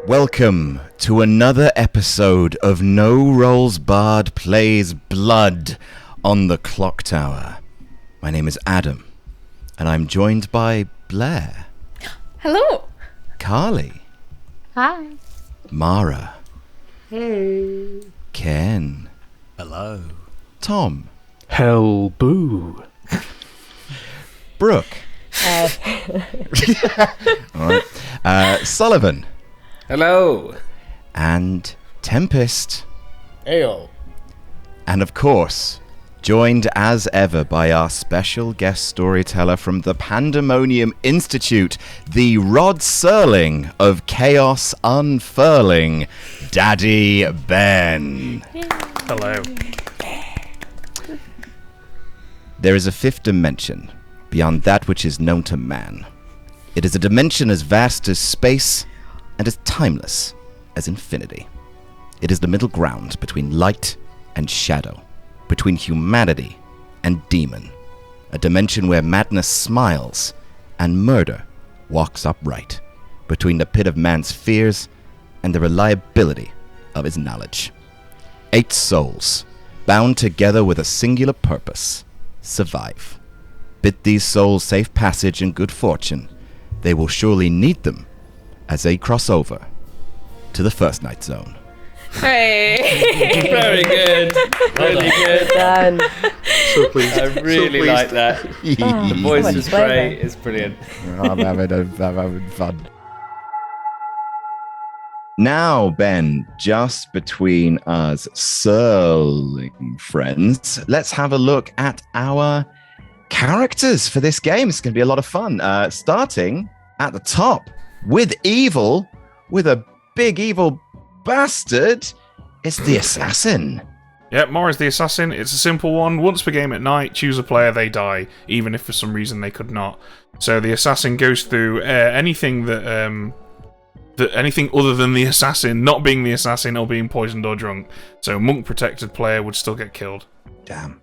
Welcome to another episode of No Rolls Barred Plays Blood on the Clock Tower. My name is Adam, and I'm joined by Blair. Hello. Carly. Hi. Mara. Hey. Ken. Hello. Tom. Hell boo. Brooke. All right. Sullivan. Hello. And Tempest. Ayo. And of course, joined as ever by our special guest storyteller from the Pandemonium Institute, the Rod Serling of Chaos Unfurling, Daddy Ben. Hello. There is a fifth dimension beyond that which is known to man. It is a dimension as vast as space and as timeless as infinity. It is the middle ground between light and shadow, between humanity and demon, a dimension where madness smiles and murder walks upright, between the pit of man's fears and the reliability of his knowledge. 8 souls, bound together with a singular purpose: survive. Bid these souls safe passage and good fortune. They will surely need them as they cross over to the First Night Zone. Hey. Very good. Really good. Done. So pleased. I really like that. The voice is great. It's brilliant. I'm having fun. Now, Ben, just between us Serling friends, let's have a look at our characters for this game. It's going to be a lot of fun. Starting at the top with evil, with a big evil bastard, it's the assassin. Yep, Mara's the assassin. It's a simple one. Once per game at night, choose a player, they die, even if for some reason they could not. So the assassin goes through anything that anything other than the assassin, not being the assassin or being poisoned or drunk. So monk protected player would still get killed. Damn.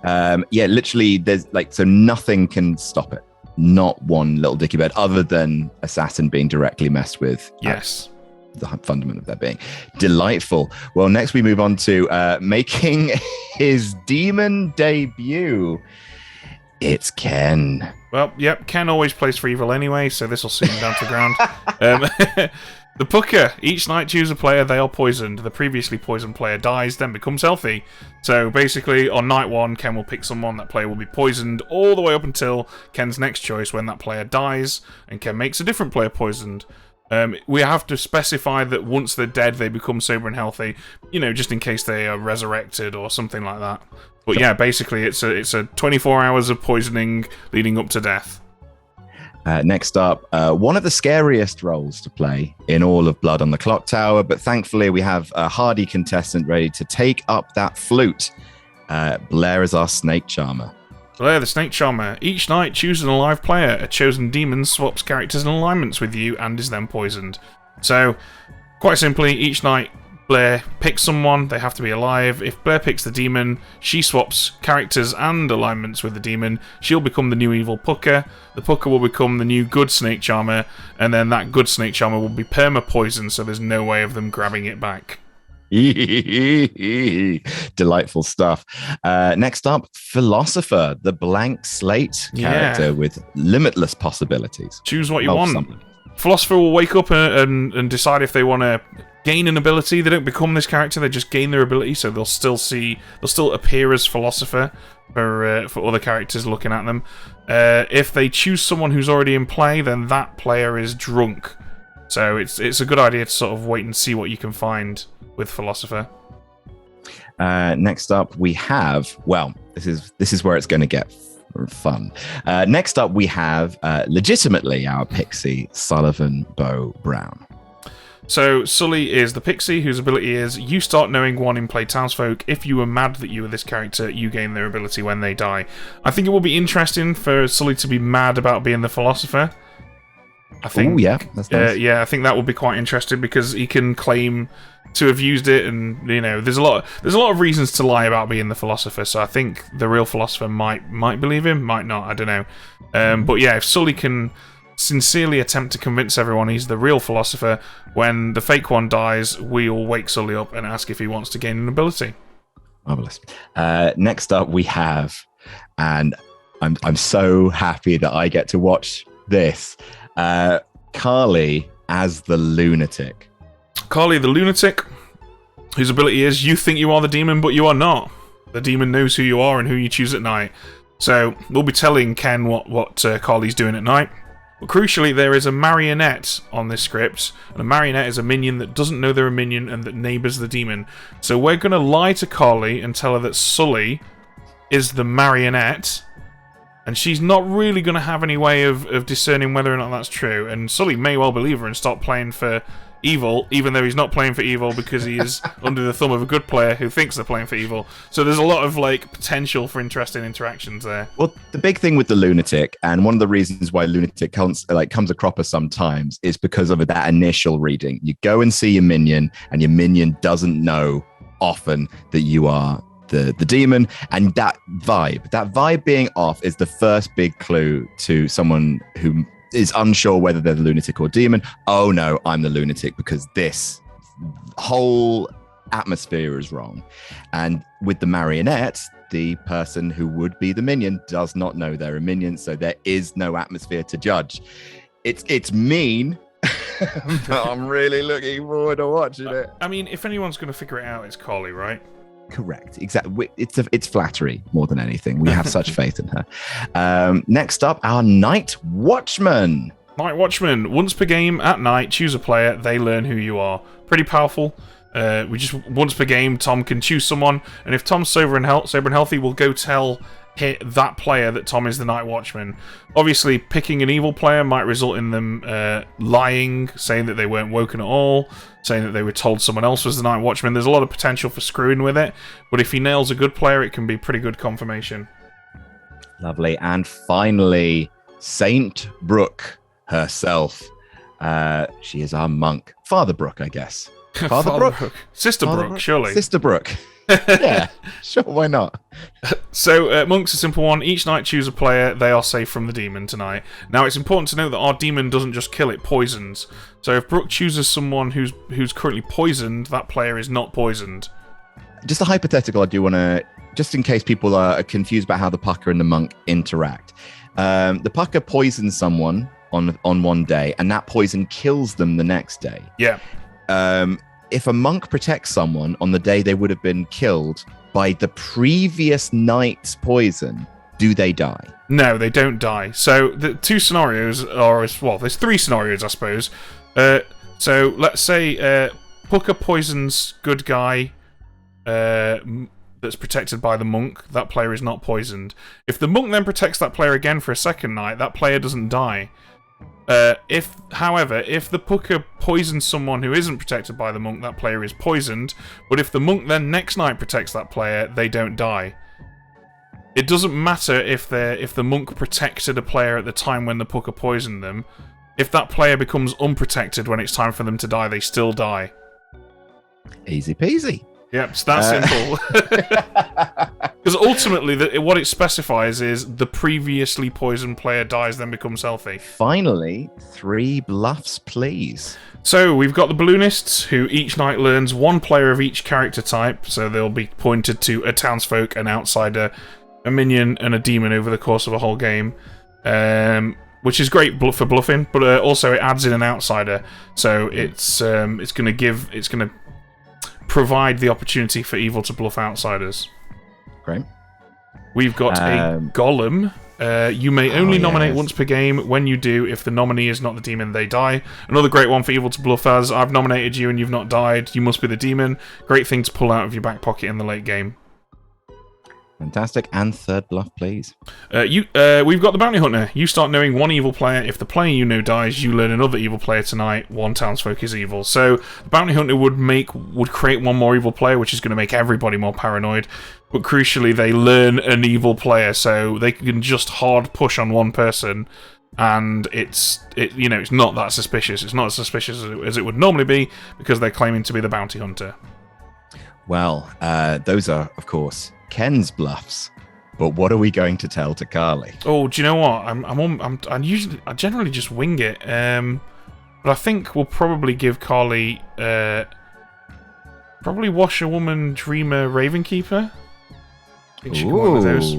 Yeah, literally, there's so nothing can stop it. Not one little dicky bird, other than assassin being directly messed with. Yes. The fundament of their being. Delightful. Well, next we move on to making his demon debut. It's Ken. Well, yep, Ken always plays for evil anyway, so this will suit him down to the ground. The Pucker. Each night choose a player, they are poisoned. The previously poisoned player dies, then becomes healthy. So basically, on night 1, Ken will pick someone, that player will be poisoned all the way up until Ken's next choice when that player dies, and Ken makes a different player poisoned. We have to specify that once they're dead, they become sober and healthy, just in case they are resurrected or something like that. But yeah, basically, it's a 24 hours of poisoning leading up to death. Next up, one of the scariest roles to play in all of Blood on the Clock Tower, but thankfully we have a hardy contestant ready to take up that flute. Blair is our Snake Charmer. Blair, the Snake Charmer. Each night, choose an alive player. A chosen demon swaps characters and alignments with you and is then poisoned. So, quite simply, each night, Blair picks someone, they have to be alive. If Blair picks the demon, she swaps characters and alignments with the demon. She'll become the new evil Pucker. The Pucker will become the new good Snake Charmer, and then that good Snake Charmer will be perma-poisoned, so there's no way of them grabbing it back. Delightful stuff. Next up, Philosopher, the blank slate character with limitless possibilities. Choose what you want. Philosopher will wake up and decide if they want to gain an ability. They don't become this character, they just gain their ability, so they'll still appear as Philosopher for other characters looking at them. If they choose someone who's already in play, then that player is drunk. So it's a good idea to sort of wait and see what you can find with Philosopher. Next up, we have, this is where it's going to get fun. Next up, we have legitimately our pixie, Sullivan Bow Brown. So Sully is the pixie whose ability is you start knowing one in play townsfolk. If you were mad that you were this character, you gain their ability when they die. I think it will be interesting for Sully to be mad about being the Philosopher. I think, that's nice. I think that would be quite interesting because he can claim to have used it, and there's a lot of reasons to lie about being the Philosopher. So I think the real Philosopher might believe him, might not. I don't know. But yeah, if Sully can sincerely attempt to convince everyone he's the real philosopher. When the fake one dies, we all wake Sully up and ask if he wants to gain an ability. Marvelous. Next up, we have, and I'm so happy that I get to watch this. Carly as the lunatic. Carly the lunatic, whose ability is you think you are the demon, but you are not. The demon knows who you are and who you choose at night. So we'll be telling Ken what Carly's doing at night. But crucially, there is a marionette on this script, and a marionette is a minion that doesn't know they're a minion and that neighbours the demon. So we're going to lie to Carly and tell her that Sully is the marionette, and she's not really going to have any way of discerning whether or not that's true. And Sully may well believe her and stop playing for evil, even though he's not playing for evil because he is under the thumb of a good player who thinks they're playing for evil. So there's a lot of potential for interesting interactions there. Well, the big thing with the lunatic, and one of the reasons why lunatic comes a cropper sometimes, is because of that initial reading. You go and see your minion, and your minion doesn't know often that you are the demon, and that vibe being off is the first big clue to someone who is unsure whether they're the lunatic or demon. Oh no, I'm the lunatic because this whole atmosphere is wrong. And with the marionette, the person who would be the minion does not know they're a minion, so there is no atmosphere to judge. It's mean, but I'm really looking forward to watching it. I mean, if anyone's going to figure it out, it's Carly, right? Correct. Exactly. It's flattery more than anything. We have such faith in her. Next up, our Night Watchman. Night Watchman. Once per game at night, choose a player. They learn who you are. Pretty powerful. We just once per game, Tom can choose someone, and if Tom's sober and healthy, we'll go tell that player that Tom is the Night Watchman. Obviously, picking an evil player might result in them lying, saying that they weren't woken at all, saying that they were told someone else was the Night Watchman. There's a lot of potential for screwing with it, but if he nails a good player, it can be pretty good confirmation. Lovely. And finally, Saint Brooke herself. She is our monk. Father Brooke, I guess. Father Brooke? Sister Brooke, surely. Sister Brooke. Yeah, sure, why not? So, Monk's a simple one. Each night choose a player. They are safe from the demon tonight. Now, it's important to note that our demon doesn't just kill, it poisons. So if Brooke chooses someone who's currently poisoned, that player is not poisoned. Just a hypothetical I do want to, just in case people are confused about how the Pucker and the Monk interact. The Pucker poisons someone on one day, and that poison kills them the next day. Yeah. If a monk protects someone on the day they would have been killed by the previous night's poison, do they die? No, they don't die. So the two scenarios are, well, there's three scenarios, I suppose. So let's say Pucker poisons good guy that's protected by the monk. That player is not poisoned. If the monk then protects that player again for a second night, that player doesn't die. However, if the Pucker poisons someone who isn't protected by the monk, that player is poisoned. But if the monk then next night protects that player, they don't die. It doesn't matter if the monk protected a player at the time when the Pucker poisoned them. If that player becomes unprotected when it's time for them to die, they still die. Easy peasy. Yep, it's that simple. Because ultimately, what it specifies is the previously poisoned player dies, then becomes healthy. Finally, 3 bluffs, please. So, we've got the Balloonists, who each night learns one player of each character type, so they'll be pointed to a townsfolk, an outsider, a minion, and a demon over the course of a whole game. Which is great for bluffing, but also it adds in an outsider, so it's going to provide the opportunity for evil to bluff outsiders. Great. We've got a Golem. You may only nominate once per game. When you do, if the nominee is not the demon, they die. Another great one for evil to bluff as, I've nominated you and you've not died. You must be the demon. Great thing to pull out of your back pocket in the late game. Fantastic. And third bluff, please. We've got the Bounty Hunter. You start knowing one evil player. If the player you know dies, you learn another evil player tonight. One townsfolk is evil. So the Bounty Hunter would create one more evil player, which is going to make everybody more paranoid. But crucially, they learn an evil player, so they can just hard push on one person, and it's not that suspicious. It's not as suspicious as it would normally be because they're claiming to be the Bounty Hunter. Well, those are, of course, Ken's bluffs. But what are we going to tell to Carly? Oh, do you know what? I generally just wing it. But I think we'll probably give Carly probably Washerwoman, Dreamer, Ravenkeeper. I think she can one of those.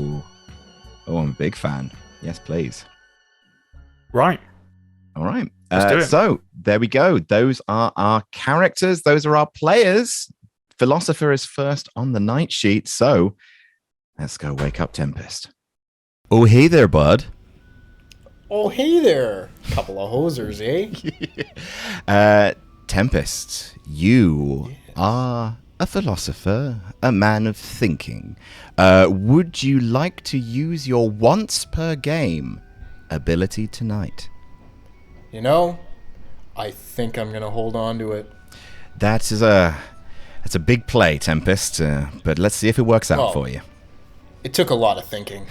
Oh, I'm a big fan. Yes, please. Right. All right. Let's do it. So there we go. Those are our characters. Those are our players. Philosopher is first on the night sheet. So let's go wake up Tempest. Oh, hey there, bud. Oh, hey there. Couple of hosers, eh? Tempest, you are a philosopher, a man of thinking. Would you like to use your once per game ability tonight? You know, I think I'm going to hold on to it. That's a big play, Tempest, but let's see if it works out for you. It took a lot of thinking.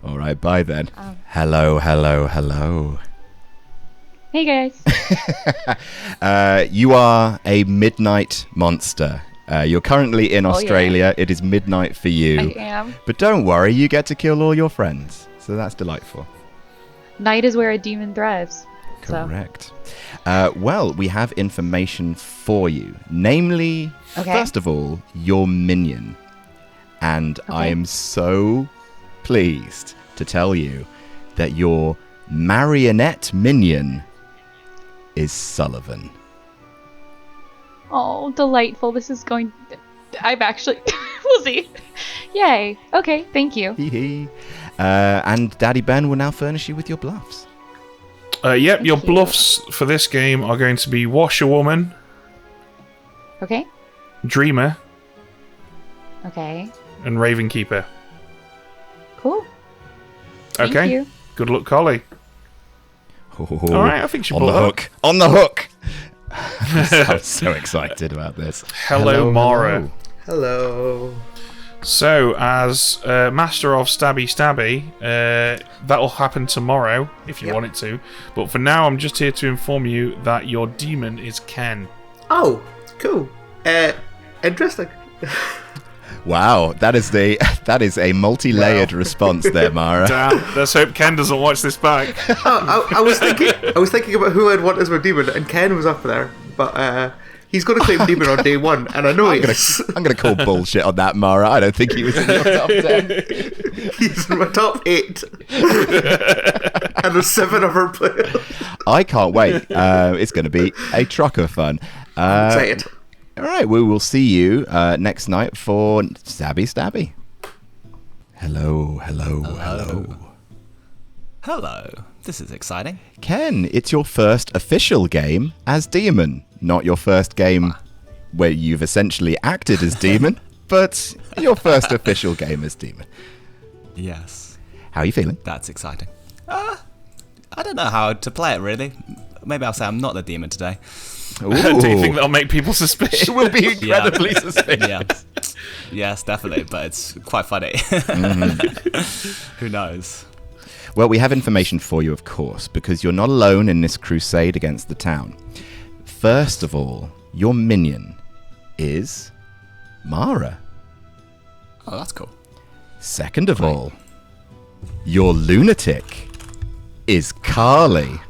All right, bye then. Hello. Hey guys. You are a midnight monster. You're currently in Australia. Yeah. It is midnight for you. I am. But don't worry, you get to kill all your friends. So that's delightful. Night is where a demon thrives. Correct. Well, we have information for you. Namely, first of all, your minion. And I am so pleased to tell you that your marionette minion is Sullivan. Oh, delightful. This is going... I've actually... we'll see. Yay. Okay, thank you. And Daddy Ben will now furnish you with your bluffs. Yep, your bluffs for this game are going to be Washerwoman. Okay. Dreamer. Okay. And Ravenkeeper. Cool. Okay. Thank you. Good luck, Collie. All right, I think she'll on the hook. On the hook. I'm so excited about this. Hello, Mara. Hello. So, as Master of Stabby, that'll happen tomorrow if you want it to. But for now, I'm just here to inform you that your demon is Ken. Oh, cool. Interesting. Wow, that is a multi-layered response there, Mara. Damn, let's hope Ken doesn't watch this back. I was thinking about who I'd want as my demon, and Ken was up there, but he's going to claim demon on day one, and I know I'm going to call bullshit on that, Mara. I don't think he was in your top 10. He's in my top 8. And there's 7 other players. I can't wait. It's going to be a trucker fun. Say it. All right, we will see you next night for Stabby. Hello. Hello. This is exciting. Ken, it's your first official game as Demon. Not your first game where you've essentially acted as Demon, but your first official game as Demon. Yes. How are you feeling? That's exciting. I don't know how to play it, really. Maybe I'll say I'm not the Demon today. Do you think that'll make people suspicious? It will be incredibly suspicious. Yeah. Yes, definitely, but it's quite funny. Who knows? Well, we have information for you, of course, because you're not alone in this crusade against the town. First of all, your minion is Mara. Oh, that's cool. Second of all, your lunatic is Carly.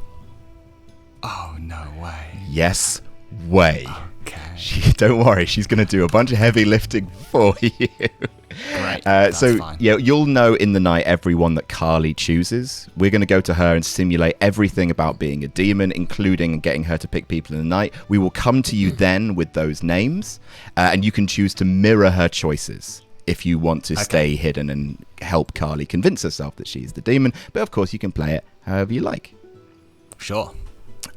Oh, no way. Yes, way. Okay. Don't worry, she's going to do a bunch of heavy lifting for you. Great. That's fine. Yeah, you'll know in the night everyone that Carly chooses. We're going to go to her and simulate everything about being a demon, including getting her to pick people in the night. We will come to you then with those names, and you can choose to mirror her choices if you want to stay hidden and help Carly convince herself that she's the demon. But of course, you can play it however you like. Sure.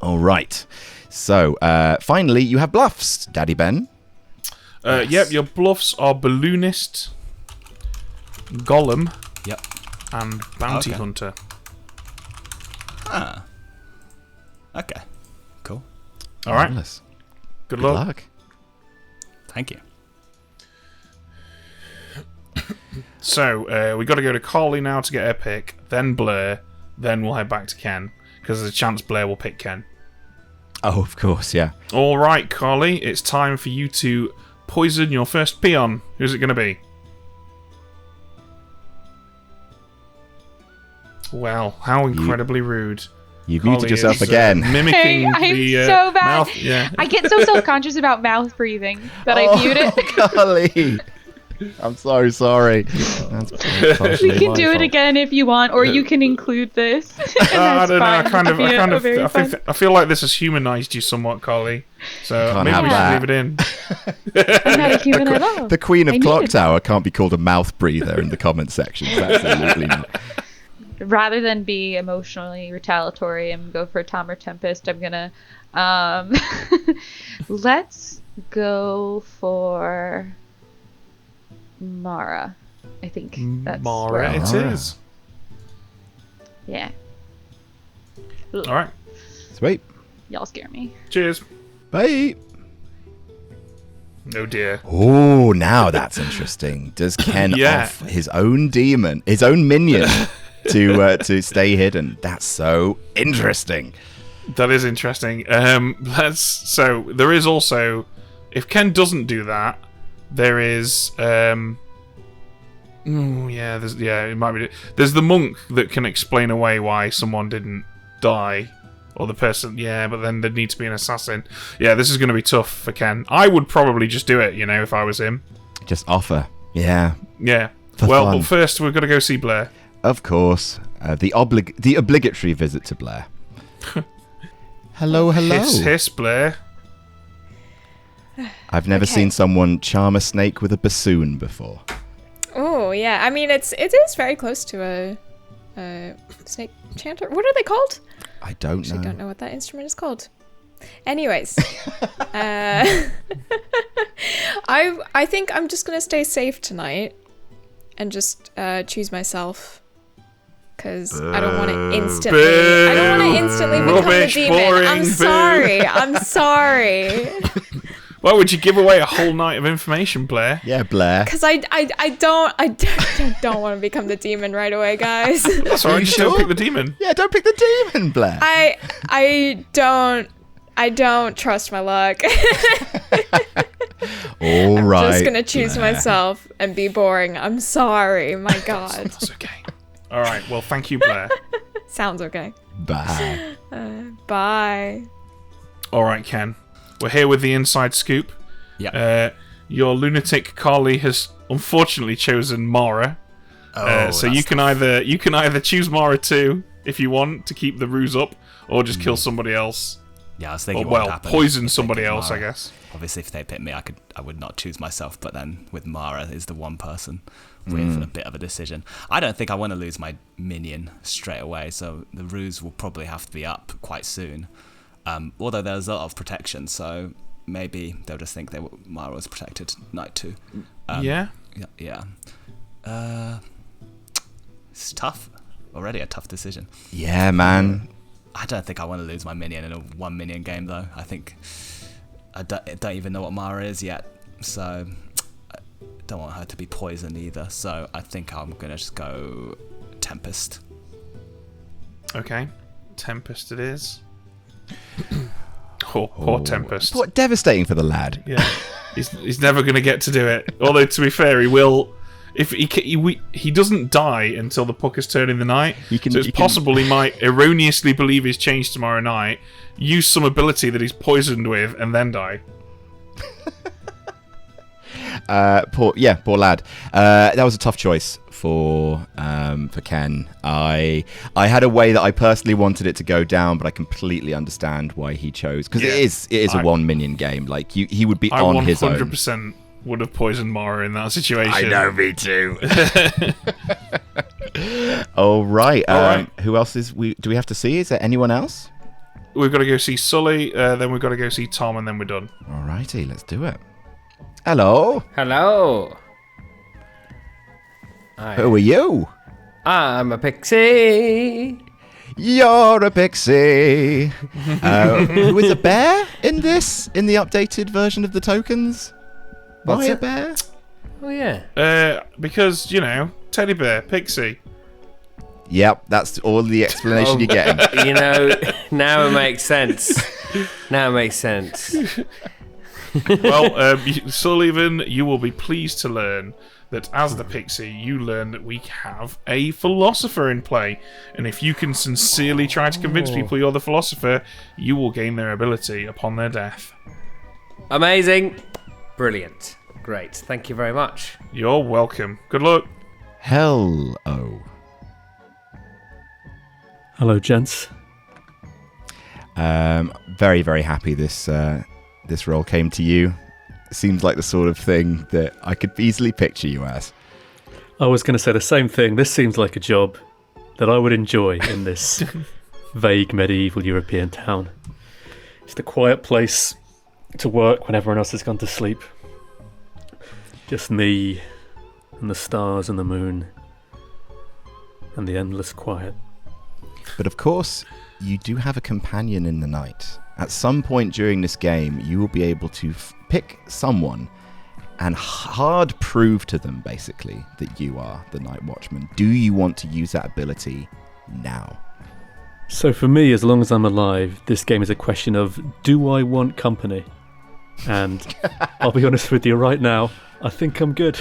All right. So, finally, you have bluffs, Daddy Ben. Yes. Yep, your bluffs are Balloonist, Golem, and Bounty Hunter. Ah. Okay. Cool. All right. Marvelous. Good luck. Thank you. So, we got to go to Carly now to get her pick, then Blair, then we'll head back to Ken, because there's a chance Blair will pick Ken. Oh, of course, yeah. All right, Carly, it's time for you to poison your first peon. Who's it going to be? Well, how incredibly rude. You've muted Holly yourself is, again. Mimicking I'm the so bad. mouth. Yeah. I get so self-conscious about mouth breathing that I mute it. Golly. I'm so sorry. That's partially We can my do it fault. again if you want, or you can include this. I don't know. I I feel like this has humanized you somewhat, Carly. So Can't maybe have we should that. leave it in. I'm not a human at all. The Queen of I Clock need it. Tower can't be called a mouth breather in the comment section. Absolutely not. Rather than be emotionally retaliatory and go for Tom or Tempest, I'm gonna let's go for Mara. I think that's Mara where it Mara. is. Yeah. All right. Sweet. Y'all scare me. Cheers. Bye. Oh dear. Oh, now that's interesting. Does Ken Yeah. off his own demon, his own minion, to stay hidden? That's so interesting. That is interesting. So there is also, if Ken doesn't do that, there is it might be. There's the monk that can explain away why someone didn't die, or the person. Yeah, but then there'd need to be an assassin. Yeah, this is going to be tough for Ken. I would probably just do it, if I was him. Just offer. Yeah. Yeah. For Well, fun. but first we've got to go see Blair. Of course. The obligatory visit to Blair. Hello. Hiss, Blair. I've never Okay. seen someone charm a snake with a bassoon before. Oh yeah, I mean it is very close to a snake chanter. What are they called? I don't Actually, know. don't know what that instrument is called. Anyways, I think I'm just gonna stay safe tonight and just choose myself. Because I don't want to instantly. I don't want to instantly become Rubbish, the demon. boring, I'm boo. sorry. I'm sorry. Why would you give away a whole night of information, Blair? Yeah, Blair. Because I don't want to become the demon right away, guys. That's alright. you Just don't sure? pick the demon. Yeah, don't pick the demon, Blair. I don't trust my luck. All right. I'm just gonna choose Blair. myself and be boring. I'm sorry. My God. That's okay. All right. Well, thank you, Blair. Sounds okay. Bye. Bye. All right, Ken. We're here with the inside scoop. Yeah. Your lunatic Carly has unfortunately chosen Mara. So you can either choose Mara too if you want to keep the ruse up, or just kill somebody else. Yeah, I was Or, thinking what would happen poison if they somebody picked else, I Mara. guess. Obviously, if they picked me, I would not choose myself. But then with Mara is the one person with a bit of a decision. I don't think I want to lose my minion straight away, so the ruse will probably have to be up quite soon. Although there's a lot of protection, so maybe they'll just think Mara was protected night 2. Yeah. Yeah. It's tough. Already a tough decision. Yeah, man. I don't think I want to lose my minion in a 1 minion game, though. I think I don't even know what Mara is yet, so I don't want her to be poisoned either. So I think I'm gonna just go Tempest. Okay. Tempest it is. Poor Tempest. What devastating for the lad. Yeah. He's never going to get to do it. Although, to be fair, he will. If he doesn't die until the puck is turned in the night, so it's possible he might erroneously believe he's changed tomorrow night, use some ability that he's poisoned with, and then die. Poor lad. That was a tough choice for Ken. I had a way that I personally wanted it to go down, but I completely understand why he chose, because it is a 1 minion game. Like he would be on his own. 100% would have poisoned Mara in that situation. I know, me too. All right. Who else do we have to see? Is there anyone else? We've got to go see Sully, then we've got to go see Tom, and then we're done. Alrighty, let's do it. Hello. Hello. Who are you? I'm a pixie. You're a pixie. Who is a bear in this? In the updated version of the tokens? What's Why a it? bear? Oh yeah. Because, teddy bear, pixie. Yep, that's all the explanation you're getting. Now it makes sense. Now it makes sense. Well, Sullivan, you will be pleased to learn that as the Pixie, you learn that we have a philosopher in play. And if you can sincerely try to convince people you're the philosopher, you will gain their ability upon their death. Amazing. Brilliant. Great. Thank you very much. You're welcome. Good luck. Hello. Hello, gents. Very, very happy this role came to you. Seems like the sort of thing that I could easily picture you as. I was going to say the same thing. This seems like a job that I would enjoy in this vague medieval European town. It's the quiet place to work when everyone else has gone to sleep. Just me and the stars and the moon and the endless quiet. But of course, you do have a companion in the night. At some point during this game, you will be able to pick someone and hard prove to them, basically, that you are the Night Watchman. Do you want to use that ability now? So for me, as long as I'm alive, this game is a question of, do I want company? And I'll be honest with you right now, I think I'm good.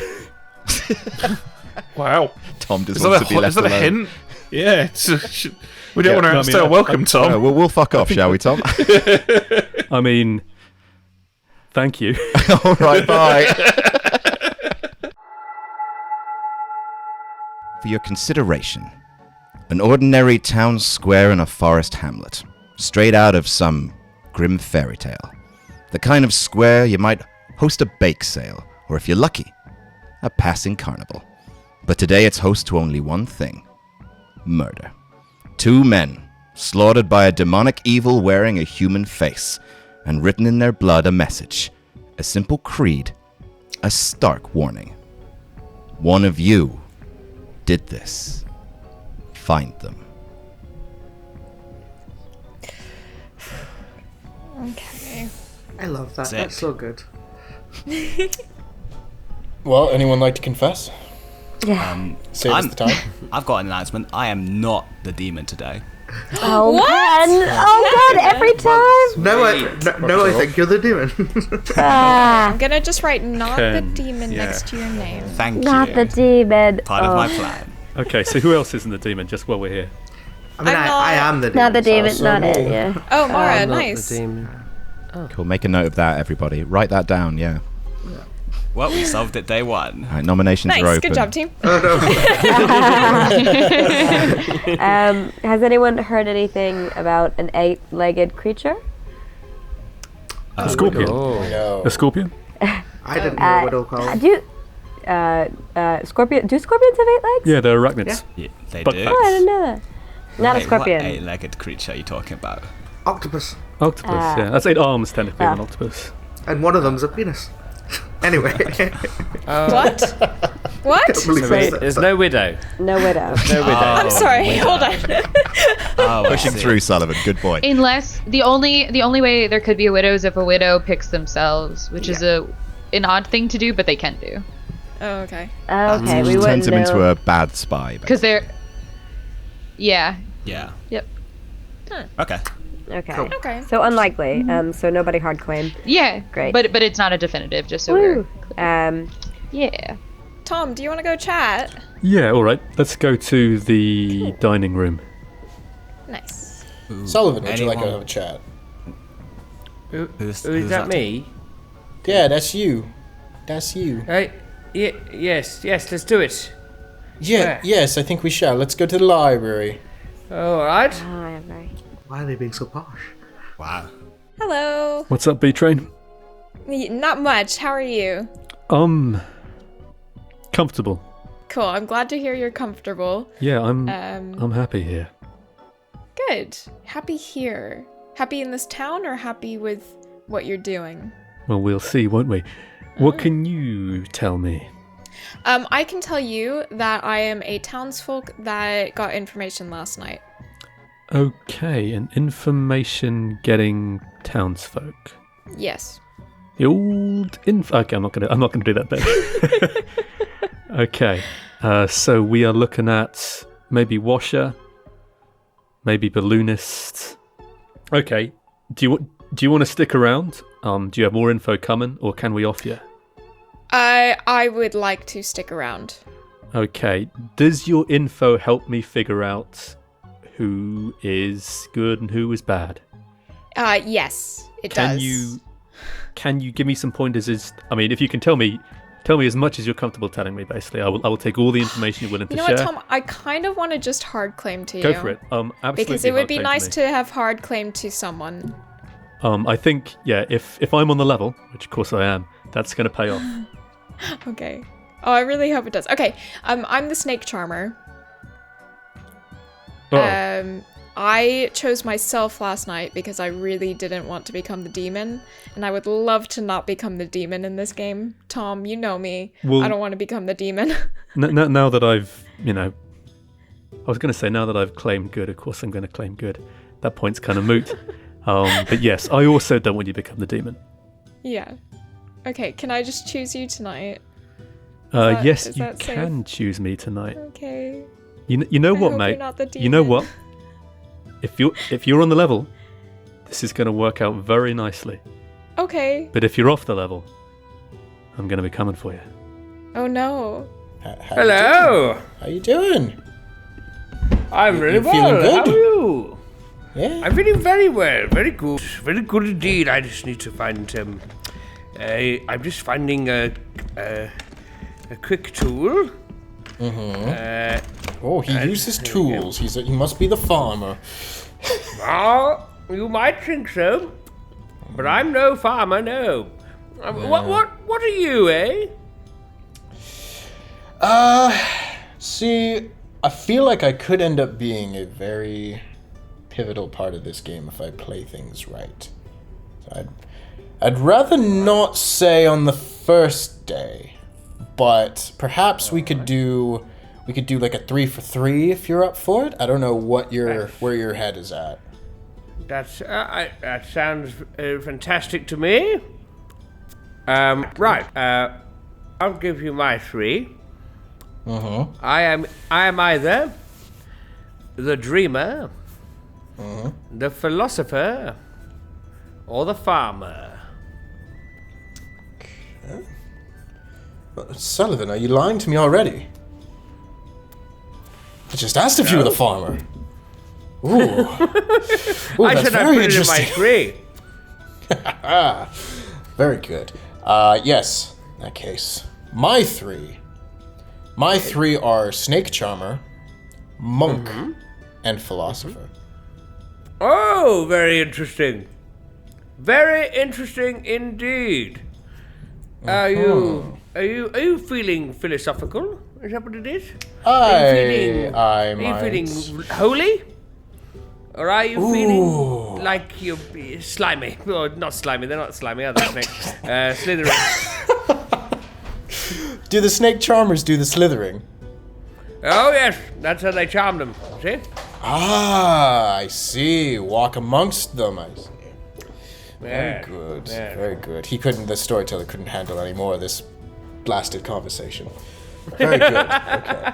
Wow. Tom just wants to be left Is that alone. a hint? Yeah. We don't want to stay welcome, Tom. We'll fuck off, shall we, Tom? I mean, thank you. All right, bye. For your consideration, an ordinary town square in a forest hamlet, straight out of some grim fairy tale. The kind of square you might host a bake sale, or if you're lucky, a passing carnival. But today it's host to only one thing: murder. 2 men, slaughtered by a demonic evil wearing a human face, and written in their blood a message, a simple creed, a stark warning. One of you did this. Find them. Okay. I love that. Sick. That's so good. Well, anyone like to confess? Yeah. Save us the time. I've got an announcement. I am not the demon today. Oh, What? man. Oh, God, every time. No, I think you're the demon. I'm gonna just write not Ken, the demon yeah. next to your name. Thank Not you. the demon. Part of my plan. Okay, so who else isn't the demon, just while we're here? I mean, I'm not- I am the demon. Not the demon, so not me. it, yeah. Oh, Mara, I'm not nice. the demon. Cool, make a note of that, everybody. Write that down, yeah. Well, we solved it day one. All right, nominations are Nice, open. good job, team. Has anyone heard anything about an 8-legged creature? A scorpion. Oh. No. A scorpion? I didn't know what it'll call. Scorpion? Do scorpions have 8 legs? Yeah, they're arachnids. Yeah, they But- do. Oh, I didn't know that. Not a Wait, scorpion. What 8-legged creature are you talking about? Octopus. Octopus, yeah. That's 8 arms, technically, of an octopus. And one of them's a penis. Anyway. What? What? So there's no widow. No widow. No widow. I'm sorry, hold on. Oh, I Pushing see. through, Sullivan. Good boy. Unless the only way there could be a widow is if a widow picks themselves, which is an odd thing to do, but they can do Oh, okay. Okay, we Turns wouldn't him into know. a bad spy. because they're. Yeah. Yeah. Yep. Okay. Okay. Okay. So unlikely. So nobody hard claim. Yeah. Great. But it's not a definitive. Just so Woo. we're. Yeah. Tom, do you want to go chat? Yeah, alright. Let's go to the dining room. Nice. Sullivan, would you like to Anyone? have a chat? Who's Is that me? Yeah, that's you. That's you. Yes, let's do it. Yeah, yes, I think we shall. Let's go to the library. Alright. Oh, yeah, very. Why are they being so posh? Wow. Hello. What's up, B-Train? Not much. How are you? Comfortable. Cool. I'm glad to hear you're comfortable. Yeah, I'm Um, happy here. Good. Happy here. Happy in this town or happy with what you're doing? Well, we'll see, won't we? What can you tell me? I can tell you that I am a townsfolk that got information last night. Okay, an information-getting townsfolk. Yes. The old Okay, I'm not gonna do that bit. Okay, so we are looking at maybe washer, maybe balloonist. Okay, do you want to stick around? Do you have more info coming, or can we off you? I would like to stick around. Okay. Does your info help me figure out who is good and who is bad? Yes, it does. Can you give me some pointers? If you can tell me as much as you're comfortable telling me. Basically, I will take all the information you're willing to share. You know what, Tom? I kind of want to just hard claim to you. Go for it. Absolutely. Because it would be nice to have hard claim to someone. I think, if I'm on the level, which of course I am, that's going to pay off. Okay. Oh, I really hope it does. Okay. I'm the snake charmer. Oh. I chose myself last night because I really didn't want to become the demon, and I would love to not become the demon in this game. Tom, you know me. Well, I don't want to become the demon. Now that I've, I was going to say now that I've claimed good, of course I'm going to claim good. That point's kind of moot. But yes, I also don't want you to become the demon. Yeah. Okay, can I just choose you tonight? Yes, is you that can safe? choose me tonight. Okay. You know I what, hope mate? you're not the You know demon. what? If you're on the level, this is going to work out very nicely. Okay. But if you're off the level, I'm going to be coming for you. Oh no. Hello. How you doing? I'm really feeling well. good? How are you? Yeah. I'm feeling very well. Very good. Very good indeed. I just need to find I'm just finding a quick tool. Oh, he uses tools. He must be the farmer. Oh, you might think so, but I'm no farmer. No. What are you, eh? See, I feel like I could end up being a very pivotal part of this game if I play things right. So I'd rather not say on the first day, but perhaps we could do like a 3 for 3 if you're up for it. I don't know where your head is at. That sounds fantastic to me. Right. I'll give you my 3. I am either the dreamer, the philosopher, or the farmer. Sullivan, are you lying to me already? I just asked if you were the farmer. Ooh. Ooh, I that's said I very put it in my interesting. 3. Very good. Yes, in that case. My 3. My 3 are Snake Charmer, Monk, and Philosopher. Oh, very interesting. Very interesting indeed. Are you feeling philosophical? Is that what it is? Are you feeling holy? Or are you feeling like you're slimy? Well, not slimy, they're not slimy, are they, snakes? Slithering. Do the Snake Charmers do the slithering? Oh, yes, that's how they charm them, see? Ah, I see. Walk amongst them, I see. Yeah. Very good, very good. The storyteller couldn't handle any more of this blasted conversation. Very good, okay.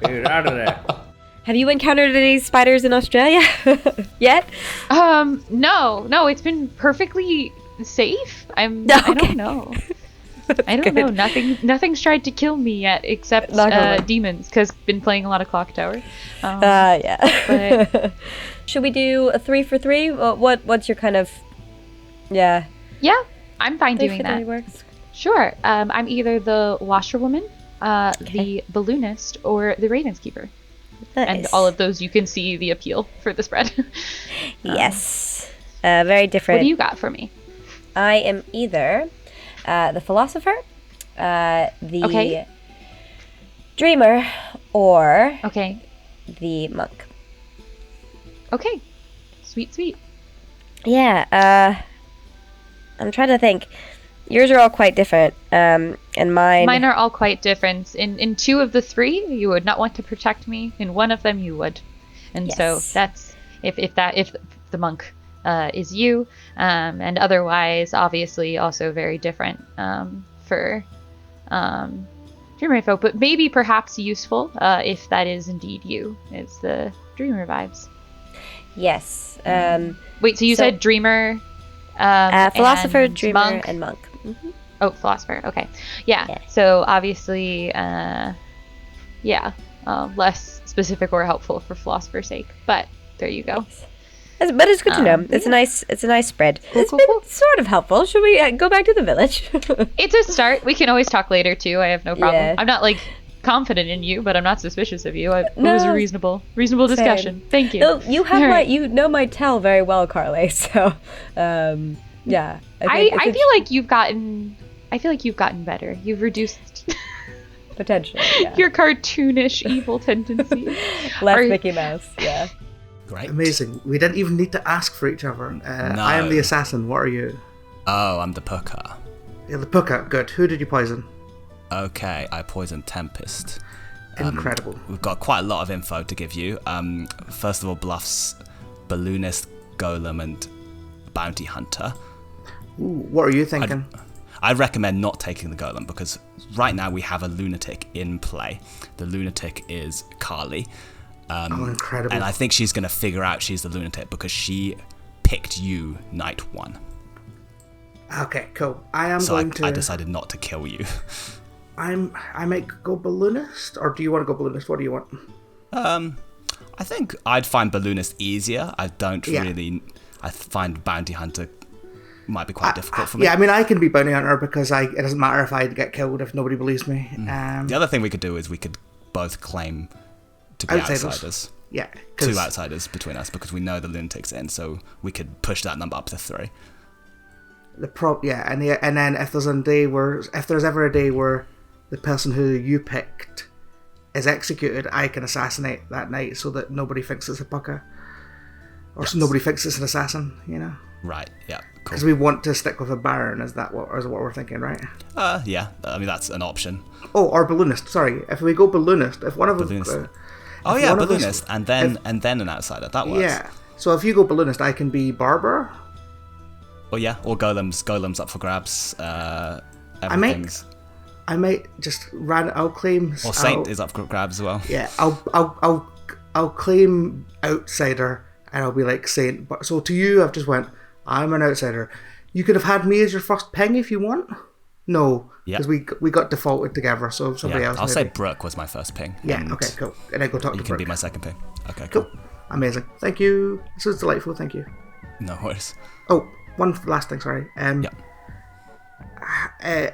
Get out of there. Have you encountered any spiders in Australia yet? No, it's been perfectly safe. I don't know. I don't know. Nothing's tried to kill me yet, except demons, because I've been playing a lot of Clock Tower. Yeah. But should we do a 3 for 3? What's your kind of... Yeah. Yeah, I'm fine 3 doing for that. 3 works. Sure. I'm either the washerwoman, the balloonist, or the ravenskeeper. Nice. And all of those, you can see the appeal for the spread. Yes. Very different. What do you got for me? I am either the philosopher, the dreamer, or the monk. Okay. Sweet. Yeah. I'm trying to think. Yours are all quite different, and mine are all quite different. In 2 of the 3, you would not want to protect me. In 1 of them, you would. And so that's if the monk is you, and otherwise, obviously, also very different for dreamer info, but maybe perhaps useful if that is indeed you. It's the dreamer vibes. Yes. Wait, so you said dreamer, Philosopher, and dreamer, and monk. Oh, philosopher. Okay. Yeah. Yeah. So obviously, less specific or helpful for philosopher's sake. But there you go. But it's good to know. It's a nice spread. It's been sort of helpful. Should we go back to the village? It's a start. We can always talk later too. I have no problem. Yeah. I'm not like confident in you, but I'm not suspicious of you. It was a reasonable discussion. Thank you. No, you have you know my tell very well, Carly. So, yeah. I feel like you've gotten better. You've reduced potentially your cartoonish evil tendencies. Less Mickey Mouse. Yeah. Great. Amazing. We didn't even need to ask for each other. No. I am the assassin. What are you? Oh, I'm the Pucker. You're the Pucker. Good. Who did you poison? Okay, I poisoned Tempest. Incredible. We've got quite a lot of info to give you. First of all, Bluff's Balloonist, Golem, and Bounty Hunter. Ooh, what are you thinking? I'd recommend not taking the Golem because right now we have a lunatic in play. The lunatic is Carly. Incredible. And I think she's going to figure out she's the lunatic because she picked you night 1. Okay, cool. I decided not to kill you. I might go balloonist, or do you want to go balloonist? What do you want? I think I'd find balloonist easier. I find bounty hunter might be quite difficult for me. Yeah, I mean, I can be bounty hunter because it doesn't matter if I get killed if nobody believes me. The other thing we could do is we could both claim to be outsiders. Yeah, 2 outsiders between us because we know the lunatic's in, so we could push that number up to 3. And then if there's ever a day where the person who you picked is executed, I can assassinate that night so that nobody thinks it's a Pucker, or so nobody thinks it's an assassin. You know. Right. Yeah. Because we want to stick with a Baron. Is what we're thinking, right? Yeah. I mean, that's an option. Oh, or balloonist. Sorry, if we go balloonist, if one of us. Balloonist, and then an outsider. That works. Yeah. So if you go balloonist, I can be barber. Oh yeah, or golems up for grabs. I might just I'll claim. Or Saint is up for grabs as well. Yeah, I'll claim outsider, and I'll be like Saint. But so to you, I've just went. I'm an outsider. You could have had me as your first ping if you want. No, because we got defaulted together. So somebody else. I'll say Brooke was my first ping. Yeah. Okay. Cool. And I go talk to Brooke. You can be my second ping. Okay. Cool. Amazing. Thank you. This was delightful. Thank you. No worries. Oh, one last thing. Sorry.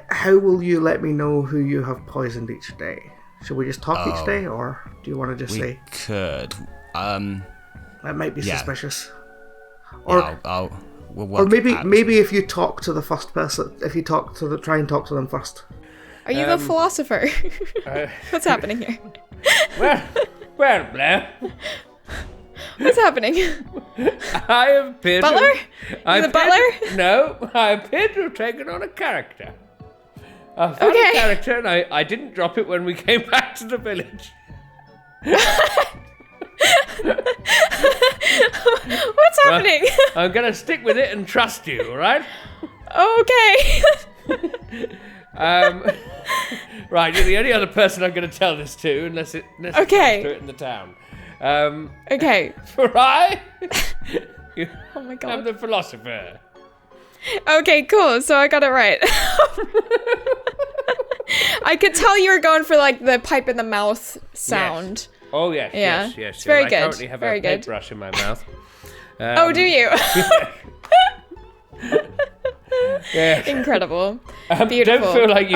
How will you let me know who you have poisoned each day? Should we just talk each day, or do you want to just say? We could. That might be suspicious. Or or maybe if you talk to the first person, try and talk to them first. Are you the philosopher? What's happening here? Well, Blair. What's happening? I appear Butler? The butler? No, I appear to have taken on a character. I found a character, and I didn't drop it when we came back to the village. What's happening? Well, I'm gonna stick with it and trust you, all right? Okay. Right, you're the only other person I'm gonna tell this to, unless it comes to it in the town. Okay. Right? Oh my god. I'm the philosopher. Okay, cool. So I got it right. I could tell you were going for like the pipe in the mouth sound. Yes. Oh yes, yes. It's very good. I currently have a paintbrush in my mouth. Oh, do you? Yeah. Incredible. Beautiful. Don't feel like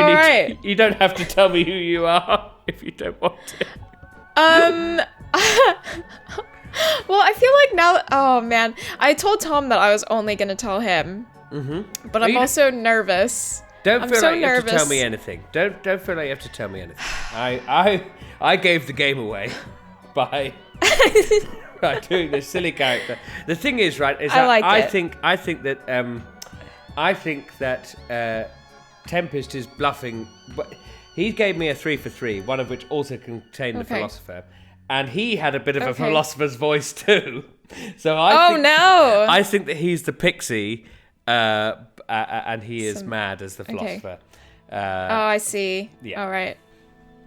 you don't have to tell me who you are if you don't want to. Well, I feel like now. Oh man, I told Tom that I was only gonna tell him. Mm-hmm. But I'm also nervous. Don't feel like you have to tell me anything. Don't feel like you have to tell me anything. I gave the game away by doing this silly character. The thing is, right, is that I think that Tempest is bluffing. But he gave me a 3 for 3, one of which also contained the philosopher, and he had a bit of a philosopher's voice too. So I think that he's the pixie. And he is mad as the philosopher. I see. Yeah. All right.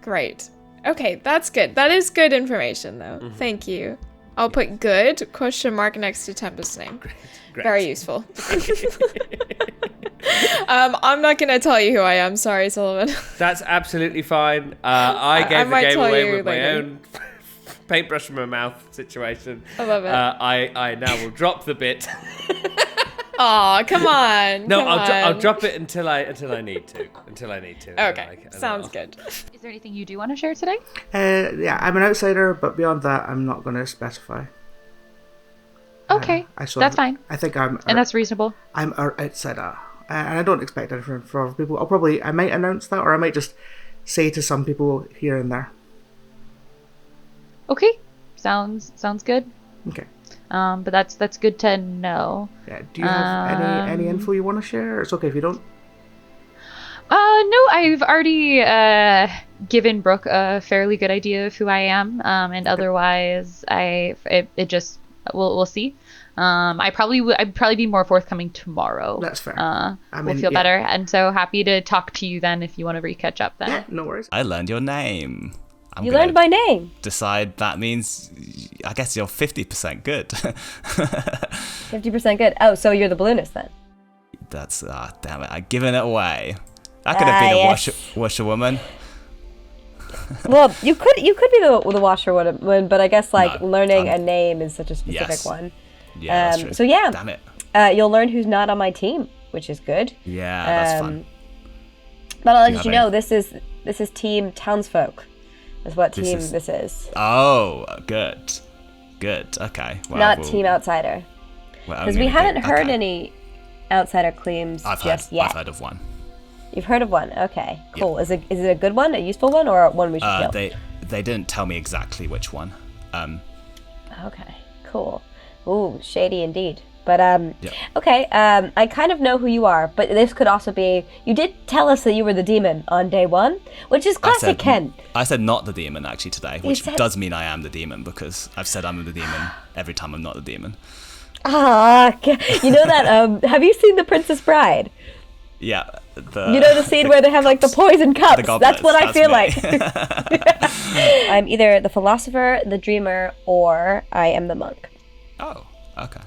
Great. Okay, that's good. That is good information, though. Mm-hmm. Thank you. I'll put good question mark next to Tempest's name. Great. Very useful. I'm not gonna tell you who I am. Sorry, Sullivan. That's absolutely fine. I gave the might game tell away you with my later. own paintbrush from my mouth situation. I love it. I now will drop the bit. Aw, come on. No, come I'll on. drop it until I need to. Okay, sounds good. Is there anything you do want to share today? Yeah, I'm an outsider, but beyond that, I'm not going to specify. Okay, that's fine. I think I'm... And that's reasonable. I'm our outsider. And I don't expect anything from other people. I might announce that, or I might just say to some people here and there. Okay, sounds good. Okay. But that's good to know. Yeah. Do you have any info you want to share? It's okay if you don't. No, I've already given Brooke a fairly good idea of who I am, and otherwise, we'll see. I'd probably be more forthcoming tomorrow. That's fair. We'll feel better, and so happy to talk to you then if you want to re-catch up then. Yeah, no worries. I learned your name. You learned my name. Decide that means, I guess you're 50% good. 50% good. Oh, so you're the balloonist then? That's, damn it, I've given it away. I could have been a washerwoman. Well, you could be the washerwoman, but I guess learning No, a name is such a specific one. Yeah, that's true. So yeah, Damn it. You'll learn who's not on my team, which is good. Yeah, that's fun. But I'll Do you let you have know this is Team Townsfolk. Is what team this is. Oh, good. Okay. Well, Not Team Outsider. Because we haven't heard any outsider claims just yet. I've heard of one. You've heard of one? Okay, cool. Yep. Is it a good one, a useful one, or one we should kill? They didn't tell me exactly which one. Okay, cool. Ooh, shady indeed. But Yep. okay. I kind of know who you are, but this could also be. You did tell us that you were the demon on day one, which is classic Ken. I said not the demon actually today, which said- does mean I am the demon because I've said I'm the demon every time I'm not the demon. You know that? Have you seen The Princess Bride? Yeah. You know the scene where they have like the poison cups? That's what I feel like. I'm either the philosopher, the dreamer, or I am the monk. Oh, okay.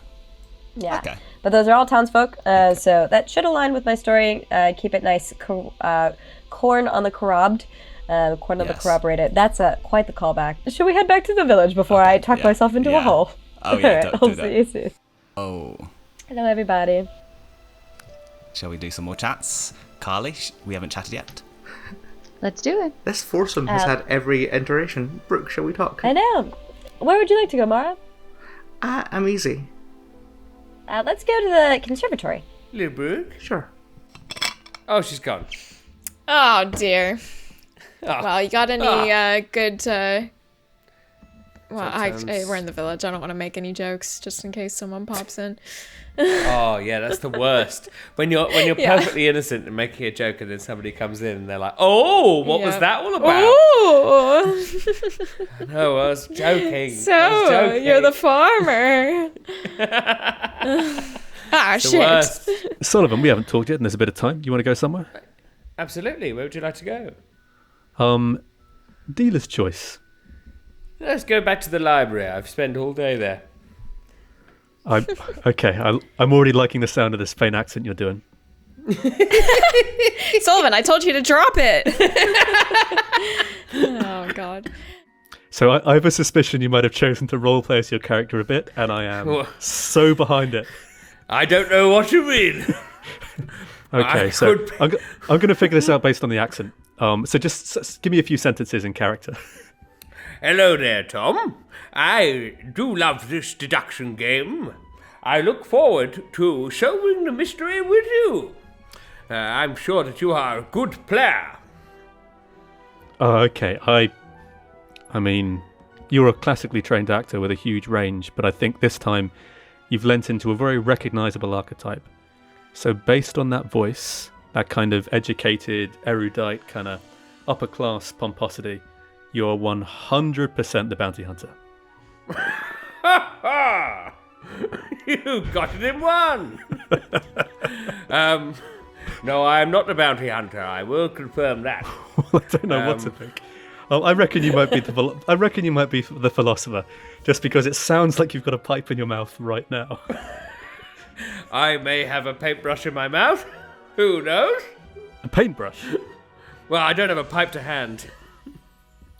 Yeah. Okay. But those are all townsfolk, so that should align with my story. Keep it nice. Corn on the corrobbed. Corn on the corroborated. That's quite the callback. Should we head back to the village before I talk myself into a hole? Oh, yeah, I'll do see you soon. Oh. Hello, everybody. Shall we do some more chats? Carly, we haven't chatted yet. Let's do it. This foursome has had every iteration. Brooke, shall we talk? I know. Where would you like to go, Mara? I'm easy. Let's go to the conservatory. Little Brooke? Sure. Oh, she's gone. Oh dear. Oh. Well, you got any good? Well, Sometimes- we're in the village. I don't want to make any jokes just in case someone pops in. Oh yeah, that's the worst. When you're Yeah. perfectly innocent and making a joke, and then somebody comes in and they're like, "Oh, what was Yeah. that all about?" Ooh. No, I was joking. I was So joking. you're the farmer. The Shit. worst. Sullivan, we haven't talked yet, and there's a bit of time. You want to go somewhere? Absolutely. Where would you like to go? Dealer's choice. Let's go back to the library. I've spent all day there. I'm already liking the sound of this faint accent you're doing. Sullivan, I told you to drop it. Oh God. So I have a suspicion you might have chosen to roleplay as your character a bit, and I am so behind it. I don't know what you mean. Okay, so I'm going to figure this out based on the accent. So just give me a few sentences in character. Hello there, Tom. I do love this deduction game. I look forward to solving the mystery with you. I'm sure that you are a good player. Okay, I mean, you're a classically trained actor with a huge range, but I think this time you've lent into a very recognizable archetype. So based on that voice, that kind of educated, erudite, kind of upper-class pomposity, you're 100% the bounty hunter. Ha ha! You got it in one. No, I am not the bounty hunter. I will confirm that. Well, I don't know what to think. Oh, I reckon you might be the philosopher, just because it sounds like you've got a pipe in your mouth right now. I may have a paintbrush in my mouth. Who knows? A paintbrush? Well, I don't have a pipe to hand.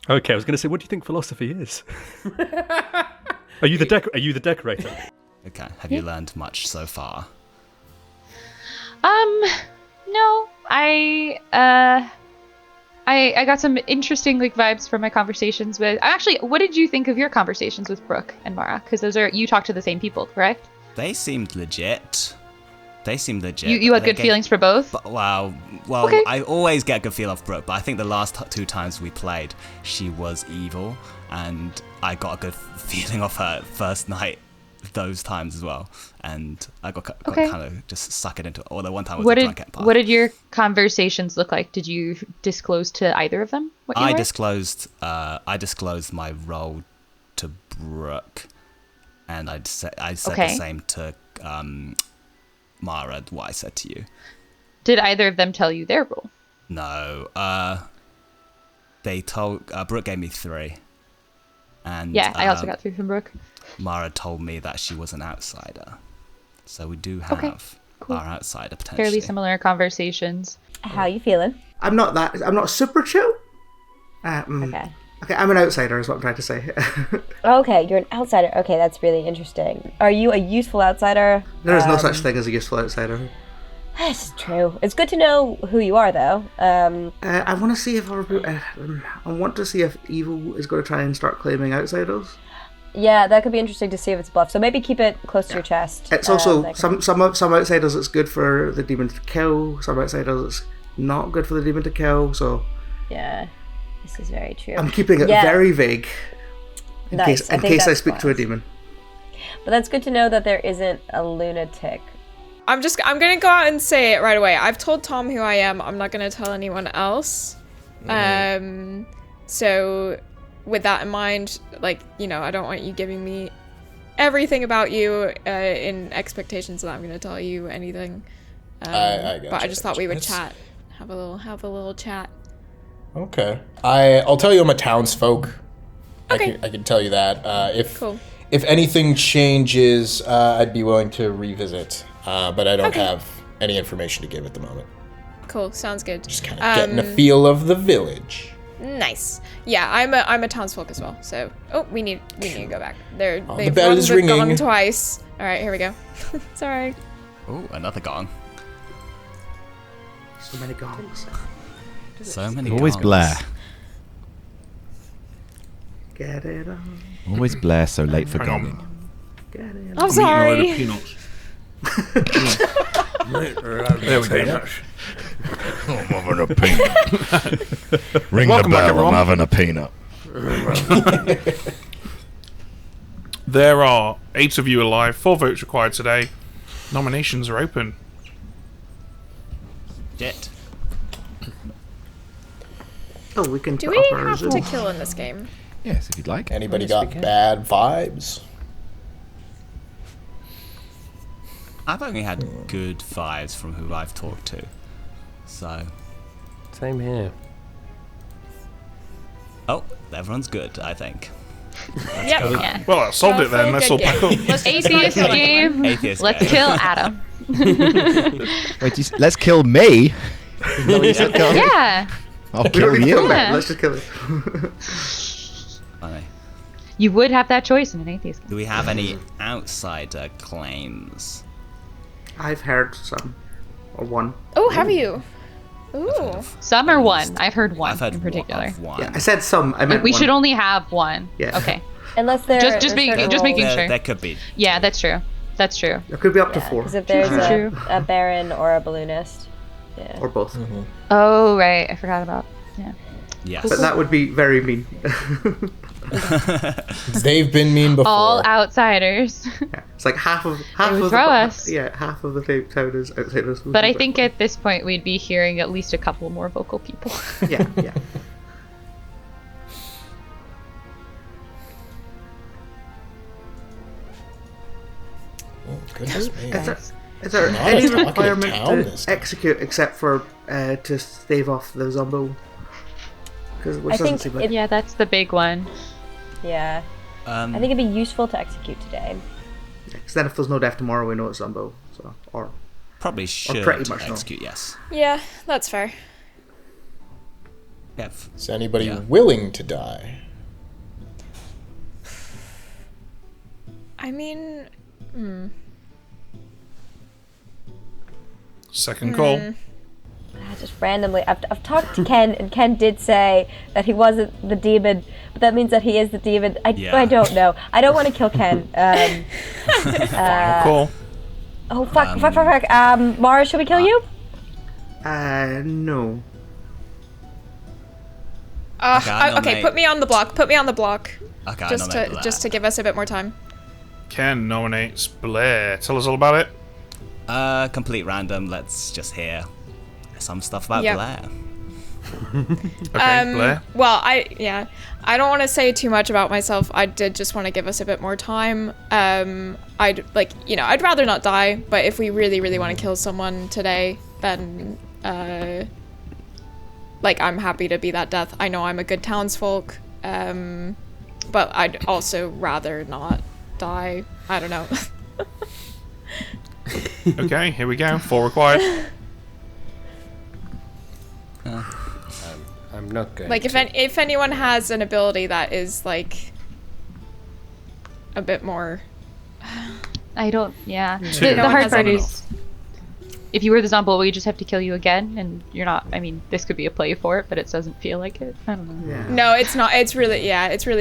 Okay, I was going to say, what do you think philosophy is? Are you the decorator? Okay, have you learned much so far? No. I got some interesting vibes from my conversations with. Actually, what did you think of your conversations with Brooke and Mara? Because you talked to the same people, correct? They seemed legit. You had good feelings for both? Well, okay. I always get a good feel of Brooke, but I think the last 2 times we played, she was evil, and I got a good feeling of her first night those times as well, and I got kind of just sucked into it. Although one time was a drunken part. What did your conversations look like? Did you disclose to either of them what you were? I disclosed my role to Brooke, and I said the same to Mara, what I said to you. Did either of them tell you their role? No. They told... Brooke gave me 3. And yeah, I also got 3 from Brooke. Mara told me that she was an outsider. So we do have our outsider potentially. Fairly similar conversations. How you feeling? I'm not super chill. Okay, I'm an outsider is what I'm trying to say. Okay, you're an outsider. Okay, that's really interesting. Are you a useful outsider? There is no such thing as a useful outsider. That's true. It's good to know who you are, though. I want to see if evil is going to try and start claiming outsiders. Yeah, that could be interesting to see if it's bluff. So maybe keep it close to your chest. It's also some outsiders it's good for the demon to kill. Some outsiders it's not good for the demon to kill. So yeah, this is very true. I'm keeping it very vague in case I speak to a demon. But that's good to know that there isn't a lunatic. I'm gonna go out and say it right away. I've told Tom who I am. I'm not gonna tell anyone else. So with that in mind, I don't want you giving me everything about you in expectations that I'm gonna tell you anything. But I just thought we would chat, have a little chat. Okay, I'll tell you I'm a townsfolk. Okay. I can tell you that. If anything changes, I'd be willing to revisit. But I don't have any information to give at the moment. Cool, sounds good. Just kind of getting a feel of the village. Nice. Yeah, I'm a townsfolk as well. So, we need to go back. They've the bell is ringing. Gong twice. All right, here we go. Sorry. Oh, another gong. So many gongs. So many. Always gongs. Blair. Get it on. Always Blair. So late for gonging. Get it on. I'm sorry. Eating a load of peanuts. There we go. I'm having a peanut. Ring Welcome the back, bell, I'm everyone. having a peanut. There are 8 of you alive, 4 votes required today. Nominations are open. Jet. Oh, we can. Do we have to kill in this game? Yes, if you'd like. Anybody got bad vibes? I've only had good vibes from who I've talked to. So. Same here. Oh, everyone's good, I think. Yep. Yeah. Well, that solved it then. Let's all back up. Atheist game. Let's kill Adam. Wait, let's kill me. Yeah. I'll kill you. Yeah. Let's just kill it. Funny. You would have that choice in an atheist game. Do we have any outsider claims? I've heard some, or one. Oh, have you? Ooh. Some or one. I've heard one I've heard in particular. one. Yeah, I said some. I meant We one. should only have one. Yeah. Okay. Unless there Just making sure. There could be. Yeah, that's true. That's true. It could be up to 4. Because if there's True. a baron or a balloonist, Or both. Oh, right. I forgot about. Yeah. Yes. But that would be very mean. They've been mean before. All outsiders. It's like half of would the throw us. Yeah, half of the town is outsiders. But I think at this point we'd be hearing at least a couple more vocal people. Yeah. Oh, goodness me. Is there Not any a talkative requirement town to this time. execute except for to stave off the Zombo? Which doesn't seem like... Yeah, that's the big one. Yeah. I think it'd be useful to execute today. Because then if there's no death tomorrow, we know it's Zombo. So, probably should pretty much execute, yes. Yeah, that's fair. Kev. Is anybody willing to die? I mean... Second call. Just randomly, I've talked to Ken, and Ken did say that he wasn't the demon, but that means that he is the demon. I don't know. I don't want to kill Ken. Final call. Oh, fuck. Mara, should we kill you? No. Okay, put me on the block. Okay, just to give us a bit more time. Ken nominates Blair. Tell us all about it. Complete random. Let's just hear some stuff about Blair. Okay, Blair. Well, I don't want to say too much about myself. I did just want to give us a bit more time. I'd rather not die, but if we really, really want to kill someone today, then I'm happy to be that death. I know I'm a good townsfolk, but I'd also rather not die. I don't know. Okay, here we go. 4 required. I'm not going. If anyone has an ability that is a bit more. I don't. Yeah. The hard part is, if you were the zombie, we just have to kill you again, and you're not. I mean, this could be a play for it, but it doesn't feel like it. I don't know. Yeah. No, it's not. It's really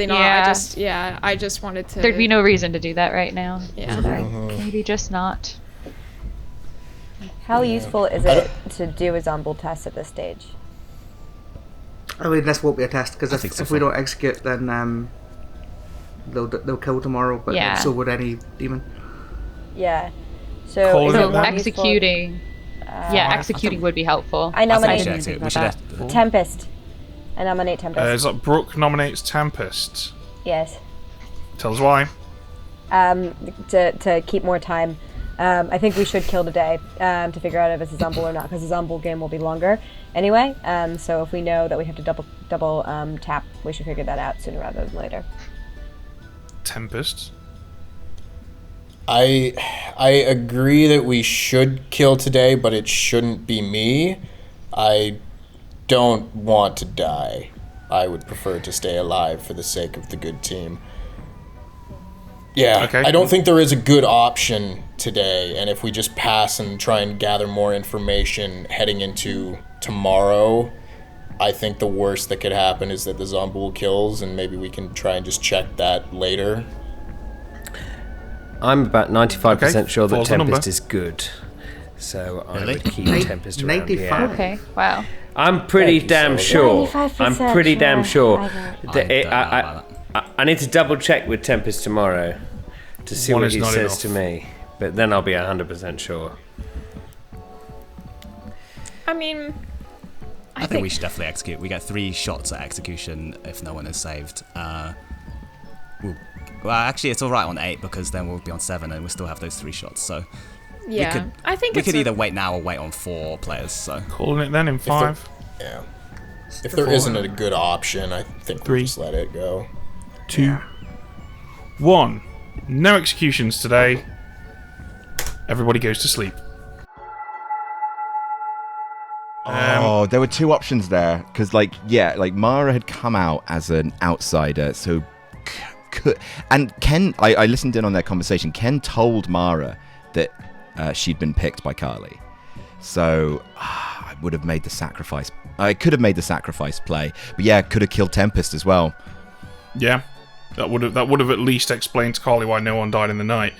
not. Yeah. I just wanted to. There'd be no reason to do that right now. Yeah. So maybe just not. How useful is it to do a zombie test at this stage? I mean, this won't be a test, because if we don't execute, then they'll kill tomorrow, but so would any demon. Yeah. So executing. Executing would be helpful. I nominate Tempest. I nominate Tempest. Is that Brooke nominates Tempest? Yes. Tell us why. To keep more time. I think we should kill today to figure out if it's a zombie or not, because the zombie game will be longer anyway. So if we know that we have to double tap, we should figure that out sooner rather than later. Tempest. I agree that we should kill today, but it shouldn't be me. I don't want to die. I would prefer to stay alive for the sake of the good team. Yeah, okay. I don't think there is a good option today, and if we just pass and try and gather more information heading into tomorrow, I think the worst that could happen is that the zombie kills, and maybe we can try and just check that later. I'm about 95% sure that Tempest is good, so I would keep Tempest around. 95? Yeah. Okay, wow. I'm pretty damn sure. I'm pretty damn sure. I need to double check with Tempest tomorrow to see what he says to me, but then I'll be 100% sure. I mean, I think we should definitely execute. We get 3 shots at execution if no one is saved. Well, actually, it's all right on 8 because then we'll be on 7 and we'll still have those 3 shots. So yeah, I think we could either wait now or wait on 4 players. So calling it then in 5. If there isn't a good option, I think we'll just let it go. 2, 1. No executions today. Everybody goes to sleep. There were 2 options there, because Mara had come out as an outsider, so and Ken, I listened in on their conversation. Ken told Mara that she'd been picked by Carly, so I would have made the sacrifice. I could have made the sacrifice play, but could have killed Tempest as well. Yeah, that would have at least explained to Carly why no one died in the night.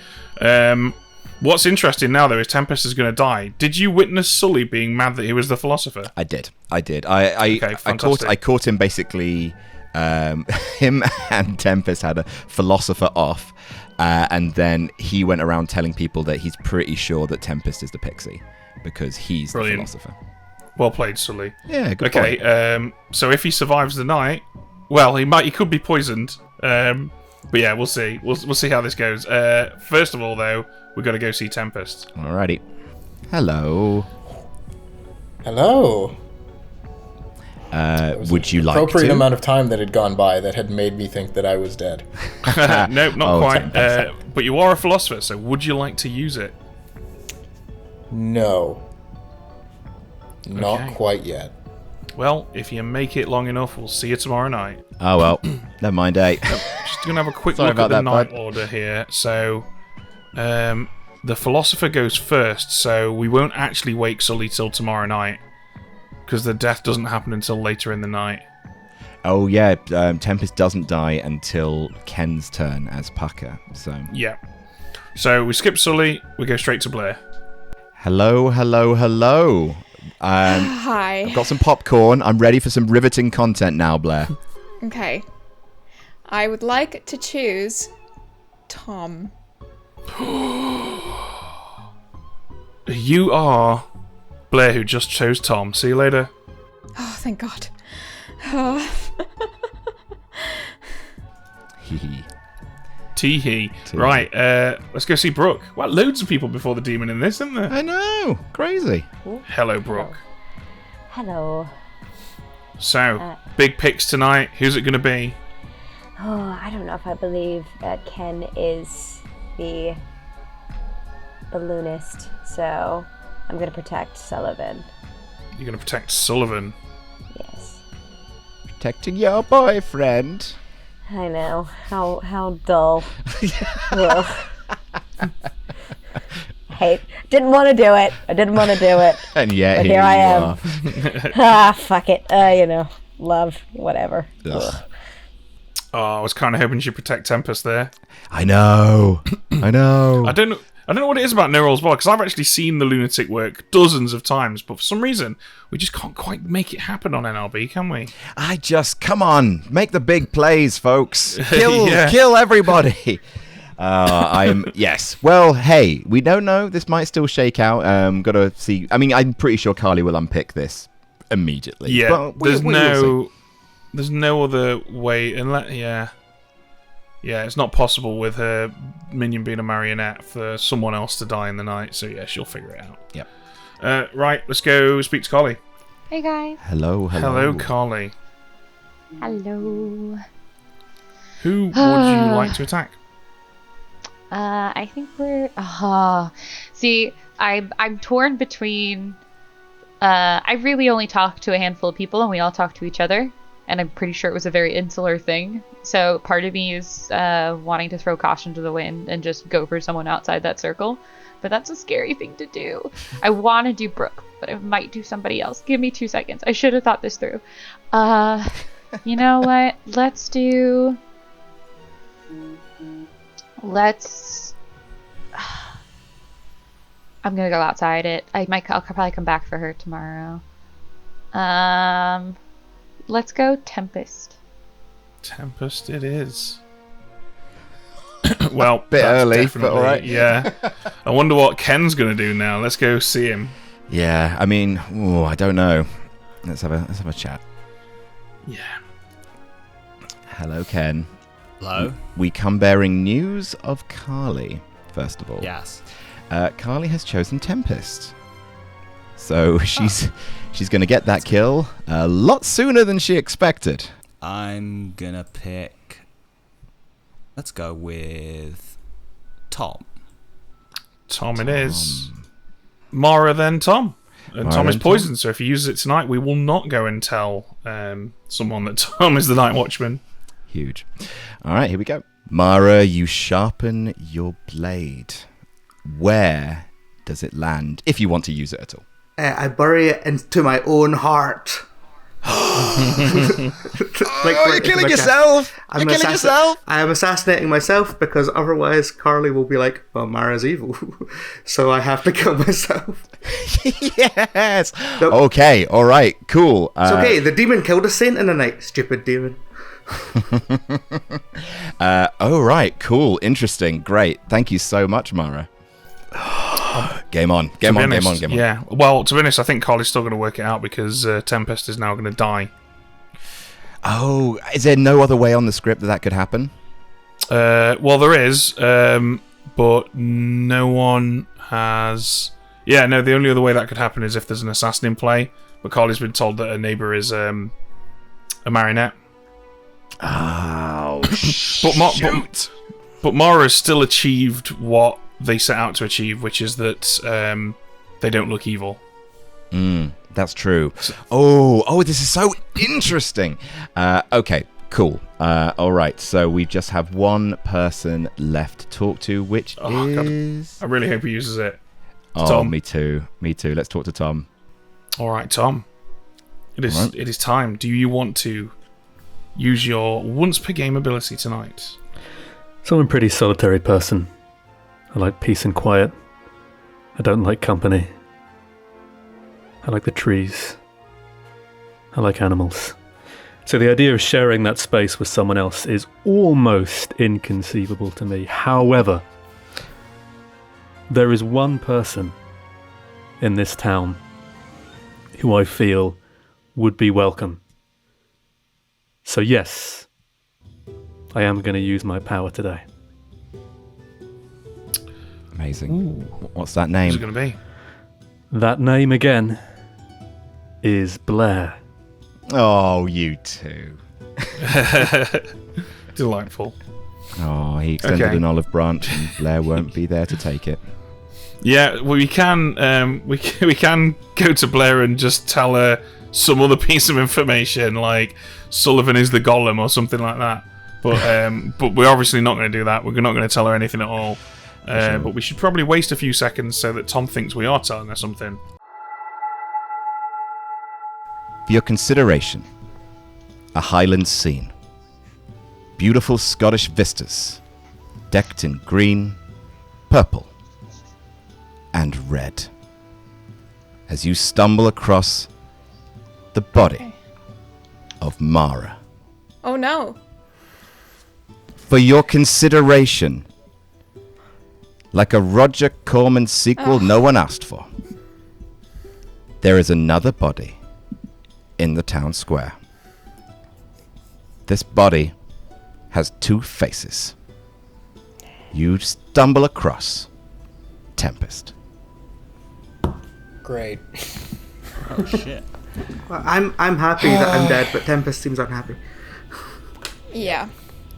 What's interesting now, though, is Tempest is going to die. Did you witness Sully being mad that he was the philosopher? I did. I caught him basically. Him and Tempest had a philosopher off, and then he went around telling people that he's pretty sure that Tempest is the pixie because he's the philosopher. Well played, Sully. Yeah, good point. So if he survives the night, well, he could be poisoned. But yeah, we'll see. We'll see how this goes. First of all, though, we've got to go see Tempest. Alrighty. Hello. Hello. Would you like appropriate to? amount of time that had gone by that had made me think that I was dead. Nope, not quite. But you are a philosopher, so would you like to use it? No. Not quite yet. Well, if you make it long enough, we'll see you tomorrow night. Oh well, never mind, Just going to have a quick Sorry look at about the that, night bud. order here. So, the philosopher goes first, so we won't actually wake Sully till tomorrow night, because the death doesn't happen until later in the night. Oh yeah, Tempest doesn't die until Ken's turn as Pucker. So Yeah. So we skip Sully, we go straight to Blair. hello. Hi. I've got some popcorn. I'm ready for some riveting content now, Blair. Okay. I would like to choose Tom. You are Blair, who just chose Tom. See you later. Oh, thank God. Oh. Hee. Tee-hee. Right, let's go see Brooke. Well, loads of people before the demon in this, isn't there? I know. Crazy. Hello, Brooke. Hello. So, big picks tonight. Who's it going to be? Oh, I don't know if I believe that Ken is the balloonist, so I'm gonna protect Sullivan. You're going to protect Sullivan. Yes. Protecting your boyfriend. I know. How dull. Ugh. Didn't want to do it. I didn't want to do it. And yet but here I you am. Fuck it. Love, whatever. Ugh. Oh, I was kind of hoping she'd protect Tempest there. I know. I don't know what it is about No Rolls Bar, because I've actually seen the lunatic work dozens of times, but for some reason we just can't quite make it happen on NRB, can we? Come on, make the big plays, folks. Kill Yeah. kill everybody. Yes. Well, hey, we don't know. This might still shake out. Gotta see. I mean, I'm pretty sure Carly will unpick this immediately. Yeah. But we'll see. There's no other way unless Yeah, it's not possible with her minion being a marionette for someone else to die in the night. So yeah, she'll figure it out. Yep. Right, let's go speak to Carly. Hey guys. Hello. Hello, Carly. Hello. Who would you like to attack? I think we're. See, I'm torn between. I really only talk to a handful of people, and we all talk to each other. And I'm pretty sure it was a very insular thing. So part of me is wanting to throw caution to the wind and just go for someone outside that circle. But that's a scary thing to do. I want to do Brooke, but I might do somebody else. Give me 2 seconds. I should have thought this through. You know what? I'm gonna go outside it. I'll probably come back for her tomorrow. Let's go Tempest. Tempest it is. Well, Bit that's early, but definitely- all right. Yeah. I wonder what Ken's going to do now. Let's go see him. Yeah. I mean, I don't know. Let's have a chat. Yeah. Hello, Ken. Hello? We come bearing news of Carly, first of all. Yes. Carly has chosen Tempest. So she's going to get that kill a lot sooner than she expected. I'm gonna pick... Let's go with... Tom. Tom it is. Mara then Tom. And Mara Tom is then poisoned, so if he uses it tonight, we will not go and tell someone that Tom is the Night Watchman. Huge. All right, here we go. Mara, you sharpen your blade. Where does it land, if you want to use it at all? I bury it into my own heart. You're killing yourself! You're killing yourself! I am assassinating myself because otherwise Carly will be like, well, Mara's evil. So I have to kill myself. Yes! Nope. Okay, alright, cool. It's okay, the demon killed a saint in the night, stupid demon. Right, cool, interesting, great. Thank you so much, Mara. Game on. Yeah, well, to be honest, I think Carly's still going to work it out because Tempest is now going to die. Oh, is there no other way on the script that could happen? Well, there is, but no one has... Yeah, no, the only other way that could happen is if there's an assassin in play, but Carly's been told that her neighbour is a marionette. Oh, But Mara has still achieved what they set out to achieve, which is that they don't look evil. That's true. Oh, this is so interesting. Okay, cool. All right, so we just have one person left to talk to, which is... God. I really hope he uses it. Tom. Me too. Let's talk to Tom. All right, Tom. It is time. Do you want to use your once per game ability tonight? So I'm a pretty solitary person. I like peace and quiet. I don't like company. I like the trees. I like animals. So the idea of sharing that space with someone else is almost inconceivable to me. However, there is one person in this town who I feel would be welcome. So yes, I am going to use my power today. Amazing. Ooh. What's that name? Who's it going to be? That name again is Blair. Oh, you two. Delightful. Oh, he extended an olive branch and Blair won't be there to take it. Yeah, well, we can we can go to Blair and just tell her some other piece of information, like Sullivan is the golem or something like that. But we're obviously not going to do that. We're not going to tell her anything at all. Sure. But we should probably waste a few seconds so that Tom thinks we are telling her something. For your consideration, a Highland scene. Beautiful Scottish vistas, decked in green, purple, and red. As you stumble across the body of Mara. Oh no. For your consideration, like a Roger Corman sequel no one asked for, there is another body in the town square. This body has two faces. You stumble across Tempest. Great. Oh shit. Well, I'm happy that I'm dead, but Tempest seems unhappy. Yeah.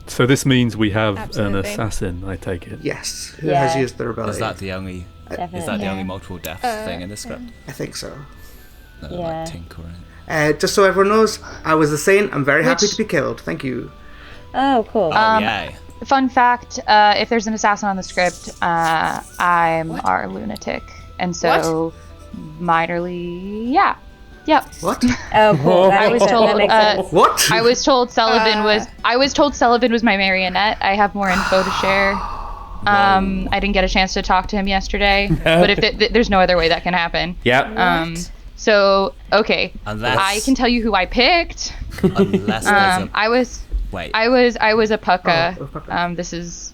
So this means we have Absolutely. an assassin, I take it. Yes, who has used their ability. Is that the only? Is that the only multiple deaths thing in the script? I think so. No, Yeah. like tinkering. Just so everyone knows, I was a saint. I'm very happy to be killed. Thank you. Oh, cool. Yay. Fun fact: if there's an assassin on the script, I'm our lunatic, and so minorly, yeah, yep. What? Oh, cool. I was told. That makes sense. What? I was told Sullivan was. I was told Sullivan was my marionette. I have more info to share. I didn't get a chance to talk to him yesterday, but if there's no other way that can happen. Yeah. So okay, Unless I can tell you who I picked. unless there's a I was. wait. I was a pucka. Oh, pucka. This is,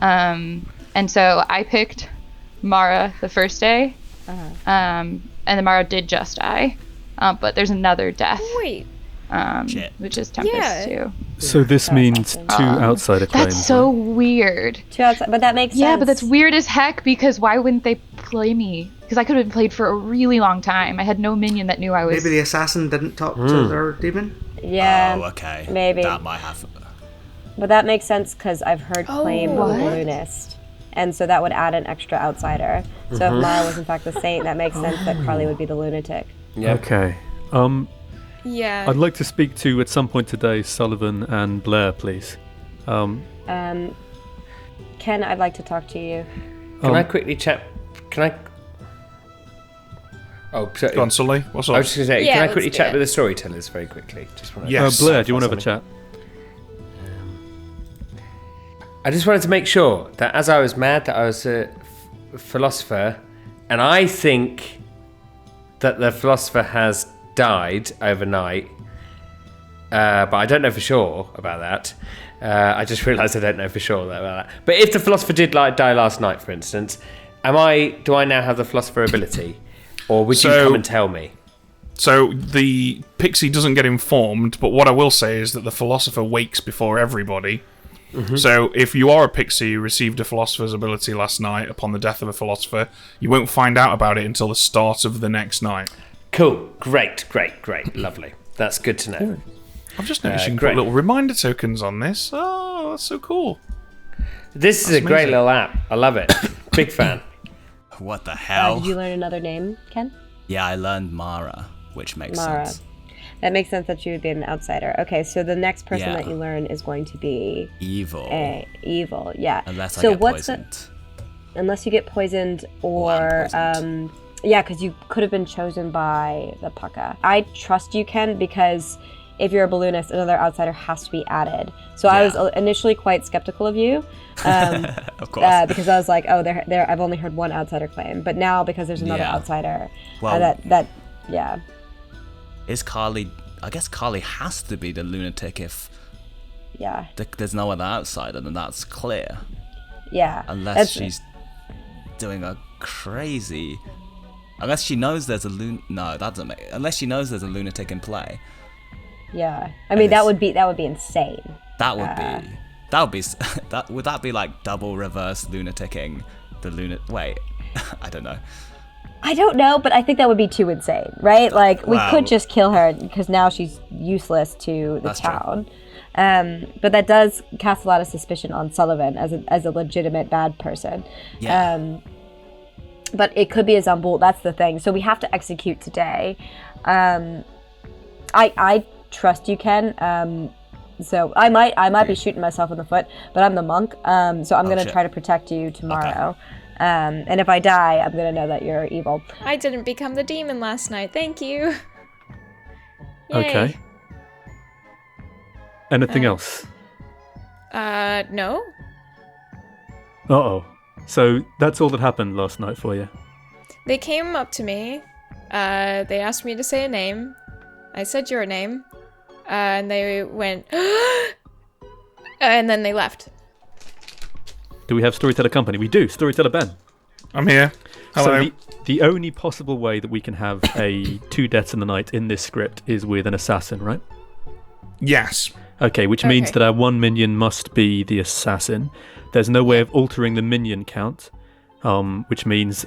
and so I picked Mara the first day, and then Mara did just die, but there's another death, Wait. Shit. which is Tempest Yeah. too. So this means two outsider claims. That's so right? weird. Two outside, but that makes sense. Yeah, but that's weird as heck because why wouldn't they play me? Because I could have been played for a really long time. I had no minion that knew I was. Maybe the assassin didn't talk to their demon. Yeah. Oh, okay. Maybe. That might have. But that makes sense because I've heard claim what? balloonist. And so that would add an extra outsider. So if Mara was in fact the saint, that makes sense that Carly would be the lunatic. Okay. Yeah. I'd like to speak to, at some point today, Sullivan and Blair, please. Ken, I'd like to talk to you. Can I quickly chat? Can I? Oh, so, Go on, Sully. What's up? I was just going to say, Yeah, can I let's quickly do chat it. with the storytellers very quickly? Just want to. Yes. Blair, do you want to have a chat? I just wanted to make sure that as I was mad that I was a philosopher, and I think that the philosopher has died overnight, but I don't know for sure about that. I just realised I don't know for sure about that. But if the philosopher did die last night, for instance, do I now have the philosopher ability, or would you come and tell me? So the pixie doesn't get informed, but what I will say is that the philosopher wakes before everybody. Mm-hmm. So if you are a pixie who received a philosopher's ability last night upon the death of a philosopher, you won't find out about it until the start of the next night. Cool. Great. Lovely. That's good to know. I've just noticed you can put little reminder tokens on this. Oh, that's so cool. This is a great little app. I love it. Big fan. What the hell? Did you learn another name, Ken? Yeah, I learned Mara, which makes sense. That makes sense that you would be an outsider. Okay, so the next person that you learn is going to be... Evil. Evil, yeah. Unless I get poisoned. Unless you get poisoned or... yeah, because you could have been chosen by the Pucka. I trust you, Ken, because if you're a balloonist, another outsider has to be added. So I was initially quite skeptical of you. Of course. Because I was like, oh, I've only heard one outsider claim. But now, because there's another outsider, yeah. Is Carly... I guess Carly has to be the lunatic if... Yeah. There's no other outsider, then that's clear. Yeah. Unless she's doing a crazy... Unless she knows there's a No, that doesn't make... Unless she knows there's a lunatic in play. Yeah. I mean, that would be insane. That would be... Would that be like double reverse lunaticking the Wait, I don't know. I don't know, but I think that would be too insane, right? Like, we could just kill her because now she's useless to the town. But that does cast a lot of suspicion on Sullivan as a legitimate bad person. Yeah. But it could be a Zambul, that's the thing. So we have to execute today. I trust you, Ken. So I might be shooting myself in the foot, but I'm the monk. So I'm going to try to protect you tomorrow. Okay. And if I die, I'm going to know that you're evil. I didn't become the demon last night. Thank you. Yay. Okay. Anything else? No. Uh-oh. So that's all that happened last night for you? They came up to me. They asked me to say a name. I said your name. And they went, and then they left. Do we have Storyteller Company? We do. Storyteller Ben. I'm here. Hello. So the only possible way that we can have a 2 deaths in the night in this script is with an assassin, right? Yes. Okay, which means that our 1 minion must be the assassin. There's no way of altering the minion count, which means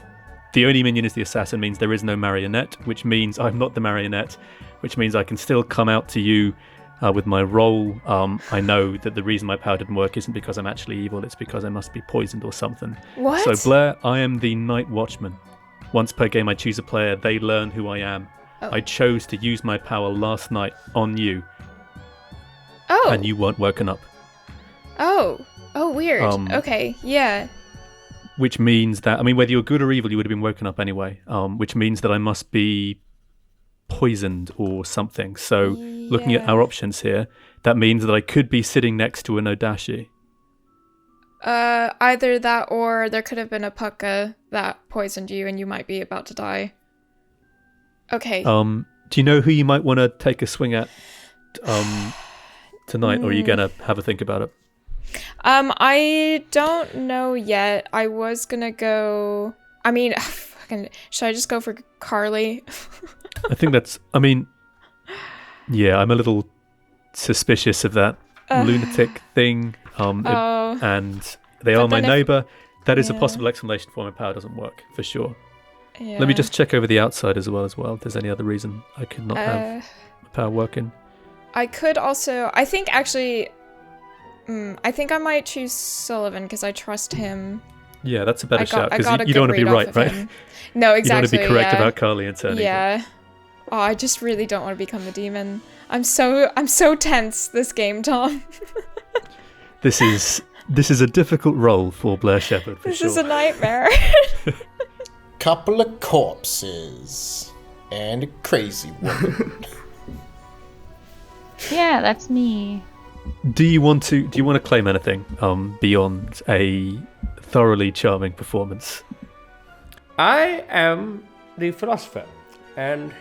the only minion is the assassin, means there is no marionette, which means I'm not the marionette, which means I can still come out to you with my role. I know that the reason my power didn't work isn't because I'm actually evil, it's because I must be poisoned or something. What? So Blair, I am the Night Watchman. Once per game I choose a player, they learn who I am. Oh. I chose to use my power last night on you. Oh. And you weren't woken up. Oh, weird. Okay, yeah. Which means that, I mean, whether you're good or evil, you would have been woken up anyway. Which means that I must be poisoned or something. So, looking at our options here, that means that I could be sitting next to an Odashi. Either that or there could have been a Pucka that poisoned you and you might be about to die. Okay. Do you know who you might want to take a swing at tonight, or are you going to have a think about it? I don't know yet. I was gonna go... I mean, should I just go for Carly? I think that's... I mean, yeah, I'm a little suspicious of that lunatic thing. And they are my neighbour. That is a possible explanation for why my power doesn't work, for sure. Yeah. Let me just check over the outside as well. If there's any other reason I could not have my power working. I could also... I think actually... I think I might choose Sullivan because I trust him. Yeah, that's a better shout because you don't want to be right, right? No, exactly. You don't want to be correct about Carly and turning. Yeah. Oh, I just really don't want to become the demon. I'm so tense this game, Tom. This is a difficult role for Blair Shepherd. This is a nightmare. Couple of corpses and a crazy woman. Yeah, that's me. Do you want to claim anything beyond a thoroughly charming performance? I am the philosopher, and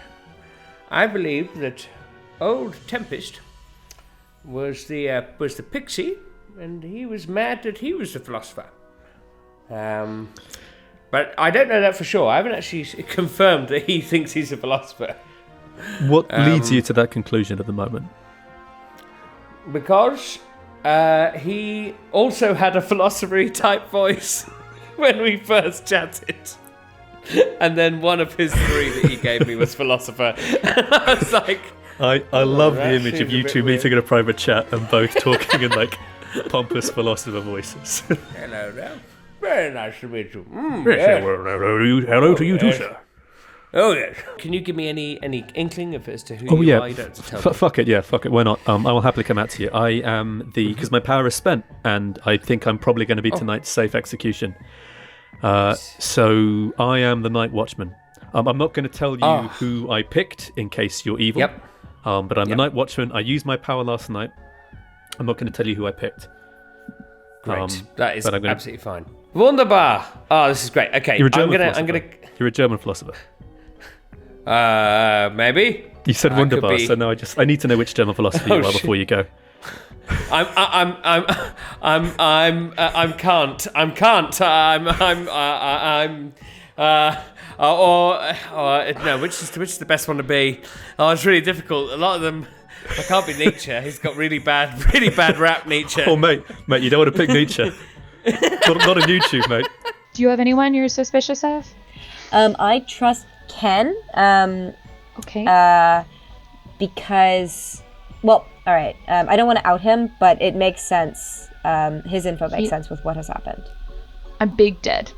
I believe that old Tempest was the pixie, and he was mad that he was the philosopher. But I don't know that for sure. I haven't actually confirmed that he thinks he's a philosopher. What leads you to that conclusion at the moment? Because he also had a philosophy type voice when we first chatted. And then one of his 3 that he gave me was philosopher. And I was like, I love the image of you two meeting in a private chat and both talking in like pompous philosopher voices. Hello there. Very nice to meet you. Yes. Hello to you too, sir. Oh yes. Can you give me any inkling as to who Oh you yeah, are? You don't have to tell me. fuck it. Why not? I will happily come out to you. I am because my power is spent, and I think I'm probably going to be tonight's safe execution. So I am the Night Watchman. I'm not going to tell you who I picked in case you're evil. Yep. But I'm the Night Watchman. I used my power last night. I'm not going to tell you who I picked. Great. That is absolutely fine. Wunderbar. Oh, this is great. Okay. You're a German philosopher. You're a German philosopher. Maybe. You said wunderbar, so no. I need to know which German philosopher you are before you go. I'm can't. No, which is the best one to be? Oh, it's really difficult. A lot of them. I can't be Nietzsche. He's got really bad rap, Nietzsche. Oh, mate, you don't want to pick Nietzsche. not on YouTube, mate. Do you have anyone you're suspicious of? I trust Ken. Okay. Because, well, all right. I don't want to out him, but it makes sense. His info makes sense with what has happened. I'm big dead.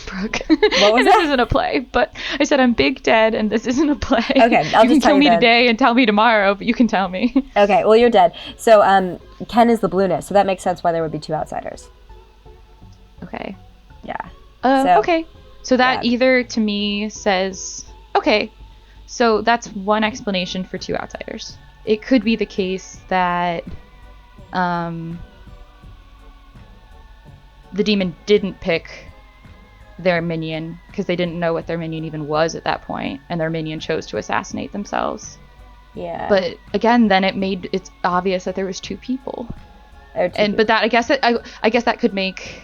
Brooke. What was This isn't a play, but I said I'm big dead and this isn't a play. Okay, I'll you can just tell kill you me then. today and tell me tomorrow, but you can tell me. Okay, well, you're dead. So, Ken is the blueness, so that makes sense why there would be two outsiders. Okay. Yeah. Okay. So that either to me says, okay, so that's one explanation for two outsiders. It could be the case that the demon didn't pick their minion because they didn't know what their minion even was at that point, and their minion chose to assassinate themselves. Yeah. But again, then it's obvious that there was two people. But that I guess that could make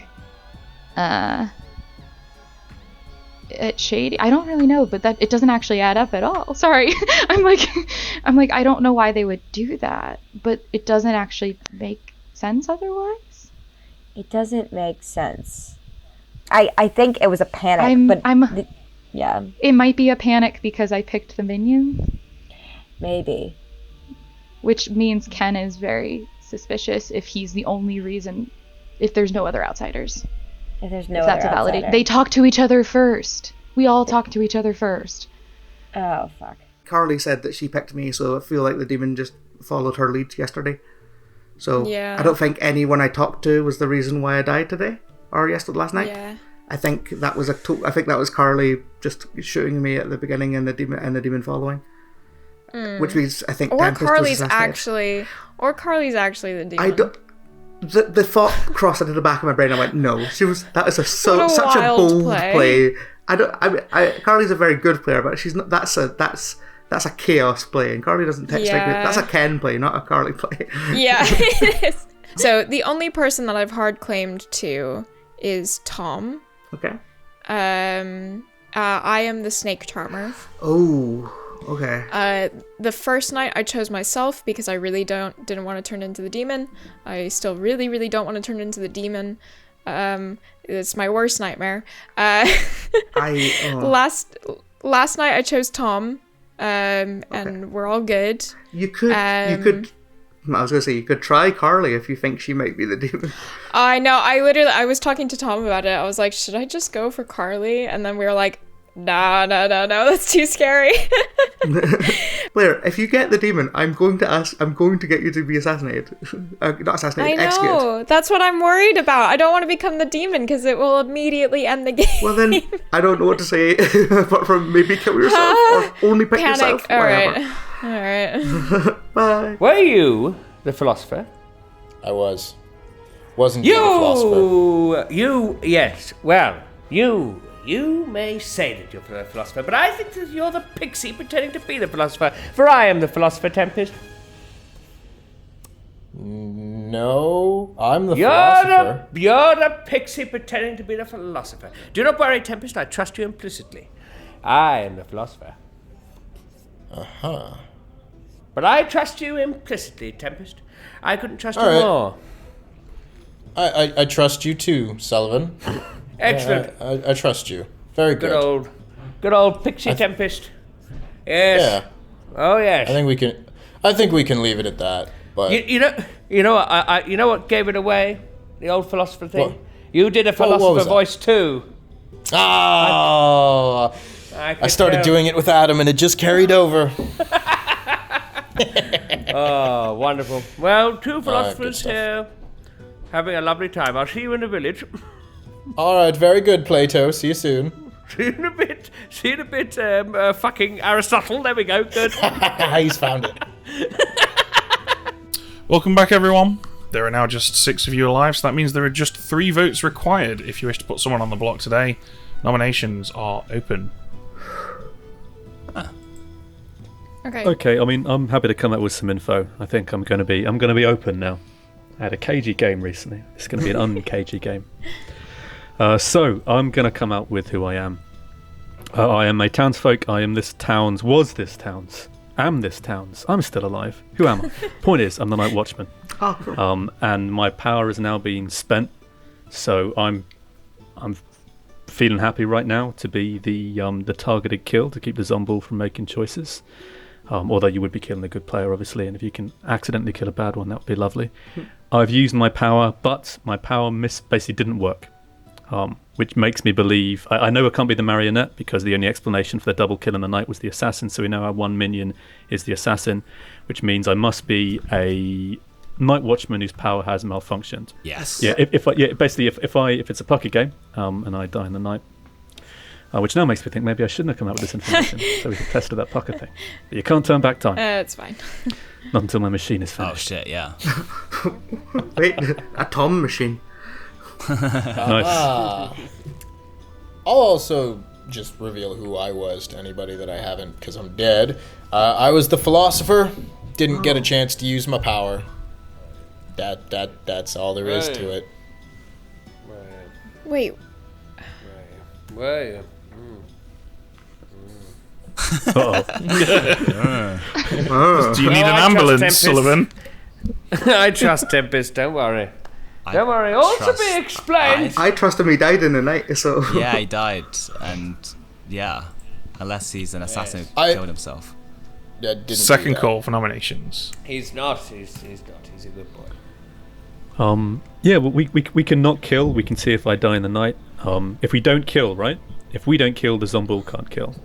it shady. I don't really know, but that it doesn't actually add up at all. Sorry. I'm like I don't know why they would do that, but it doesn't actually make sense otherwise. It doesn't make sense. I think it was a panic, yeah. It might be a panic because I picked the minion. Maybe. Which means Ken is very suspicious if he's the only reason, if there's no other outsiders. If there's no if other that's a validity. outsider. They talk to each other first. We all talk to each other first. Oh, fuck. Carly said that she picked me, so I feel like the demon just followed her lead yesterday. So Yeah. I don't think anyone I talked to was the reason why I died today or last night. Yeah. I think that was I think that was Carly just shooting me at the beginning and the demon following. Which means I think Or Tempest was Carly's assassinated. actually the demon. I don't. The thought crossed into the back of my brain. I went, no, that is such a wild bold play. Carly's a very good player, but she's not. That's a chaos play, and Carly doesn't text like Yeah. that's a Ken play, not a Carly play. Yeah, it is. So the only person that I've hard claimed to is Tom. Okay. I am the snake charmer. Oh, okay. The first night I chose myself because I really didn't want to turn into the demon. I still really, really don't want to turn into the demon. It's my worst nightmare. Last night I chose Tom. And we're all good. You could. I was gonna say you could try Carly if you think she might be the demon. I know. I was talking to Tom about it. I was like, should I just go for Carly? And then we were like, no, that's too scary. Blair, if you get the demon, I'm going to get you to be assassinated. Not assassinated, I know. executed. That's what I'm worried about. I don't want to become the demon because it will immediately end the game. Well then, I don't know what to say apart from maybe kill yourself or only pick Panic. yourself. All Whatever. right. Bye. Were you the philosopher? I was. Wasn't you the philosopher? Yes. Well, you may say that you're the philosopher, but I think that you're the pixie pretending to be the philosopher, for I am the philosopher, Tempest. No, I'm the philosopher. You're the pixie pretending to be the philosopher. Do not worry, Tempest, I trust you implicitly. I am the philosopher. Uh-huh. But I trust you implicitly, Tempest. I couldn't trust you right. more. I trust you too, Sullivan. Excellent. Yeah, I trust you. Very good. Good old pixie Tempest. Yes. Yeah. Oh yes. I think we can leave it at that. But You know what gave it away? The old philosopher thing. What? You did a What was philosopher that? voice too. I started doing it with Adam, and it just carried over. Oh, wonderful. Well, two good philosophers stuff. here, having a lovely time. I'll see you in the village. All right, very good, Plato. See you soon. See you in a bit. See you in a bit. Fucking Aristotle. There we go. Good. He's found it. Welcome back, everyone. There are now just 6 of you alive, so that means there are just 3 votes required if you wish to put someone on the block today. Nominations are open. Okay. Okay, I mean, I'm happy to come up with some info. I think I'm going to be open now. I had a cagey game recently. It's going to be an uncagey game. So I'm going to come out with who I am. I am a townsfolk. I am this town's. Was this town's. Am this town's. I'm still alive. Who am I? Point is, I'm the Night Watchman. Oh, cool. And my power is now being spent. So I'm feeling happy right now to be the targeted kill to keep the Zombie from making choices. Although you would be killing a good player, obviously, and if you can accidentally kill a bad one, that would be lovely. I've used my power, but my power basically didn't work, which makes me believe... I know it can't be the marionette, because the only explanation for the double kill in the night was the assassin, so we know our one minion is the assassin, which means I must be a Night Watchman whose power has malfunctioned. Yes. Yeah, if it's a pocket game, and I die in the night, which now makes me think maybe I shouldn't have come out with this information, so we could test that pucker thing. But you can't turn back time. It's fine. Not until my machine is Oh finished. shit, yeah. Wait, a Tom machine. Nice. I'll also just reveal who I was to anybody that I haven't, because I'm dead. I was the philosopher. Didn't get a chance to use my power. That's all there is to it. Wait. Well, Uh-oh. Do you need an I trust ambulance, Tempest. Sullivan? I trust Tempest. Don't worry. Don't worry. All to be explained. I trust him. He died in the night, so Yeah, he died, and yeah, unless he's an assassin who I- killed himself. I didn't do Second that. call for nominations. He's not. He's not. He's a good boy. Yeah, well, we can not kill. We can see if I die in the night. If we don't kill, right? If we don't kill, the zombie can't kill.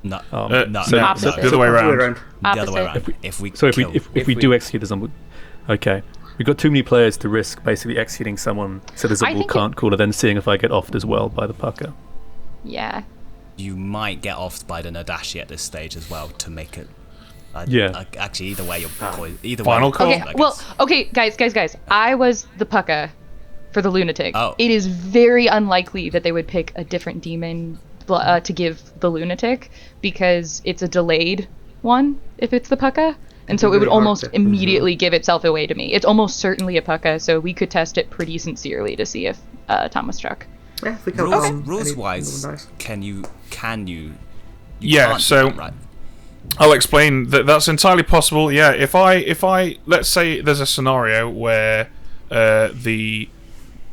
No, Um, no, so- no, Opposite. no. The other way around. The other way Opposite. around. If we So kill, if we do execute the zombie, okay. We've got too many players to risk basically executing someone so the zombie think can't call, and then seeing if I get offed as well by the pucker. Yeah. you might get off by the Nadashi at this stage as well to make it. Yeah. Actually, either way, either Final way. call? Okay, well, okay, guys. I was the pucka for the lunatic. Oh. It is very unlikely that they would pick a different demon to give the lunatic, because it's a delayed one if it's the pucka. And so it would really hard almost to- immediately give itself away to me. It's almost certainly a pucka, so we could test it pretty sincerely to see if Tom was struck. yeah, if we kill Rules, Tom, rules any- wise, no one dies. can you Yeah, can't do so- that, right? I'll explain that that's entirely possible. Yeah, if I let's say there's a scenario where the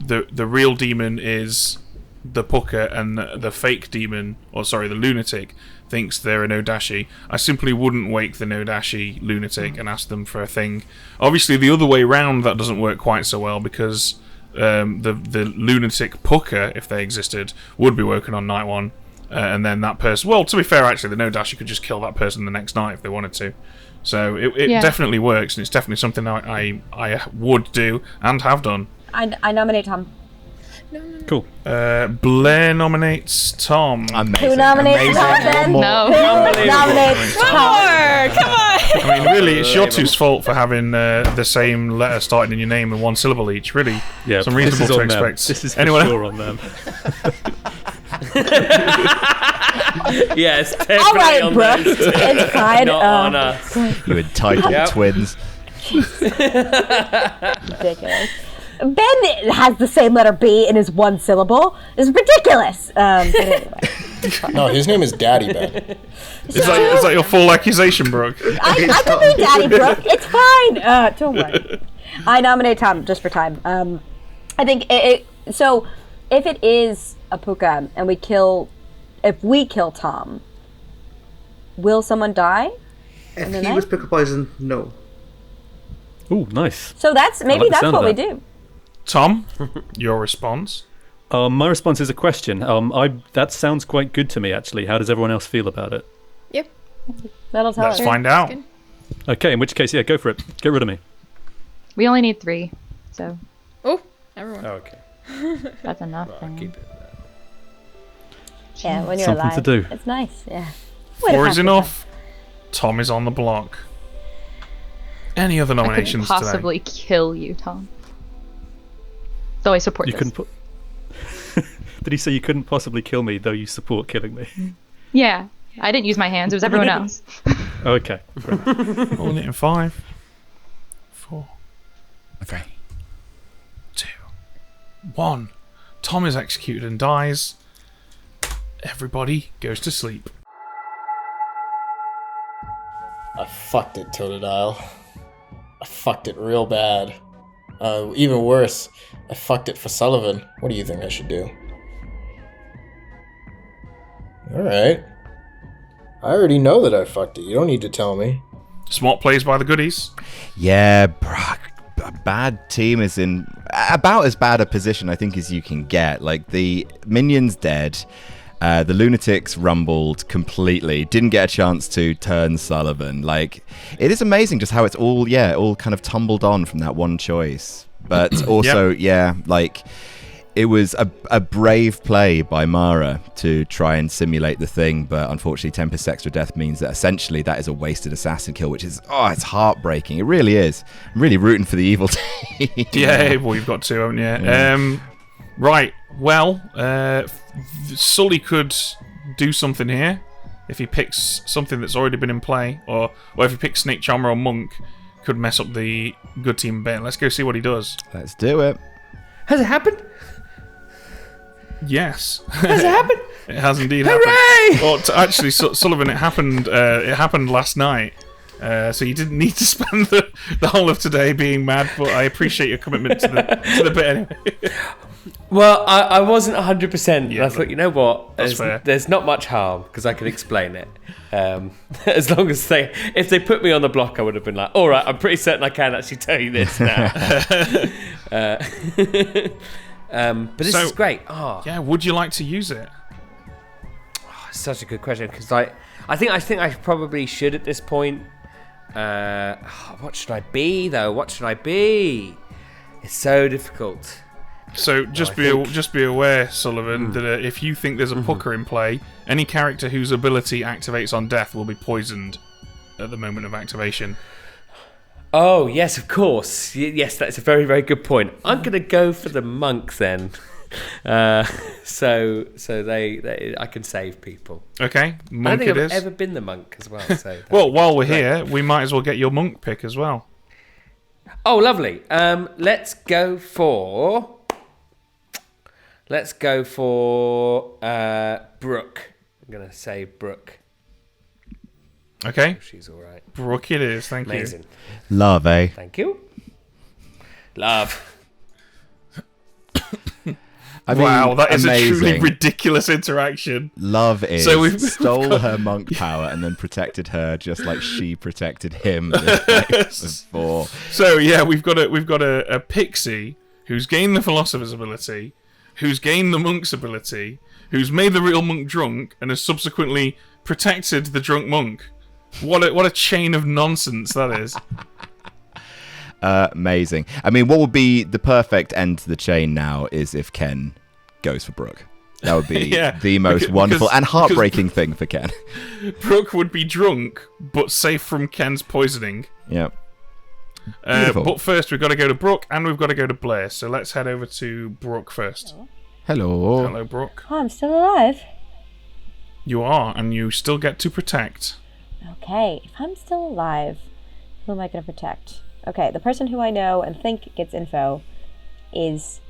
real demon is the pucker and the fake demon, or sorry, the lunatic thinks they're a Nodashi, I simply wouldn't wake the Nodashi lunatic and ask them for a thing. Obviously, the other way round that doesn't work quite so well, because the lunatic pucker, if they existed, would be woken on night one. And then that person... Well, to be fair, actually, the Nodashi could just kill that person the next night if they wanted to. So it Yeah. definitely works, and it's definitely something I would do and have done. I nominate Tom. Cool. Blair nominates Tom. Amazing. Who nominates Tom then? No. Who nominates Tom? Come on. I mean, really, it's your two's fault for having the same letter starting in your name and one syllable each. Really, Yeah, it's this unreasonable is to on them. expect. This is for anyone sure on them. Yes, All definitely right, on Brooke. them. It's fine. Not on us. You entitled Yep. twins. Ridiculous. Ben has the same letter B in his one syllable. It's ridiculous. But anyway. No, his name is Daddy Ben. Is that your full accusation, Brooke? I can be Daddy Brooke. It's fine. Don't worry. I nominate Tom just for time. I think so. If it is a puka and if we kill Tom, will someone die? If And then he was pickle poison, no. Ooh, nice. So that's I like the that's sound what of we that. do. Tom, your response? My response is a question. That sounds quite good to me, actually. How does everyone else feel about it? Yep. That'll tell Let's us. find out. Good. Okay, in which case, yeah, go for it. Get rid of me. We only need 3, so Oh, everyone. Okay. that's enough. I'll then. keep it. Yeah, when you're Something alive. to do. It's nice, yeah. 4 is enough. Tom is on the block. Any other I couldn't nominations possibly kill you, Tom. Though I support You this. couldn't put. Did he say you couldn't possibly kill me, though you support killing me? Yeah, I didn't use my hands. It was everyone else. Okay. today? Holding it in 5, 4, Okay. 2, 1. Tom is executed and dies. Everybody goes to sleep. I fucked it, Totodile. I fucked it real bad. Even worse, I fucked it for Sullivan. What do you think I should do? Alright. I already know that I fucked it. You don't need to tell me. Smart plays by the goodies. Yeah, a bad team is in about as bad a position, I think, as you can get. Like, the minion's dead. The lunatics rumbled completely. Didn't get a chance to turn Sullivan. Like, it is amazing just how it's all kind of tumbled on from that one choice. But also, like, it was a brave play by Mara to try and simulate the thing. But unfortunately, Tempest Extra Death means that essentially that is a wasted assassin kill, which is, it's heartbreaking. It really is. I'm really rooting for the evil team. Yeah, well, you've got 2, haven't you? Yeah. Right. Well, Sully could do something here if he picks something that's already been in play, or if he picks Snake Charmer or Monk, could mess up the good team a bit. Let's go see what he does. Let's do it. Has it happened? Yes. Has it happened? It has indeed Hooray! happened. Well, actually, Sullivan, it happened. It happened last night. So you didn't need to spend the whole of today being mad, but I appreciate your commitment to the bit anyway. Well, I wasn't 100%. Yeah, I thought, you know what? that's fair. There's not much harm because I can explain it. As long as if they put me on the block, I would have been like, all right, I'm pretty certain I can actually tell you this now. But this is great. Oh, yeah. Would you like to use it? such a good question because I think I probably should at this point. What should I be though? What should I be? It's so difficult. So just be aware, Sullivan, that if you think there's a pucker in play, any character whose ability activates on death will be poisoned at the moment of activation. Oh yes, of course. Yes, that's a very, very good point. I'm gonna go for the monk then. So they I can save people. Okay, monk I don't think it I've is. ever been the monk as well. So well, while we're here, we might as well get your monk pick as well. Oh, lovely. Let's go for Brooke. I'm gonna say Brooke. Okay, She's all right. Brooke it is. Thank Amazing. Love, eh? Thank you. Love. I mean, wow, that is amazing. a truly ridiculous interaction. Love is So we've stole her monk power and then protected her just like she protected him before. So yeah, we've got a pixie who's gained the philosopher's ability, who's gained the monk's ability, who's made the real monk drunk, and has subsequently protected the drunk monk. What a chain of nonsense that is. Amazing. I mean, what would be the perfect end to the chain now is if Ken goes for Brooke. That would be the most wonderful and heartbreaking thing for Ken. Brooke would be drunk, but safe from Ken's poisoning. Yep. But first, we've got to go to Brooke, and we've got to go to Blair. So let's head over to Brooke first. Hello. Hello, Brooke. Oh, I'm still alive. You are, and you still get to protect. Okay, if I'm still alive, who am I going to protect? Okay, the person who I know and think gets info is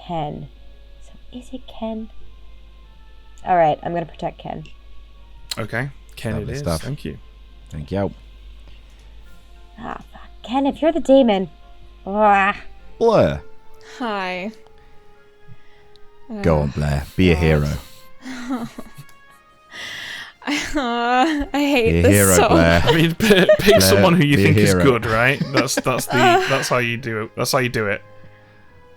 Ken. So is it Ken? Alright, I'm going to protect Ken. Okay, Ken Lovely it is. stuff. Thank you. Thank you. Ah, fuck. Ken, if you're the demon. Ah. Blair. Hi. Go on, Blair. Be a hero. I hate Be a this hero, so Blair. I mean, pick someone who you be a think is hero. good, right? That's how you do it. That's how you do it.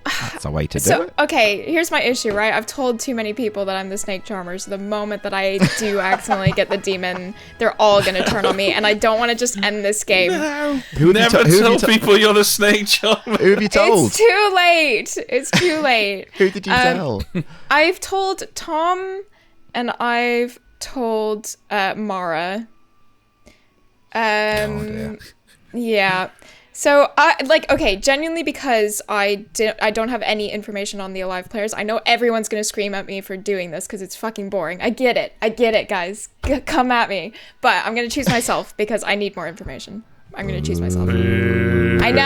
That's a way to do So, it. okay, here's my issue, right? I've told too many people that I'm the snake charmer, so the moment that I do accidentally get the demon, they're all gonna turn on me, and I don't want to just end this game. Who have Never you tell people you're the snake charmer. Who have you told? It's too late. It's too late. Who did you tell? I've told Tom, and I've told Mara. Dear. Yeah. So okay, genuinely, because I don't have any information on the alive players. I know everyone's gonna scream at me for doing this because it's fucking boring. I get it, guys. Come at me. But I'm gonna choose myself because I need more information. I'm gonna choose myself. I know.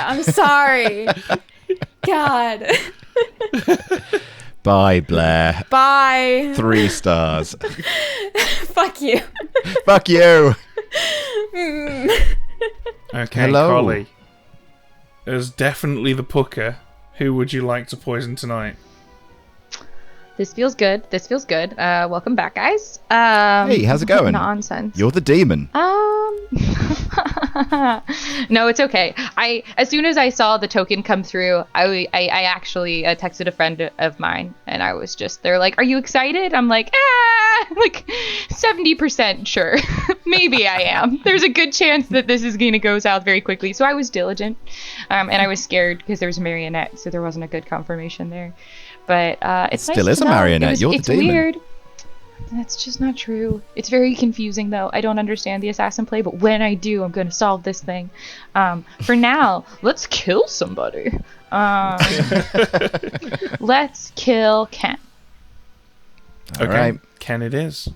I'm sorry. God. Bye, Blair. Bye. 3 stars. Fuck you. Fuck you. Okay, Hello. Collie. As definitely the Pooker, who would you like to poison tonight? This feels good. Welcome back, guys. Hey, how's it going? Nonsense. You're the demon. No, it's okay. As soon as I saw the token come through, I actually texted a friend of mine, and I was just, they're like, "Are you excited?" I'm like, like 70% sure. Maybe I am. There's a good chance that this is going to go south very quickly. So I was diligent, and I was scared because there was a marionette, so there wasn't a good confirmation there. But it's Still nice is to a know. marionette. You're the it's demon. Weird. That's just not true. It's very confusing, though. I don't understand the assassin play, but when I do, I'm going to solve this thing. For now, let's kill somebody. Let's kill Ken. All right. Ken it is.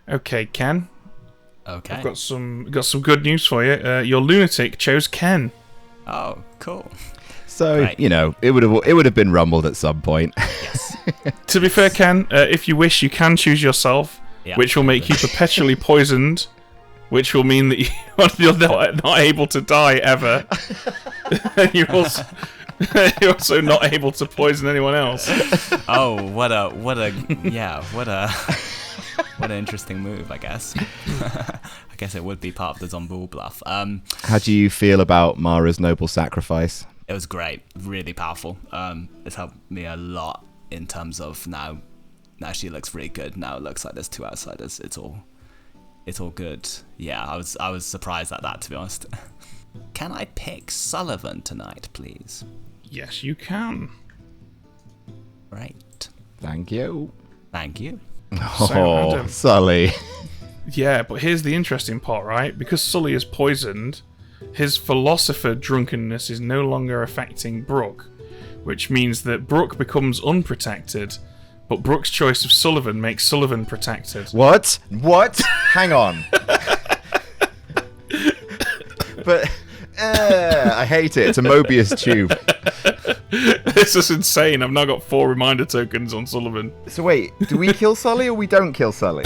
Okay, Ken. Okay. I've got some good news for you. Your lunatic chose Ken. Oh, cool. So, Right. it would have been rumbled at some point. Yes. To be fair, Ken, if you wish, you can choose yourself, Yeah, which will make you perpetually poisoned, which will mean that you're not able to die ever. And you're also not able to poison anyone else. Oh, what an interesting move, I guess. I guess it would be part of the Zombul bluff. How do you feel about Mara's noble sacrifice? It was great, really powerful. It's helped me a lot in terms of now she looks really good. Now it looks like there's 2 outsiders. It's all good. Yeah, I was surprised at that, to be honest. Can I pick Sullivan tonight, please? Yes, you can. Right. Thank you. Thank you. Oh, random. Sully. Yeah, but here's the interesting part, right? Because Sully is poisoned, his philosopher drunkenness is no longer affecting Brooke, which means that Brooke becomes unprotected, but Brooke's choice of Sullivan makes Sullivan protected. What? Hang on. But I hate it. It's a Mobius tube. This is insane. I've now got 4 reminder tokens on Sullivan. So wait, do we kill Sully or we don't kill Sully?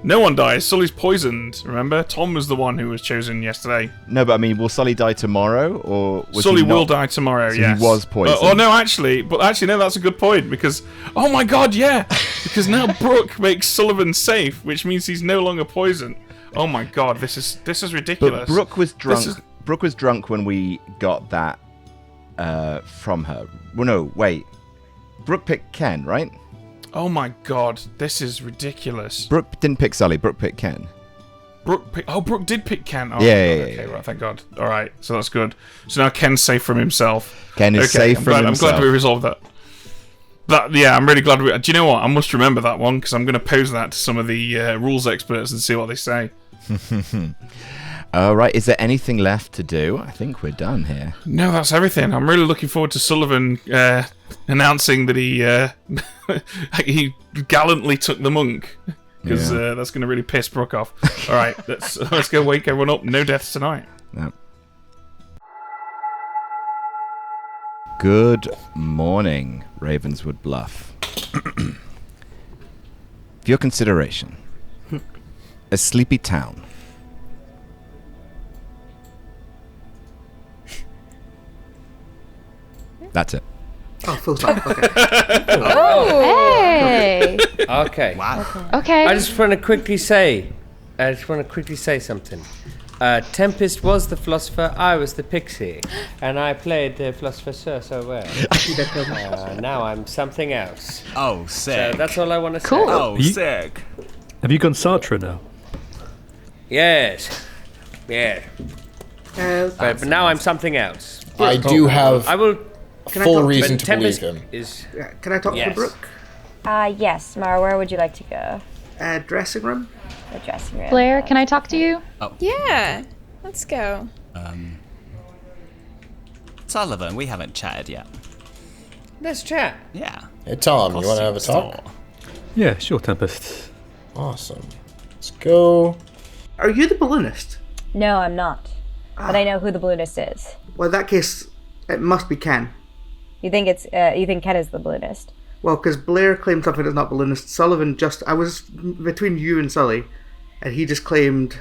No one dies. Sully's poisoned, remember? Tom was the one who was chosen yesterday. No, but I mean, will Sully die tomorrow, or was Sully he not? will die tomorrow, So yes. he was poisoned. Oh, no, actually, no, that's a good point, because, oh my god, yeah! Because now Brooke makes Sullivan safe, which means he's no longer poisoned. Oh my god, this is ridiculous. But Brooke was drunk. Brooke was drunk when we got that from her. Well, no, wait. Brooke picked Ken, right? Oh my god, this is ridiculous. Brooke didn't pick Sully. Brooke picked Ken. Brooke did pick Ken. Oh, Yeah, okay, right, thank god. All right, so that's good. So now Ken's safe from himself. Ken is safe from himself. I'm glad we resolved that. I'm really glad we... Do you know what? I must remember that one, because I'm going to pose that to some of the rules experts and see what they say. All right, is there anything left to do? I think we're done here. No, that's everything. I'm really looking forward to Sullivan announcing that he gallantly took the monk, because that's going to really piss Brooke off. All right, let's go wake everyone up. No deaths tonight. No. Good morning, Ravenswood Bluff. For your consideration, a sleepy town. Oh, full stop. Okay. Hey. Okay. Wow. Okay. I just want to quickly say something. Tempest was the philosopher, I was the pixie, and I played the philosopher so well. Now I'm something else. Oh, sick. So that's all I want to say. Cool. Oh, sick. Have you gone Sartre now? Yes. Yeah. But now I'm something else. I do have I will. full talk- reason But to believe Tempest him. is. Can I talk to Yes. Brooke? Yes, Mara, where would you like to go? Dressing room? The dressing room. Blair, can I talk to you? Yeah, let's go. Sullivan, we haven't chatted yet. Let's chat. Yeah. Hey, Tom, you want to have a Costume talk? store. Yeah, sure, Tempest. Awesome. Let's go. Are you the balloonist? No, I'm not. But I know who the balloonist is. Well, in that case, it must be Ken. You think you think Ken is the balloonist? Well, because Blair claimed something that's not balloonist. Sullivan I was between you and Sully, and he just claimed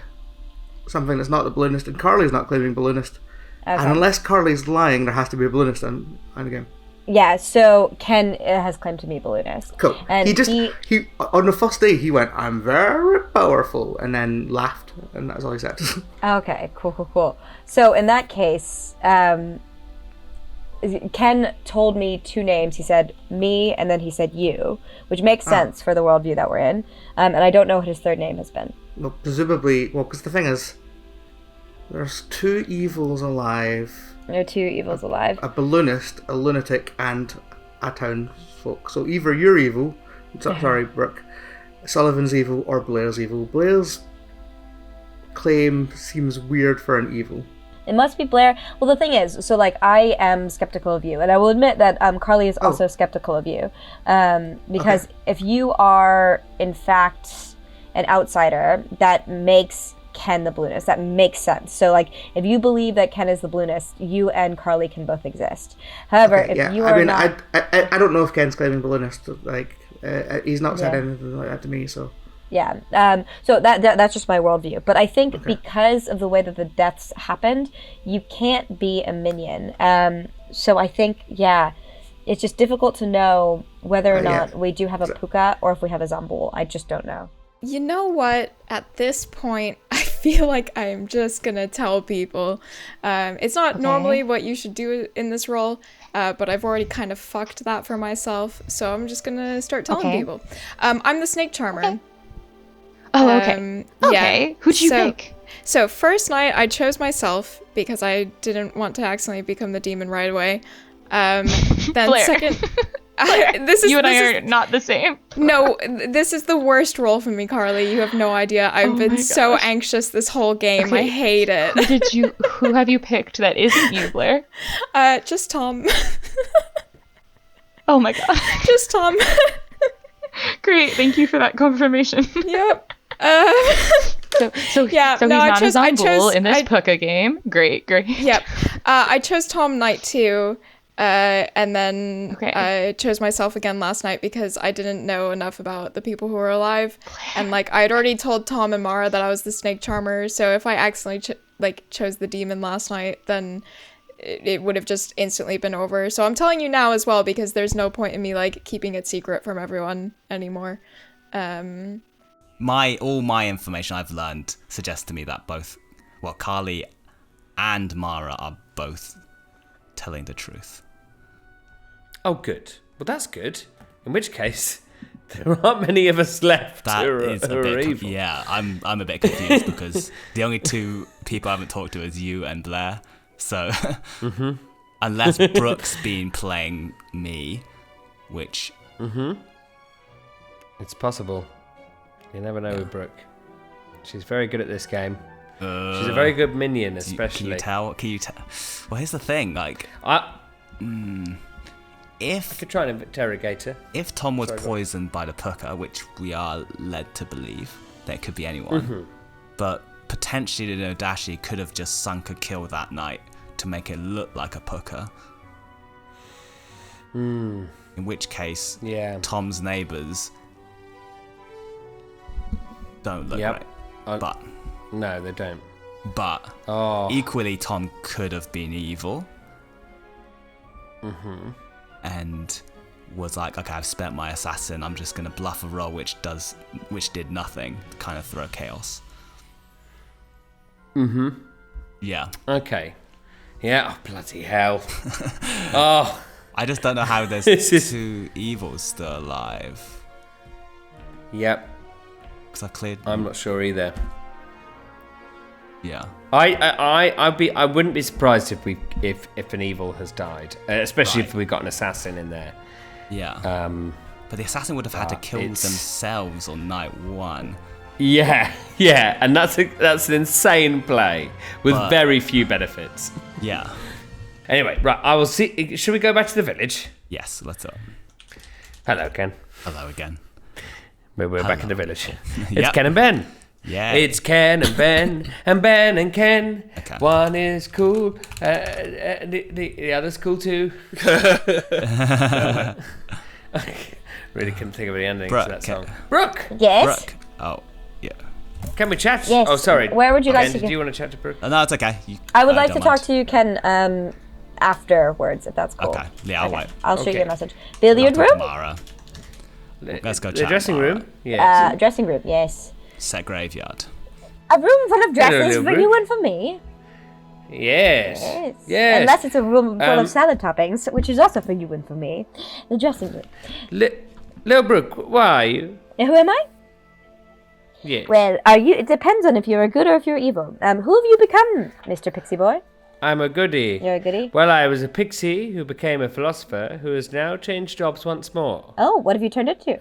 something that's not the balloonist, and Carly's not claiming balloonist. Okay. And unless Carly's lying, there has to be a balloonist on the game. Yeah, so Ken has claimed to be balloonist. Cool. And he on the first day he went, "I'm very powerful," and then laughed, and that's all he said. Okay, cool. So in that case, Ken told me two names. He said me, and then he said you, which makes sense for the worldview that we're in. And I don't know what his third name has been. Well, presumably, because the thing is, there's two evils alive. There are two evils alive. A balloonist, a lunatic, and a townsfolk. So either you're evil, sorry, Brooke, Sullivan's evil, or Blair's evil. Blair's claim seems weird for an evil. It must be Blair. Well, the thing is, so like I am skeptical of you, and I will admit that Carly is also skeptical of you, because if you are in fact an outsider, that makes Ken the balloonist. That makes sense. So like if you believe that Ken is the balloonist, you and Carly can both exist. However, if you are not, I don't know if Ken's claiming balloonist. Like he's not said anything like that to me. So. Yeah. So that's just my worldview. But I think because of the way that the deaths happened, you can't be a minion. So I think, it's just difficult to know whether or not we do have a puka or if we have a Zambul. I just don't know. You know what? At this point, I feel like I'm just gonna tell people. It's not normally what you should do in this role, but I've already kind of fucked that for myself. So I'm just gonna start telling people. I'm the snake charmer. Okay. Oh, okay. Okay. Who'd you pick? So first night I chose myself because I didn't want to accidentally become the demon right away. Then Blair. second, you and I are not the same. No, this is the worst role for me, Carly. You have no idea. I've been so anxious this whole game. Okay. I hate it. Who have you picked that isn't you, Blair? Just Tom. Oh my god. Just Tom. Great. Thank you for that confirmation. Yep. So he's not a Zambul in this puka game. Great. Yep. I chose Tom night 2, and then I chose myself again last night because I didn't know enough about the people who were alive, and like I had already told Tom and Mara that I was the snake charmer. So if I accidentally chose the demon last night, then it would have just instantly been over. So I'm telling you now as well because there's no point in me like keeping it secret from everyone anymore. All my information I've learned suggests to me that both, Carly and Mara are both telling the truth. Oh, good. Well, that's good. In which case, there aren't many of us left. That is a bit evil. Yeah, I'm a bit confused because the only two people I haven't talked to is you and Blair. So unless Brooke's been playing me, which it's possible. You never know with Brooke. She's very good at this game. She's a very good minion, especially. Can you tell? Well, here's the thing. Like, if I could try and interrogate her. If Tom was poisoned by the puka, which we are led to believe, that could be anyone. But potentially the Nodashi could have just sunk a kill that night to make it look like a puka. In which case, Tom's neighbours don't look right. But no, they don't. But equally, Tom could have been evil. and was like, okay, I've spent my assassin, I'm just going to bluff a roll which did nothing to kind of throw chaos. Mm-hmm. Yeah. Okay. Yeah, oh, bloody hell. Oh. I just don't know how there's two evils still alive. Yep. Because I cleared... I'm not sure either. Yeah. I wouldn't be surprised if an evil has died, especially if we got an assassin in there. Yeah. But the assassin would have had to kill themselves on night 1. Yeah, and that's an insane play with very few benefits. Yeah. Anyway, right, I will see. Should we go back to the village? Yes, let's go. Hello, Ken. Hello again. We're back in the village. It's Ken and Ben. Yeah. It's Ken and Ben, and Ben and Ken. Okay. One is cool, the other's cool too. Really couldn't think of the ending to that song. Brooke! Yes? Brooke. Oh, yeah. Can we chat? Yes. Oh, sorry. Where would you like to go? go? Do you want to chat to Brooke? No, it's okay. I would like to don't talk mind. to you, Ken, afterwards, if that's cool. Okay. Yeah, I'll wait. I'll shoot Okay. you a message. Billiard I'll talk room? to Mara. Let's go The chat. dressing Mara. room? Yes. Dressing room, yes. Set graveyard. A room full of dresses little for Brooke. you and for me. Yes. Yes. Unless it's a room full of salad toppings, which is also for you and for me. The dressing room. Little Brooke, why are you? Who am I? Yes. Well, are you? It depends on if you're a good or if you're evil. Who have you become, Mr. Pixie Boy? I'm a goodie. You're a goodie? Well, I was a pixie who became a philosopher who has now changed jobs once more. Oh, what have you turned into?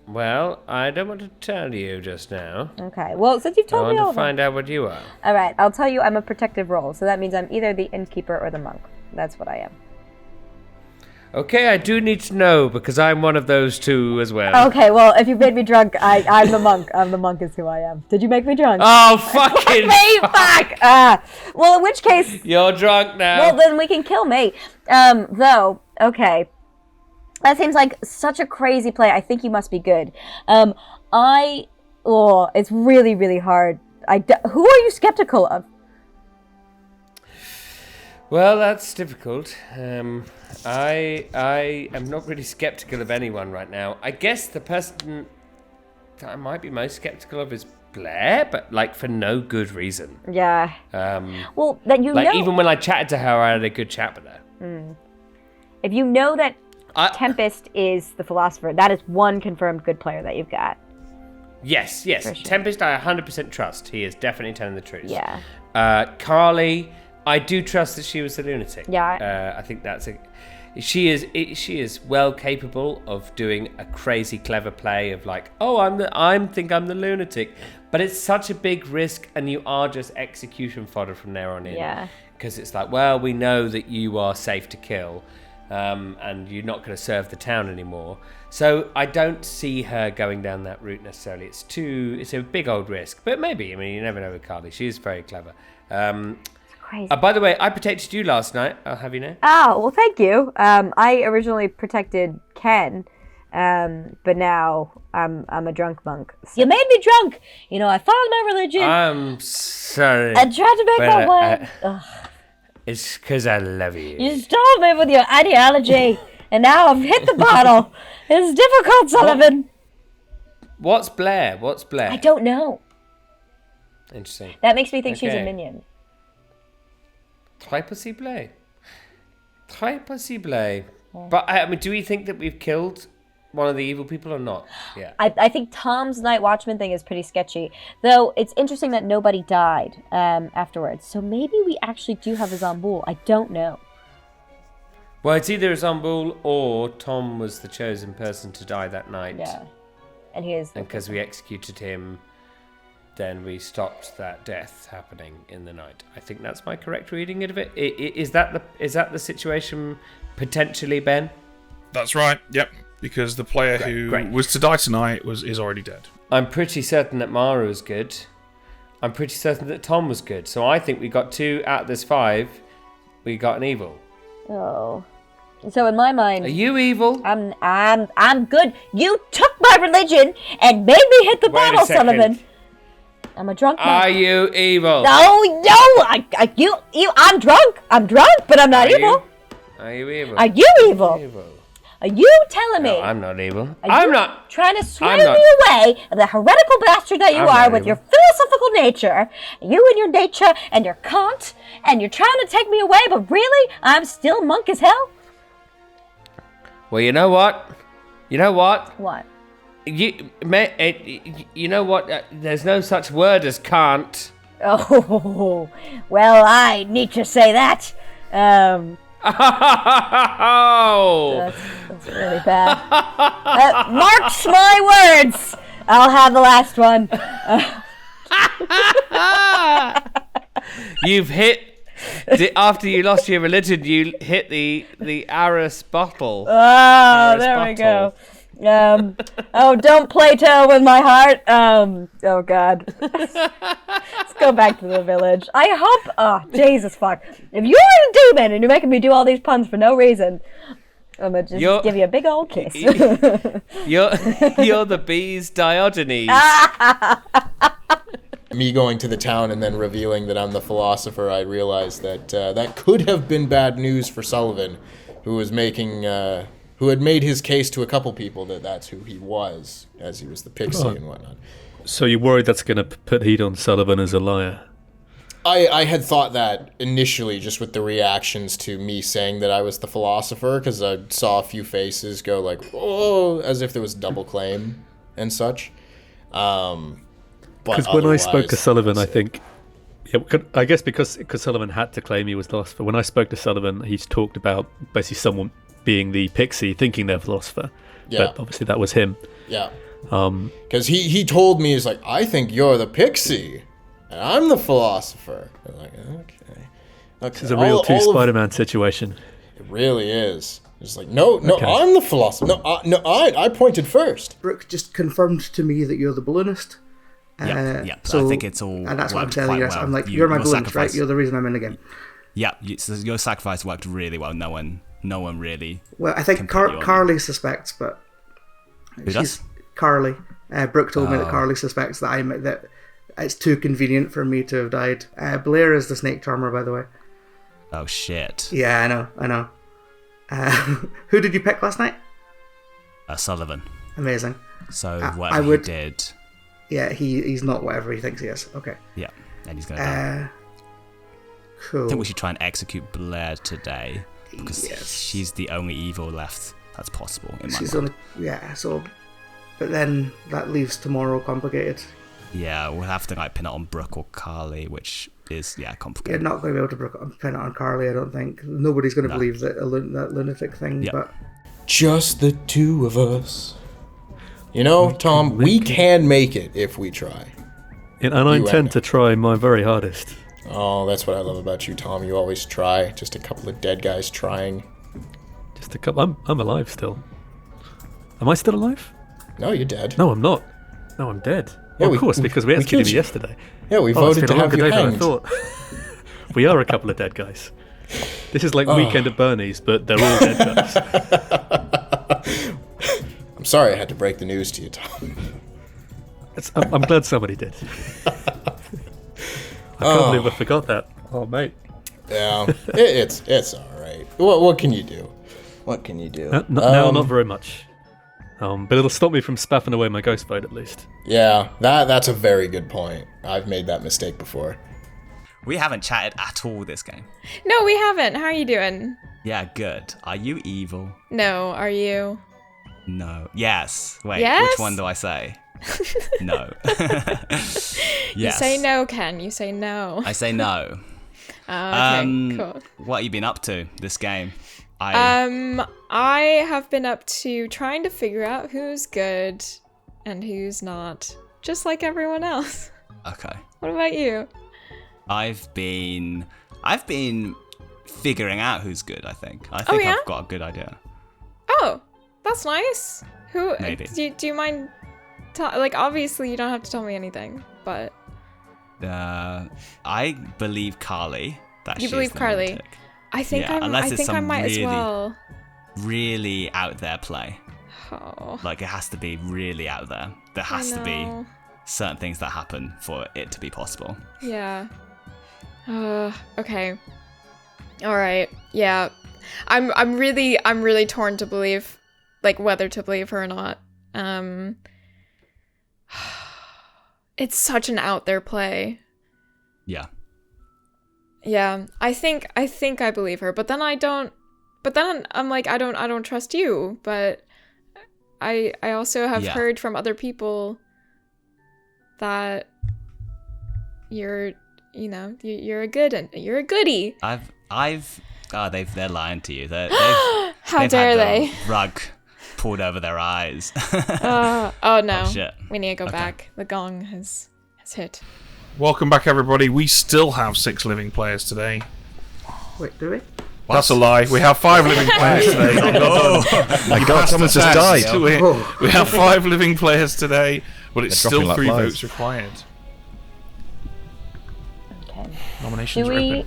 Well, I don't want to tell you just now. Okay, well, since you've I told me want all to find out what you are. All right, I'll tell you I'm a protective role, so that means I'm either the innkeeper or the monk. That's what I am. Okay, I do need to know because I'm one of those two as well. Okay, well, if you made me drunk, I'm the monk. I'm the monk is who I am. Did you make me drunk? Oh, fucking me, fuck! Well, in which case... You're drunk now. Well, then we can kill me. Though, okay. That seems like such a crazy play. I think you must be good. It's really, really hard. Who are you skeptical of? Well, that's difficult. I am not really skeptical of anyone right now. I guess the person that I might be most skeptical of is Blair, but like for no good reason. Yeah. Well, that you like know. even when I chatted to her, I had a good chat with her. If you know that Tempest is the philosopher, that is one confirmed good player that you've got. Yes. Sure. Tempest, I 100% trust. He is definitely telling the truth. Yeah. Carly, I do trust that she was the lunatic. Yeah. I think that's she is well capable of doing a crazy clever play of like, oh, I'm the lunatic, but it's such a big risk, and you are just execution fodder from there on in. Yeah. Because it's like, well, we know that you are safe to kill, and you're not going to serve the town anymore. So I don't see her going down that route necessarily. It's a big old risk, but maybe. I mean, you never know with Carly. She is very clever. Crazy. By the way, I protected you last night. I'll have you know. Oh, well, thank you. I originally protected Ken, but now I'm a drunk monk. You made me drunk. You know, I followed my religion. I'm sorry. I tried to make my way. It's because I love you. You stole me with your ideology, and now I've hit the bottle. It's difficult, Sullivan. What's Blair? I don't know. Interesting. That makes me think she's a Okay. minion. Très possible. But I mean, do we think that we've killed one of the evil people or not? Yeah. I think Tom's Night Watchman thing is pretty sketchy. Though it's interesting that nobody died afterwards. So maybe we actually do have a Zambul. I don't know. Well, it's either Zambul or Tom was the chosen person to die that night. Yeah. And he is. And because we executed him, then we stopped that death happening in the night. I think that's my correct reading of it. Is that the situation potentially, Ben? That's right. Yep. Because the player who was to die tonight is already dead. I'm pretty certain that Mara was good. I'm pretty certain that Tom was good. So I think we got 2 out of this 5. We got an evil. Oh. So in my mind, Are you evil? I'm good. You took my religion and made me hit the Wait a bottle, second. Sullivan. I'm a drunk man. Are you evil? No, I'm drunk. I'm drunk, but I'm not evil. Are you evil? Are you evil? Are you telling me? No, I'm not evil. I'm not trying to sway me away, the heretical bastard that you are with your philosophical nature. You and your nature and your Kant, and you're trying to take me away, but really, I'm still monk as hell? Well, you know what? What? You know what? There's no such word as can't. Oh, well, I need to say that. Oh! That's really bad. Marks my words! I'll have the last one. You've hit... After you lost your religion, you hit the Aris bottle. Oh, there we go. Don't Plato with my heart. Oh God. Let's go back to the village. I hope. Oh, Jesus fuck! If you're a demon and you're making me do all these puns for no reason, I'm gonna just give you a big old kiss. You're the bee's Diogenes. Me going to the town and then revealing that I'm the philosopher, I realized that that could have been bad news for Sullivan, who was making. Who had made his case to a couple people that that's who he was, as he was the pixie and whatnot. So you're worried that's going to put heat on Sullivan as a liar? I had thought that initially, just with the reactions to me saying that I was the philosopher, because I saw a few faces go like, oh, as if there was double claim and such. Because when I spoke to Sullivan, I think... I guess because Sullivan had to claim he was the philosopher. When I spoke to Sullivan, he's talked about basically someone being the pixie, thinking they're philosopher. Yeah. But obviously that was him. Yeah. Because he told me, he's like, I think you're the pixie, and I'm the philosopher. I'm like, okay. This is a real Spider-Man situation. It really is. It's like, no, okay. I'm the philosopher. I pointed first. Brooke just confirmed to me that you're the balloonist. Yep. So I think it's all. And that's what I'm telling you. Well. I'm like, you're my balloonist, right? You're the reason I'm in the game. Yeah. So your sacrifice worked really well. No one really. Well, I think Carly suspects, but who does? Carly. Brooke told me that Carly suspects that it's too convenient for me to have died. Blair is the snake charmer, by the way. Oh shit. Yeah, I know. Who did you pick last night? Sullivan. Amazing. So whatever he did. Yeah, he's not whatever he thinks he is. Okay. Yeah, and he's gonna die. Cool. I think we should try and execute Blair today because she's the only evil left that's possible in my mind. But then that leaves tomorrow complicated. Yeah, we'll have to pin it on Brooke or Carly, which is complicated. You're not going to be able to pin it on Carly, I don't think. Nobody's going to believe that lunatic thing. Yep. But just the two of us. You know, Tom, we can make it if we try. And I intend to try my very hardest. Oh, that's what I love about you, Tom. You always try. Just a couple of dead guys trying. Just a couple. I'm alive still. Am I still alive? No, you're dead. No, I'm not. No, I'm dead. Yeah, of course, because we executed me yesterday. Yeah, we voted to have you hanged. I thought. We are a couple of dead guys. This is like Weekend at Bernie's, but they're all dead guys. I'm sorry I had to break the news to you, Tom. I'm glad somebody did. I can't believe I forgot that. Oh, mate. Yeah, it's all right. What can you do? What can you do? Now, not very much. But it'll stop me from spaffing away my ghost vote, at least. Yeah, that's a very good point. I've made that mistake before. We haven't chatted at all this game. No, we haven't. How are you doing? Yeah, good. Are you evil? No, are you? No. Yes. Wait, yes? Which one do I say? No. Yes. You say no, Ken. You say no. I say no. Okay, cool. What have you been up to this game? I have been up to trying to figure out who's good and who's not, just like everyone else. Okay. What about you? I've been figuring out who's good, I think. I've got a good idea. Oh, that's nice. Who? Maybe. Do you mind? Obviously, you don't have to tell me anything, but. I believe Carly. You believe Carly? Lunatic. I think I might as well. Really out there play. Oh. Like it has to be really out there. There has to be certain things that happen for it to be possible. Yeah. Okay. All right. Yeah. I'm really torn to believe, like, whether to believe her or not. It's such an out there play. Yeah. Yeah, I think I believe her, but then I don't. But then I'm like, I don't trust you. But I also have heard from other people that you're a goodie. They're lying to you. How dare they? Rug pulled over their eyes. Oh no! Oh, shit. We need to go back. The gong has hit. Welcome back, everybody. We still have 6 living players today. Wait, do we? That's a lie. We have 5 living players today. My God, someone just died. We have 5 living players today, but it's They're still dropping 3 like votes required. Okay. Nominations are open.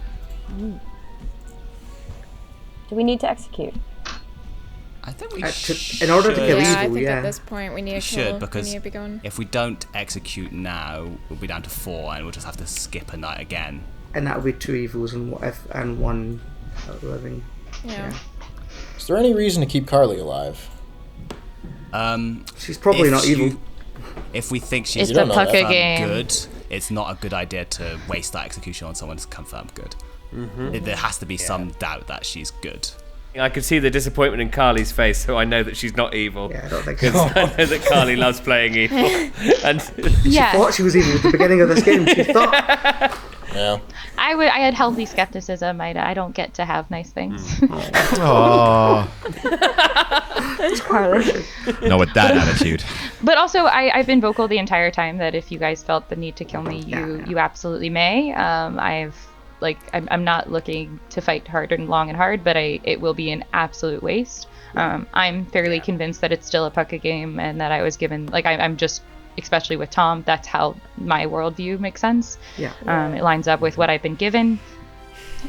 Do we need to execute? I think we should. In order to kill Yeah, evil, I think yeah. at this point we need to should, because we need to be going. if we don't execute now, we'll be down to 4, and we'll just have to skip a night again. And that'll be 2 evils and 1 living. Yeah. Is there any reason to keep Carly alive? She's probably not evil. If we think she's It's a pucker game. good, it's not a good idea to waste that execution on someone who's confirmed good. There has to be some doubt that she's good. I could see the disappointment in Carly's face, so I know that she's not evil. Yeah, I don't think so. I know that Carly loves playing evil. And She thought she was evil at the beginning of this game. She thought. Yeah. I had healthy skepticism. I don't get to have nice things. Aww. Carly. No, with that attitude. But also, I've been vocal the entire time that if you guys felt the need to kill me, you absolutely may. I'm not looking to fight hard and long and hard, but it will be an absolute waste. I'm fairly convinced that it's still a pucka game, and that I was given, I'm just, especially with Tom, that's how my worldview makes sense. Yeah. It lines up with what I've been given.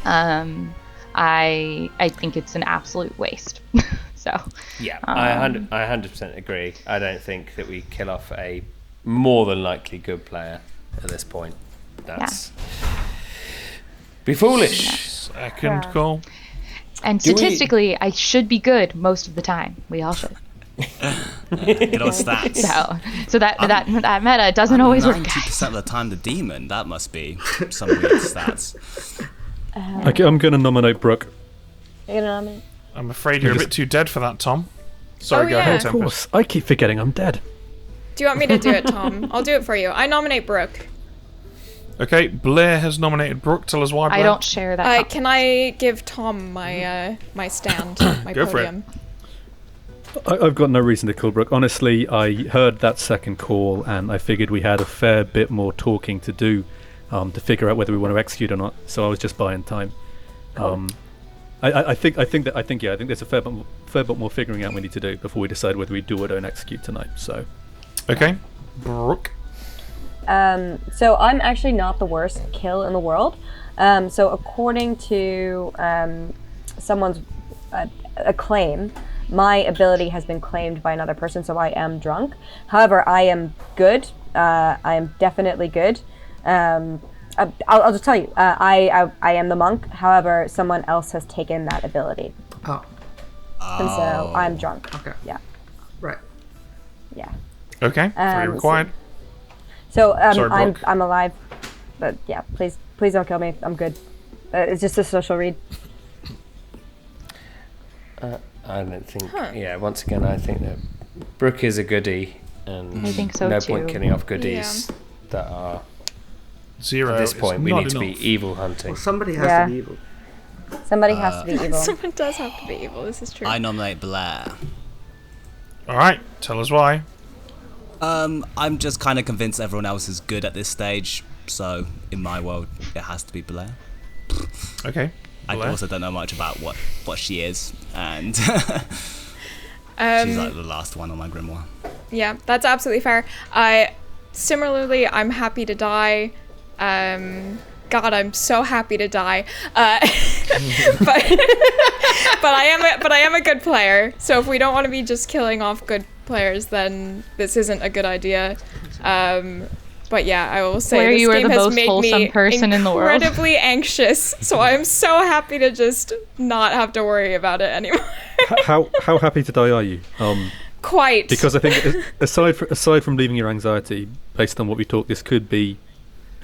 I think it's an absolute waste. So. Yeah, I 100% agree. I don't think that we kill off a more than likely good player at this point. That's be foolish. Second call. And statistically, I should be good most of the time. We all should. Good old stats. So that meta doesn't always work. 90% of the time the demon. That must be some weird stats. I'm going to nominate Brooke. You're gonna nominate? I'm afraid you're a bit too dead for that, Tom. Sorry, go ahead, Of course, I keep forgetting I'm dead. Do you want me to do it, Tom? I'll do it for you. I nominate Brooke. Okay, Blair has nominated Brooke. Tell us why, Blair. I don't share that. Can I give Tom my my stand, my Go for it. podium? I've got no reason to kill Brooke. Honestly, I heard that second call and I figured we had a fair bit more talking to do to figure out whether we want to execute or not. So I was just buying time. I think there's a fair bit more figuring out we need to do before we decide whether we do or don't execute tonight. So. Okay, Brooke. So I'm actually not the worst kill in the world. So according to someone's a claim, my ability has been claimed by another person, so I am drunk. However, I am good. I am definitely good. I'll just tell you, I am the monk. However, someone else has taken that ability. Oh. And so I'm drunk. Okay. Yeah. Right. Yeah. Okay, 3 required. So Sorry, I'm alive, but yeah, please don't kill me. I'm good. It's just a social read. I don't think. Yeah, once again, I think that Brooke is a goodie, and I think so no too. point killing off goodies that are 0. At this point, is we not need to be enough. evil hunting. Well, somebody has to be evil. Somebody has to be evil. Someone does have to be evil. This is true. I nominate Blair. All right, tell us why. I'm just kind of convinced everyone else is good at this stage, so in my world, it has to be Blair. Okay. I Blair. also don't know much about what she is, and she's like the last one on my grimoire. Yeah, that's absolutely fair. Similarly, I'm happy to die. God, I'm so happy to die. But I am a good player. So if we don't want to be just killing off good players, then this isn't a good idea. But But yeah, I will say Blair, this you are game the has most made wholesome me person in the world. incredibly anxious. So I am so happy to just not have to worry about it anymore. How happy to die are you? Quite. Because I think aside from leaving your anxiety, based on what we talked, this could be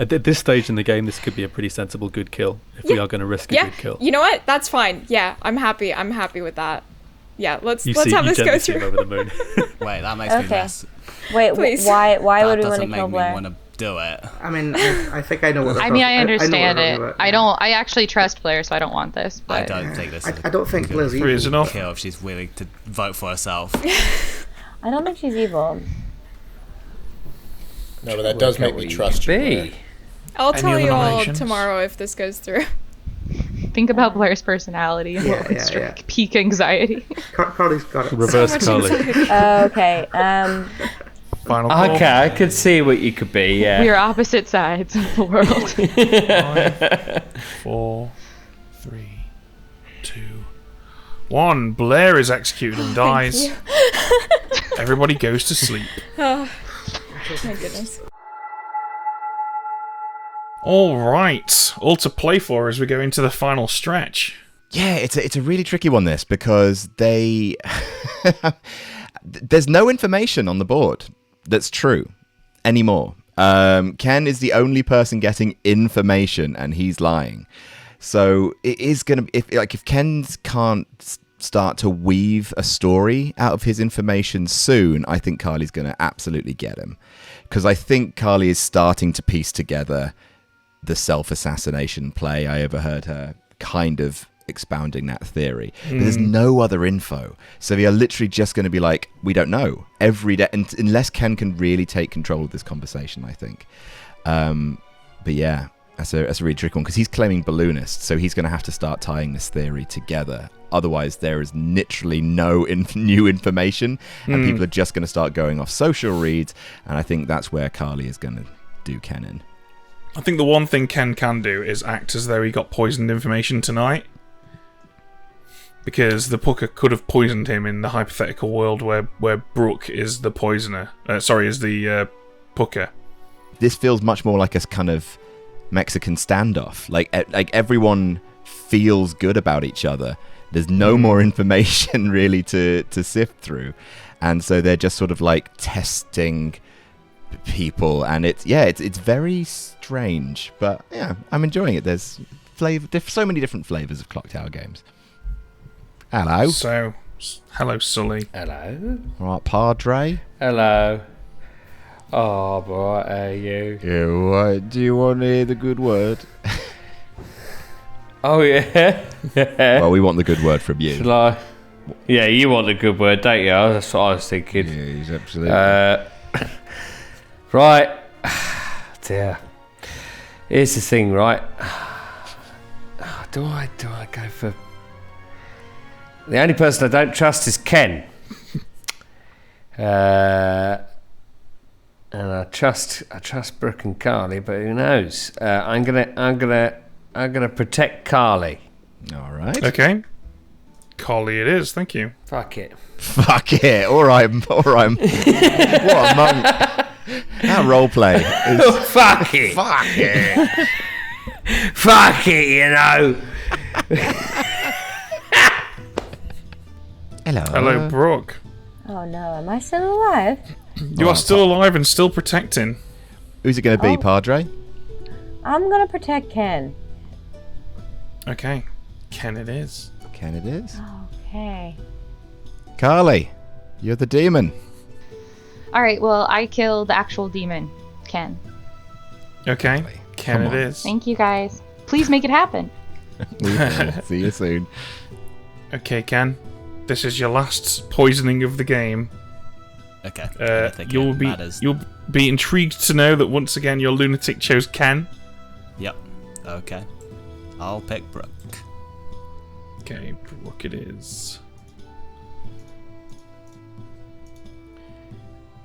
at this stage in the game. This could be a pretty sensible good kill if we are going to risk a good kill. You know what? That's fine. Yeah, I'm happy. I'm happy with that. Yeah, let's have this go through. Over the moon. Wait, that makes me less. Wait, Please. why That would we want to doesn't kill make me Blair? want to do it. I mean, I think I know what they're I mean, talking- I understand know what it. they're talking I about. don't. I actually trust Blair, so I don't want this. I But don't think this. I don't think Blair's Three is evil. enough. Kill if she's willing to vote for herself. I don't think she's evil. No, but that does make me trust you. Blair. I'll Any tell other you all nominations? tomorrow if this goes through. think about Blair's personality and what would strike peak anxiety. Carly's got it. Reverse Carly. Okay. Final call. Okay, I could see what you could be. Yeah. We are opposite sides of the world. 5, 4, 3, 2, 1. Blair is executed and dies. Everybody goes to sleep. Oh, my goodness. All right, all to play for as we go into the final stretch. Yeah, it's a really tricky one, this, because there's no information on the board that's true anymore. Ken is the only person getting information, and he's lying. So it is gonna if Ken can't start to weave a story out of his information soon, I think Carly's gonna absolutely get him, because I think Carly is starting to piece together the self-assassination play. I overheard her kind of expounding that theory, but there's no other info, so they are literally just going to be like, we don't know every day, unless Ken can really take control of this conversation, I think. But yeah, that's a really tricky one, because he's claiming balloonist, so he's going to have to start tying this theory together. Otherwise there is literally no new information, and people are just going to start going off social reads, and I think that's where Carly is going to do Ken in. I think the one thing Ken can do is act as though he got poisoned information tonight, because the Pucker could have poisoned him in the hypothetical world where Brooke is the poisoner. Is the Pucker. This feels much more like a kind of Mexican standoff. Like everyone feels good about each other. There's no more information really to sift through, and so they're just sort of like testing people, and it's very strange, but yeah, I'm enjoying it. There's so many different flavors of Clock Tower games. Hello. So, hello, Sully. Hello. All right, Padre. Hello. Oh, boy, how are you? Yeah, do you want to hear the good word? Oh, yeah. Well, we want the good word from you. Shall I? Yeah, you want the good word, don't you? That's what I was thinking. Yeah, he's absolutely. Right. Dear. Here's the thing, right? Do I go for... The only person I don't trust is Ken. And I trust Brooke and Carly, but who knows? I'm gonna protect Carly. All right. Okay. Carly it is, thank you. Fuck it. Fuck it. All right. What a monk. That roleplay is... Fuck it. Fuck it. Fuck it, you know. Hello, Brooke. Oh no, am I still alive? You are still alive and still protecting. Who's it going to be, Padre? I'm gonna protect Ken. Okay. Ken it is. Ken it is. Okay. Carly, you're the demon. All right. Well, I killed the actual demon, Ken. Okay. Ken Come it on. is. Thank you guys. Please make it happen. We will. See you soon. Okay, Ken. This is your last poisoning of the game. Okay. I don't think You'll it be matters. intrigued to know that once again your lunatic chose Ken. Yep. Okay. I'll pick Brooke. Okay, Brooke it is.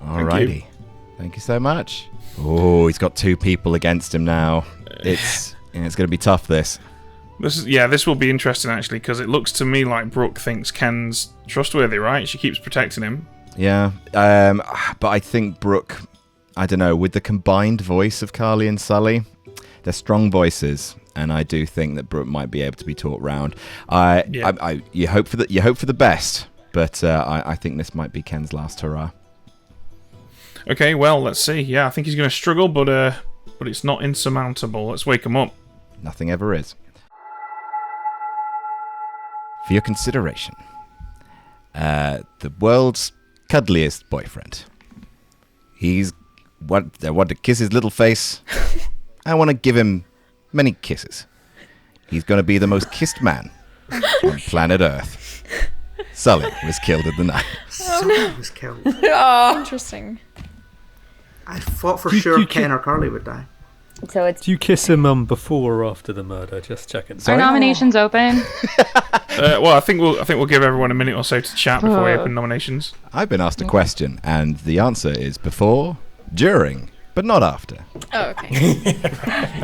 Alrighty. Thank you so much. Oh, he's got two people against him now. It's going to be tough, this. This will be interesting actually, because it looks to me like Brooke thinks Ken's trustworthy, right? She keeps protecting him. Yeah. But I think Brooke I don't know, with the combined voice of Carly and Sully, they're strong voices, and I do think that Brooke might be able to be taught round. You hope for the best, but I think this might be Ken's last hurrah. Okay, well, let's see. Yeah, I think he's going to struggle, but it's not insurmountable. Let's wake him up. Nothing ever is. For your consideration, the world's cuddliest boyfriend. I want to kiss his little face. I want to give him many kisses. He's going to be the most kissed man on planet Earth. Sully was killed in the night. Sully was killed. Interesting. I thought for sure Ken or Carly would die. So it's. Do you kiss him before or after the murder? Just checking. Are nominations open? Well, I think we'll give everyone a minute or so to chat before we open nominations. I've been asked a question, and the answer is before, during, but not after. Oh, okay.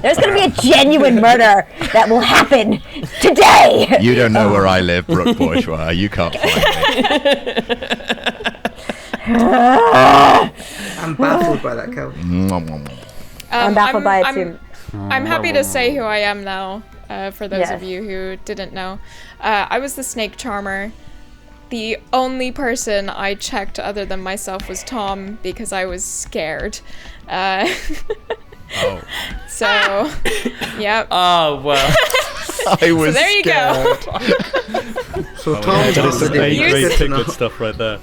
There's going to be a genuine murder that will happen today. You don't know where I live, Brooke Bourgeois. You can't find me. I'm baffled by that kill. I'm baffled by it too. I'm happy to say who I am now, for those of you who didn't know. I was the snake charmer. The only person I checked other than myself was Tom because I was scared. So, yep. Oh, well. I was so there you go. So Tom that is some A-grade piglet enough. stuff right there.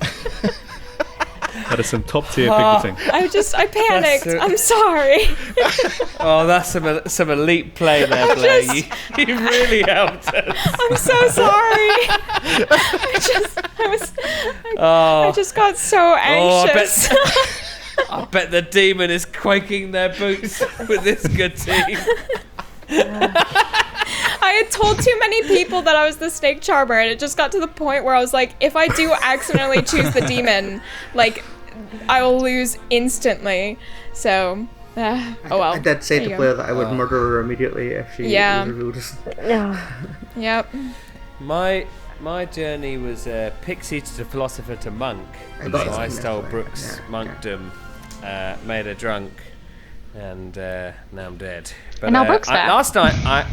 That is some top-tier pigleting. I panicked. I'm sorry. Oh, that's some elite play there, Blair. You really helped us. I'm so sorry. I just got so anxious. I bet the demon is quaking their boots with this good team. I had told too many people that I was the snake charmer, and it just got to the point where I was like, if I do accidentally choose the demon, like, I will lose instantly. So, oh well. I did say to Blair that I would murder her immediately if she was revealed as... Yep. My journey was pixie to philosopher to monk. So I stole Brooke's monkdom, made her drunk, and now I'm dead. But, and now Brooke's back. Last night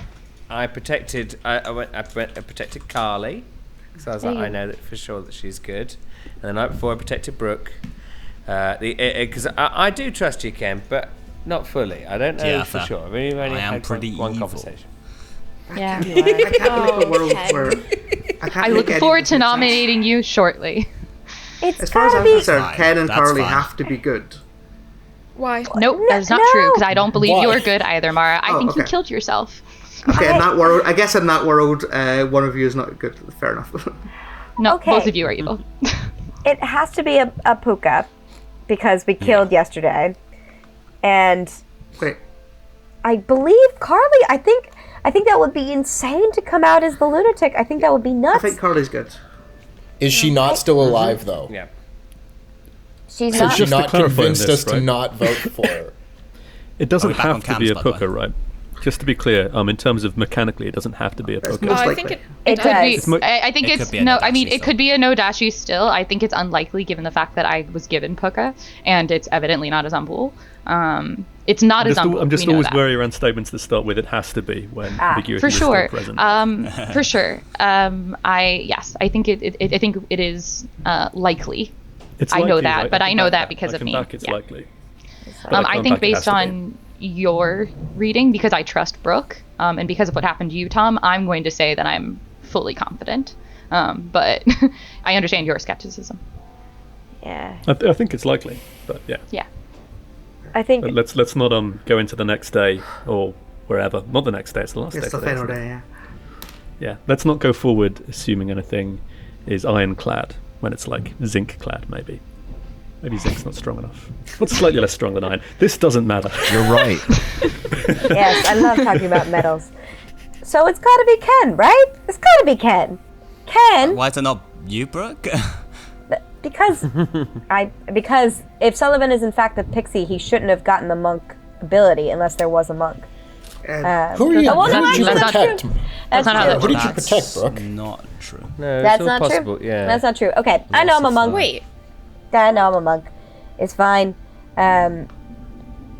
I protected I protected Carly, so I was like, I know that for sure that she's good. And the night before I protected Brooke, because I do trust you, Ken, but not fully. I don't know for sure. We've only had one conversation. Yeah. I can't make a world where... I look forward to nominating you shortly. As far as I'm concerned, Ken and Carly have to be good. Why? Nope, that is not true, because I don't believe you are good either, Mara. I think you killed yourself. Okay, in that world, I guess in that world, one of you is not good. Fair enough. No, both of you are evil. It has to be a puka, because we killed yesterday. And Wait. I believe Carly, I think that would be insane to come out as the lunatic. I think that would be nuts. I think Carly's good. Is she not still alive, though? Yeah. She's So not. she not convinced us right? to not vote for her. It doesn't back on have to be cams, a by the puka, right? Just to be clear, in terms of mechanically, it doesn't have to be a puka. Most I likely. think It could be. does. I think It it's could be a no. no I mean, dashi it could be a no dashi still. I think it's unlikely given the fact that I was given puka, and it's evidently not a Zambul. It's not a Zambul. I'm just we know always that. wary around statements that start with "it has to be" when ambiguity For is sure. still present. For sure. I think I think it is likely. It's I know likely, that, right? but I know can that back because I of can me. back it's Yeah. likely. But I come think back, it has based to be. on your reading, because I trust Brooke, and because of what happened to you, Tom, I'm going to say that I'm fully confident. But I understand your skepticism. Yeah. I think it's likely, but yeah. Yeah. I think. But let's not go into the next day or wherever. Not the next day. It's the last day. It's the today, final isn't it? day, yeah. Yeah. Let's not go forward assuming anything is ironclad when it's like zinc clad, maybe. Maybe zinc's not strong enough. What's slightly less strong than iron? This doesn't matter. You're right. Yes, I love talking about metals. So it's got to be Ken, right? It's got to be Ken. Ken, Why is it not you, Brooke? because if Sullivan is in fact a pixie, he shouldn't have gotten the monk ability unless there was a monk. Who are you? well, no, Who did you that's not protect? true. That's not how true. that Who did you That's protect, Brooke? not true. No, That's it's all not possible. true. Yeah. That's not true. Okay, I know I'm a monk. Wait. I know I'm a monk. It's fine.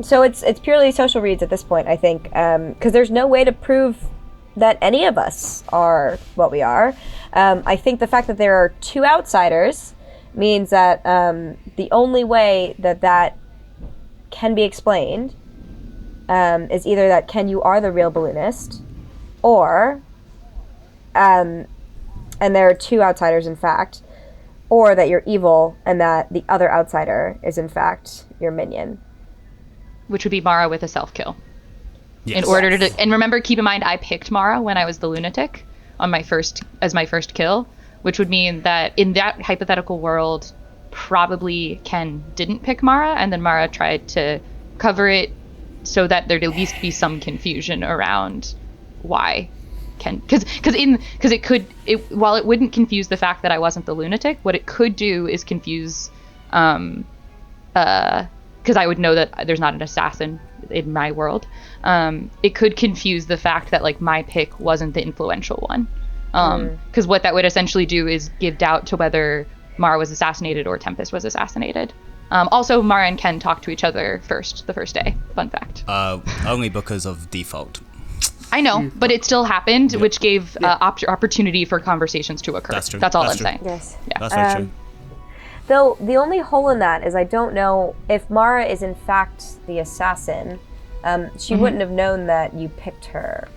So it's purely social reads at this point, I think, because there's no way to prove that any of us are what we are. I think the fact that there are 2 outsiders means that the only way that can be explained is either that, Ken, you are the real balloonist, or, and there are 2 outsiders in fact, or that you're evil and that the other outsider is in fact your minion. Which would be Mara with a self-kill. Yes. In order to, and remember, keep in mind, I picked Mara when I was the lunatic on my first kill, which would mean that in that hypothetical world, probably Ken didn't pick Mara, and then Mara tried to cover it so that there'd at least be some confusion around why Ken, because while it wouldn't confuse the fact that I wasn't the lunatic, what it could do is confuse, because I would know that there's not an assassin in my world. It could confuse the fact that like my pick wasn't the influential one, because what that would essentially do is give doubt to whether Mara was assassinated or Tempest was assassinated. Also, Mara and Ken talked to each other the first day. Fun fact. Only because of default. I know, but it still happened, which gave opportunity for conversations to occur. That's true. That's all That's I'm true. saying. Yes. Yeah. That's very true. Though the only hole in that is I don't know if Mara is in fact the assassin. She wouldn't have known that you picked her,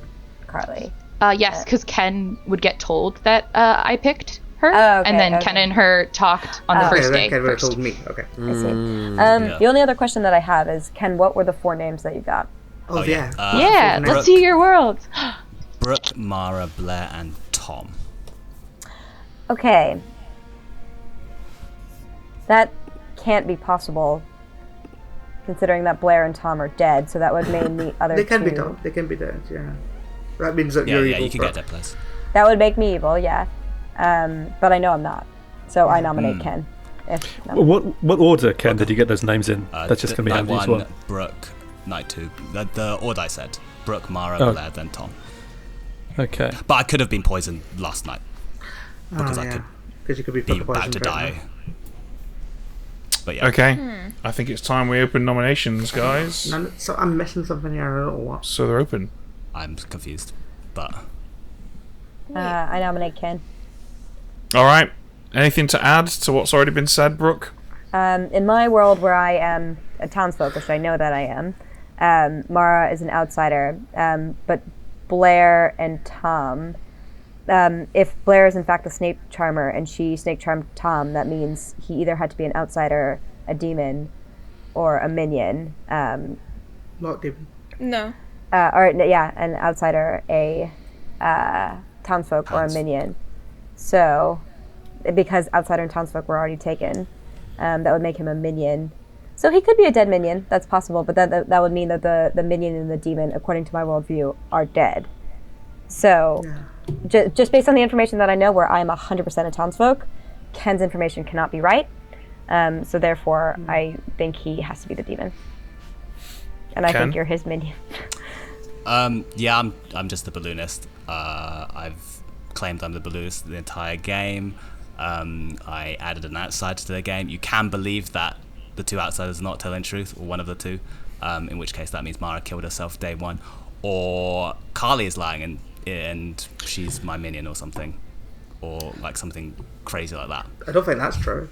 Carly. Yes, because Ken would get told that I picked her, Oh, okay, and then okay. Ken and her talked on the first day. Ken would have First. told me. Okay. I see. The only other question that I have is, Ken, what were the 4 names that you got? Oh, yeah. Yeah, let's see your world. Brooke, Mara, Blair, and Tom. Okay. That can't be possible, considering that Blair and Tom are dead, so that would mean the other They can 2... be done. They can be dead, yeah. That means that Yeah, you're yeah, evil. you can get that place. That would make me evil, yeah. But I know I'm not. So I nominate Ken. What order, Ken, did you get those names in? That's just going to be handy as well. Brooke, Night 2. The order I said. Brooke, Mara, Blair, then Tom. Okay. But I could have been poisoned last night. Because I could Because you could be be put about to poisoned right die. But yeah. Okay. I think it's time we open nominations, guys. now. So I'm missing something here. I don't know what. So they're open. I'm confused. But I nominate Ken. All right. Anything to add to what's already been said, Brooke? In my world where I am a townsfolk, which I know that I am, Mara is an outsider, but Blair and Tom, if Blair is in fact the snake charmer and she snake charmed Tom, that means he either had to be an outsider, a demon, or a minion. Not demon. No. An outsider, a townsfolk, or a minion. So, because outsider and townsfolk were already taken, that would make him a minion. So he could be a dead minion, that's possible, but that would mean that the minion and the demon, according to my worldview, are dead. So, just based on the information that I know, where I'm 100% a townsfolk, Ken's information cannot be right. So therefore, I think he has to be the demon. And I think you're his minion. Yeah, I'm just the balloonist. I've claimed I'm the balloonist the entire game. I added an outsider to the game. You can believe that the 2 outsiders are not telling truth, or one of the 2, in which case that means Mara killed herself day 1, or Carly is lying and she's my minion or something, or like something crazy like that. I don't think that's true.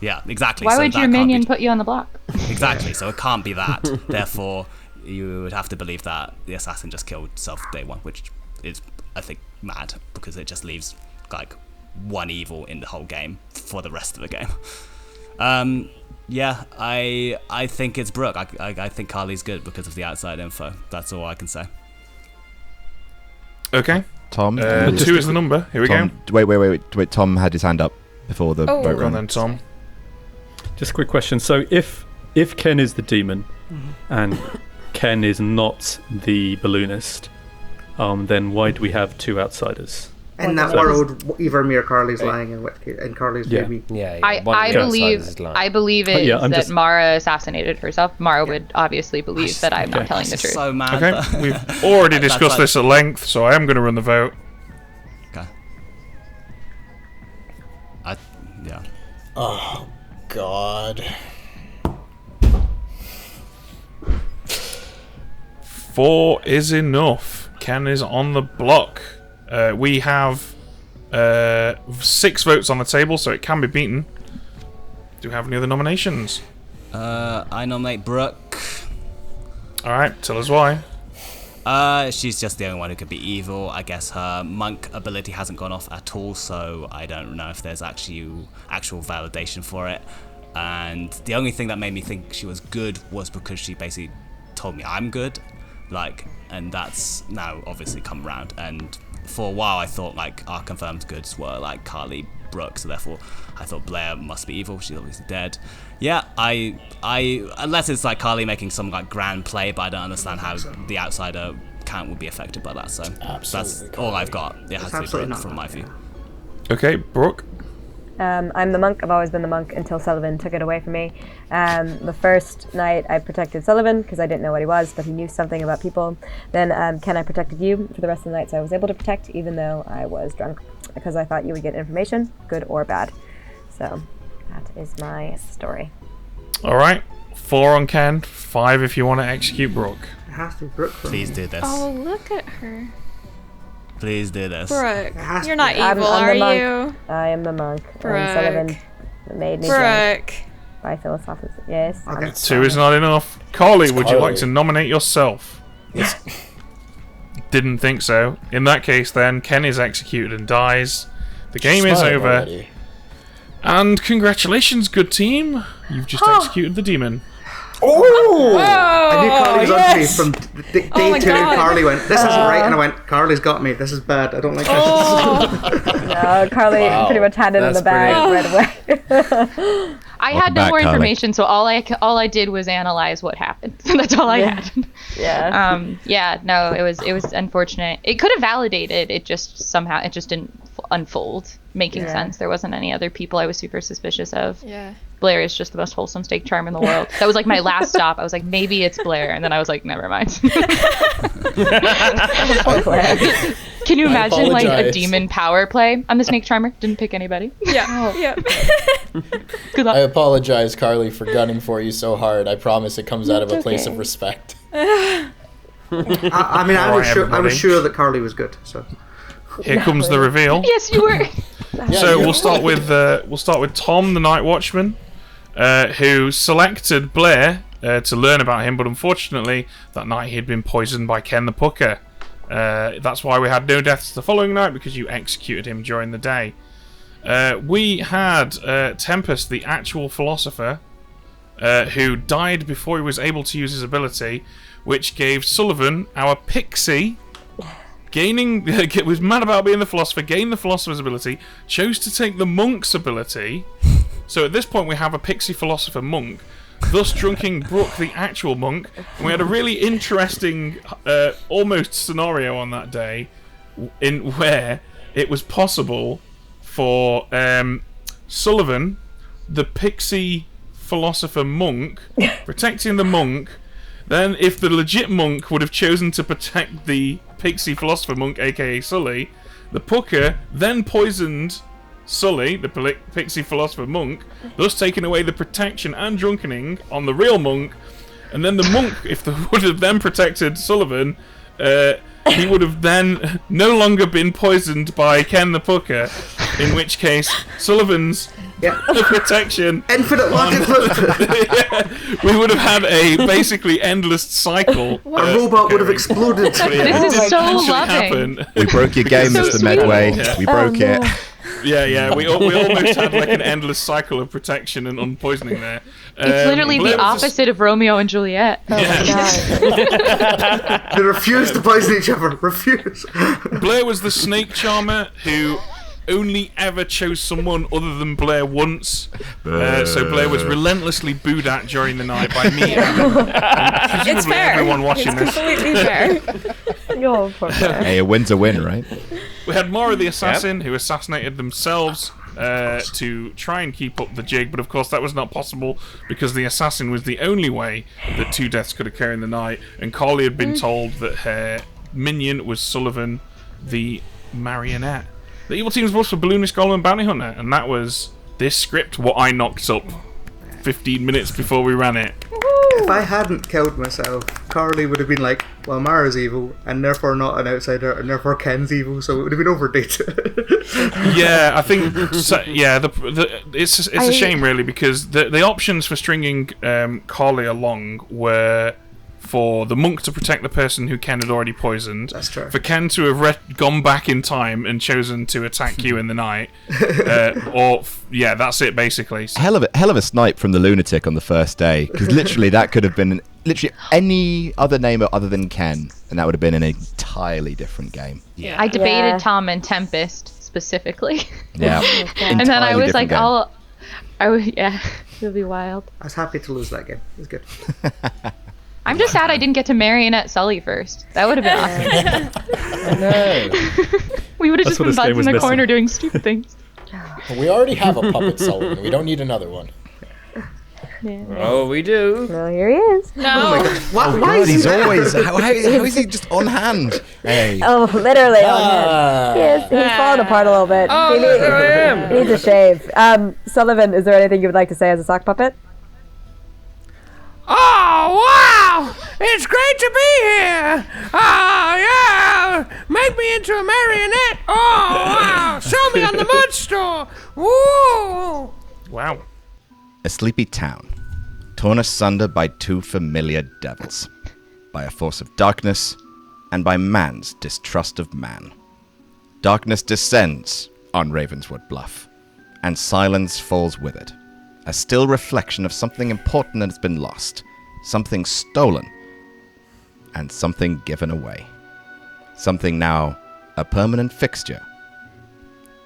Yeah, exactly. Why so would that your can't minion be- put you on the block? Exactly, so it can't be that. Therefore, you would have to believe that the assassin just killed self day 1, which is, I think, mad, because it just leaves like 1 evil in the whole game for the rest of the game. Yeah, I think it's Brooke. I think Carly's good because of the outside info. That's all I can say. Okay. Tom? 2 is the number. Here we Tom, go. Wait. Tom had his hand up before the vote Go on run. then, Tom. Just a quick question. So if Ken is the demon and Ken is not the balloonist, then why do we have 2 outsiders? In that world, either me or Carly's lying, and Carly's maybe. I believe it is that Mara assassinated herself. Mara would obviously believe that I'm not telling the truth. So mad. Okay, we've already discussed this at length, so I am going to run the vote. Okay. Yeah. Oh, God. 4 is enough. Ken is on the block. We have 6 votes on the table, so it can be beaten. Do we have any other nominations? I nominate Brooke. Alright, tell us why. She's just the only one who could be evil. I guess her monk ability hasn't gone off at all, so I don't know if there's actual validation for it. And the only thing that made me think she was good was because she basically told me I'm good, and that's now obviously come around. And for a while I thought our confirmed goods were Carly, Brooke, so therefore I thought Blair must be evil. She's obviously dead. Yeah, I unless it's Carly making some grand play, but I don't understand how the outsider count would be affected by that. So that's all I've got. It has to be Brooke from my view. Okay, Brooke. I'm the monk. I've always been the monk until Sullivan took it away from me. The first night I protected Sullivan because I didn't know what he was, but he knew something about people. Then Ken, I protected you for the rest of the nights I was able to protect, even though I was drunk, because I thought you would get information, good or bad. So that is my story. Alright, 4 on Ken, 5 if you want to execute Brooke. It has to be Brooke. Please do this. Oh, look at her. Please do this. Brooke, you're not evil, I'm are you? I am the monk. Brooke. Sullivan made me Brooke. by philosophical. Yes. Okay. 2 is not enough. Carly, would you like to nominate yourself? Yes. Didn't think so. In that case, then, Ken is executed and dies. The game is over. Already. And congratulations, good team. You've just executed the demon. Oh! I knew Carly was on to me yes! from day Oh my 2. God. Carly went, this isn't right. And I went, Carly's got me. This is bad. I don't like this. No, Carly pretty much had it in the bag right away. I had no back, more Carly. information, so all I did was analyze what happened. That's all I had. Yeah. No, it was unfortunate. It could have validated. It just didn't unfold, making sense. There wasn't any other people I was super suspicious of. Yeah. Blair is just the most wholesome steak charm in the world. That was my last stop. I was like, maybe it's Blair, and then I was like, never mind. Can you imagine a apologize. demon power play? I'm the snake charmer. Didn't pick anybody. Yeah. Yeah. Good luck. I apologize, Carly, for gunning for you so hard. I promise it comes out of a place of respect. I mean, I was everybody. sure that Carly was good. So Here comes the reveal. Yes, you were. So we'll start with Tom, the Night Watchman, who selected Blair to learn about him, but unfortunately that night he had been poisoned by Ken the Pucker. That's why we had no deaths the following night, because you executed him during the day. We had Tempest, the actual philosopher, who died before he was able to use his ability, which gave Sullivan, our pixie, was mad about being the philosopher, gained the philosopher's ability, chose to take the monk's ability. So at this point we have a pixie philosopher monk, thus drunking Brooke, the actual monk. And we had a really interesting almost scenario on that day in where it was possible for Sullivan, the pixie philosopher monk, protecting the monk. Then if the legit monk would have chosen to protect the pixie philosopher monk, aka Sully, the Pucker then poisoned Sully, the pixie philosopher monk, thus taking away the protection and drunkening on the real monk. And then the monk, if they would have then protected Sullivan, he would have then no longer been poisoned by Ken the Pucker, in which case Sullivan's protection. infinite logic. We would have had a basically endless cycle. A robot would have exploded. This is so loving. We broke your game, So Mr. sweet. Medway. Yeah. We broke it. Yeah. We almost had an endless cycle of protection and unpoisoning there. It's literally Blair the was opposite of Romeo and Juliet. They refuse to poison each other. Refuse. Blair was the snake charmer who only ever chose someone other than Blair once. So Blair was relentlessly booed at during the night by me and presumably It's fair. everyone watching It's this. completely fair. Hey, a win's a win, right? We had Mara the assassin who assassinated themselves to try and keep up the jig, but of course that was not possible because the assassin was the only way that 2 deaths could occur in the night, and Carly had been told that her minion was Sullivan the marionette. The evil team's votes for Balloonist Golem and Bounty Hunter, and that was this script, what I knocked up 15 minutes before we ran it. If I hadn't killed myself Carly would have been like, well, Mara's evil, and therefore not an outsider, and therefore Ken's evil, so it would have been overdated. Yeah, I think. So, yeah, it's a shame really because the options for stringing Carly along were for the monk to protect the person who Ken had already poisoned. That's true. For Ken to have gone back in time and chosen to attack you in the night, yeah, that's it basically. Hell of a snipe from the lunatic on the first day, because literally that could have been literally any other name other than Ken, and that would have been an entirely different game. Yeah. I debated Tom and Tempest specifically. Yeah. And then I was like, game. it'll be wild. I was happy to lose that game. It was good. I'm just sad I didn't get to marionette Sully first. That would have been awesome. No. We would have That's just been what this game buds in was the missing. corner doing stupid things. We already have a puppet Sullivan. We don't need another one. Oh, we do. Well, here he is. No. Oh my gosh. Why God, is he's he always how is he just on hand? Hey. Oh, literally on hand. Yes, he's falling apart a little bit. Oh, He there I am. needs a shave. Sullivan, is there anything you would like to say as a sock puppet? Oh, wow! It's great to be here! Oh, yeah! Make me into a marionette! Oh, wow! Show me on the mud store! Woo! Wow. A sleepy town, torn asunder by two familiar devils, by a force of darkness, and by man's distrust of man. Darkness descends on Ravenswood Bluff, and silence falls with it, a still reflection of something important that has been lost, something stolen, and something given away. Something now a permanent fixture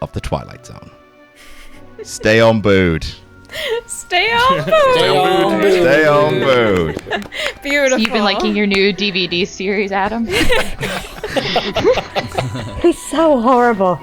of the Twilight Zone. Stay on board. Stay on board. Stay on board. Beautiful. You've been liking your new DVD series, Adam? He's so horrible.